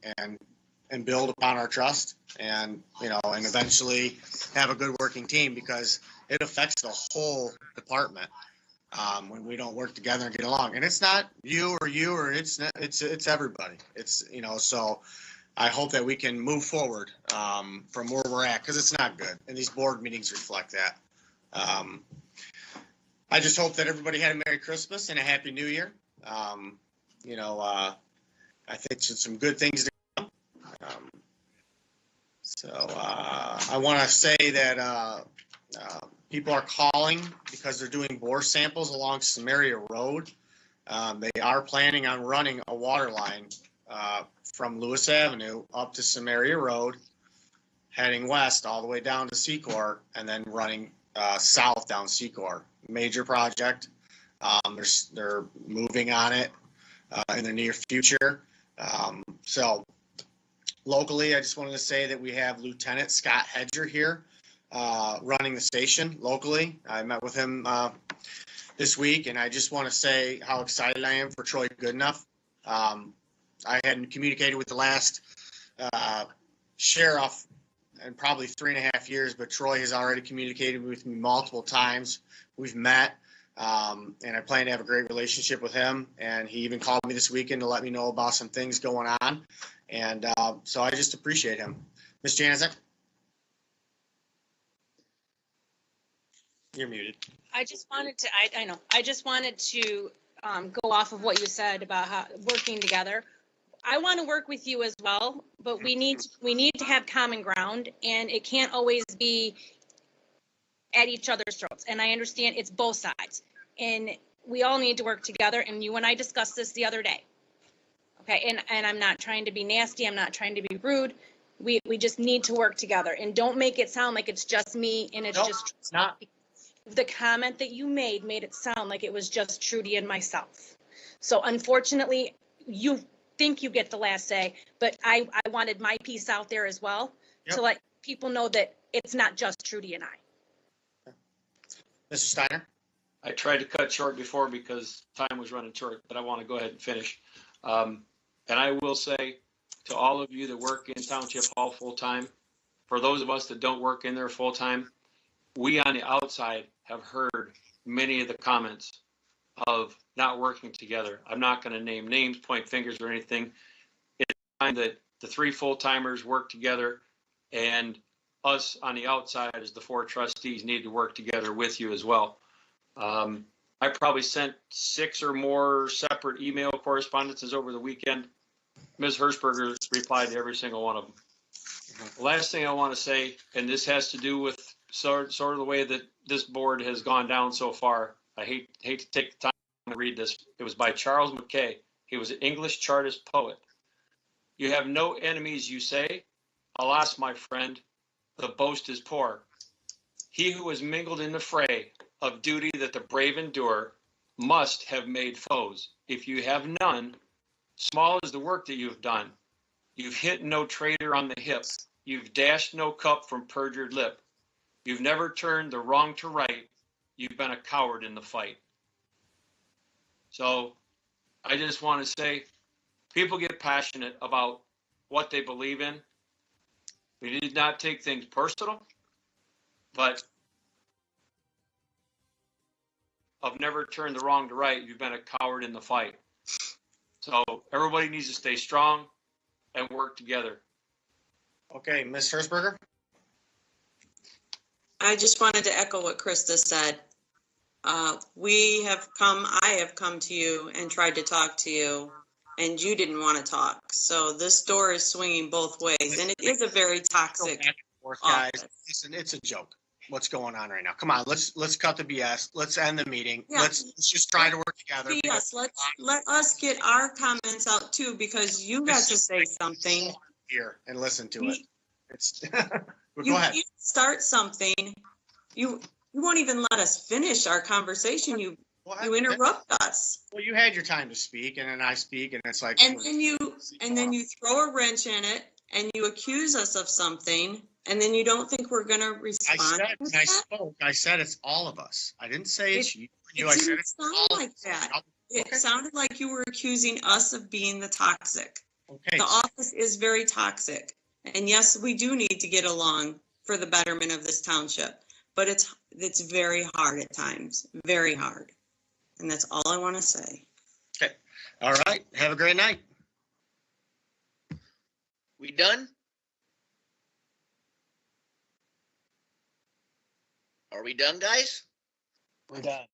build upon our trust and eventually have a good working team, because it affects the whole department. when we don't work together and get along. And it's not you, or it's everybody. It's, so I hope that we can move forward from where we're at, because it's not good. And these board meetings reflect that. I just hope that everybody had a Merry Christmas and a Happy New Year. I think some good things to come. I want to say that people are calling because they're doing bore samples along Samaria Road. They are planning on running a water line from Lewis Avenue up to Samaria Road, heading west all the way down to Secor, and then running south down Secor. Major project. They're moving on it in the near future. So locally, I just wanted to say that we have Lieutenant Scott Hedger here running the station locally. I met with him this week, and I just want to say how excited I am for Troy Goodenough. I hadn't communicated with the last sheriff in probably 3.5 years, but Troy has already communicated with me multiple times. We've met, and I plan to have a great relationship with him. And he even called me this weekend to let me know about some things going on. And so I just appreciate him. Ms. Janicek? You're muted. I just wanted to, I know, I just wanted to go off of what you said about how working together. I want to work with you as well, but we need to have common ground, and it can't always be at each other's throats. And I understand it's both sides, and we all need to work together. And you and I discussed this the other day. Okay, and I'm not trying to be nasty. I'm not trying to be rude. We just need to work together, and don't make it sound like it's just me and it's just. It's not. The comment that you made it sound like it was just Trudy and myself. So unfortunately, you think you get the last say, but I wanted my piece out there as well to let people know that it's not just Trudy and I. Mr. Steiner? I tried to cut short before because time was running short, but I want to go ahead and finish. And I will say to all of you that work in Township Hall full-time, for those of us that don't work in there full-time, we on the outside have heard many of the comments of not working together. I'm not going to name names, point fingers or anything. It's time that the 3 full-timers work together, and us on the outside as the 4 trustees need to work together with you as well. I probably sent 6 or more separate email correspondences over the weekend. Ms. Hirschberger replied to every single one of them. The last thing I want to say, and this has to do with sort of the way that this board has gone down so far. I hate to take the time to read this. It was by Charles Mackay. He was an English Chartist poet. You have no enemies, you say. Alas, my friend, the boast is poor. He who has mingled in the fray of duty that the brave endure must have made foes. If you have none, small is the work that you have done. You've hit no traitor on the hip. You've dashed no cup from perjured lip. You've never turned the wrong to right. You've been a coward in the fight. So I just want to say, people get passionate about what they believe in. We did not take things personal, but I've never turned the wrong to right. You've been a coward in the fight. So everybody needs to stay strong and work together. Okay, Ms. Hirschberger? I just wanted to echo what Krista said. I have come to you and tried to talk to you, and you didn't want to talk. So this door is swinging both ways, and it is a very toxic guys. Listen, it's a joke. What's going on right now? Come on, let's cut the BS. Let's end the meeting. Yeah. Let's just try to work together. Yes, let us get our comments out too, because you got to say something here and listen to it. It's go ahead. You start something. You won't even let us finish our conversation. You interrupt us. Well, you had your time to speak, and then I speak, and it's like. And then you throw a wrench in it, and you accuse us of something, and then you don't think we're going to respond. I said it's all of us. I didn't say it's you. It didn't sound like that. It sounded like you were accusing us of being the toxic. Okay. The office is very toxic. And yes, we do need to get along for the betterment of this township, but it's very hard at times, very hard. And that's all I want to say. Okay. All right. Have a great night. We done? Are we done, guys? We're done.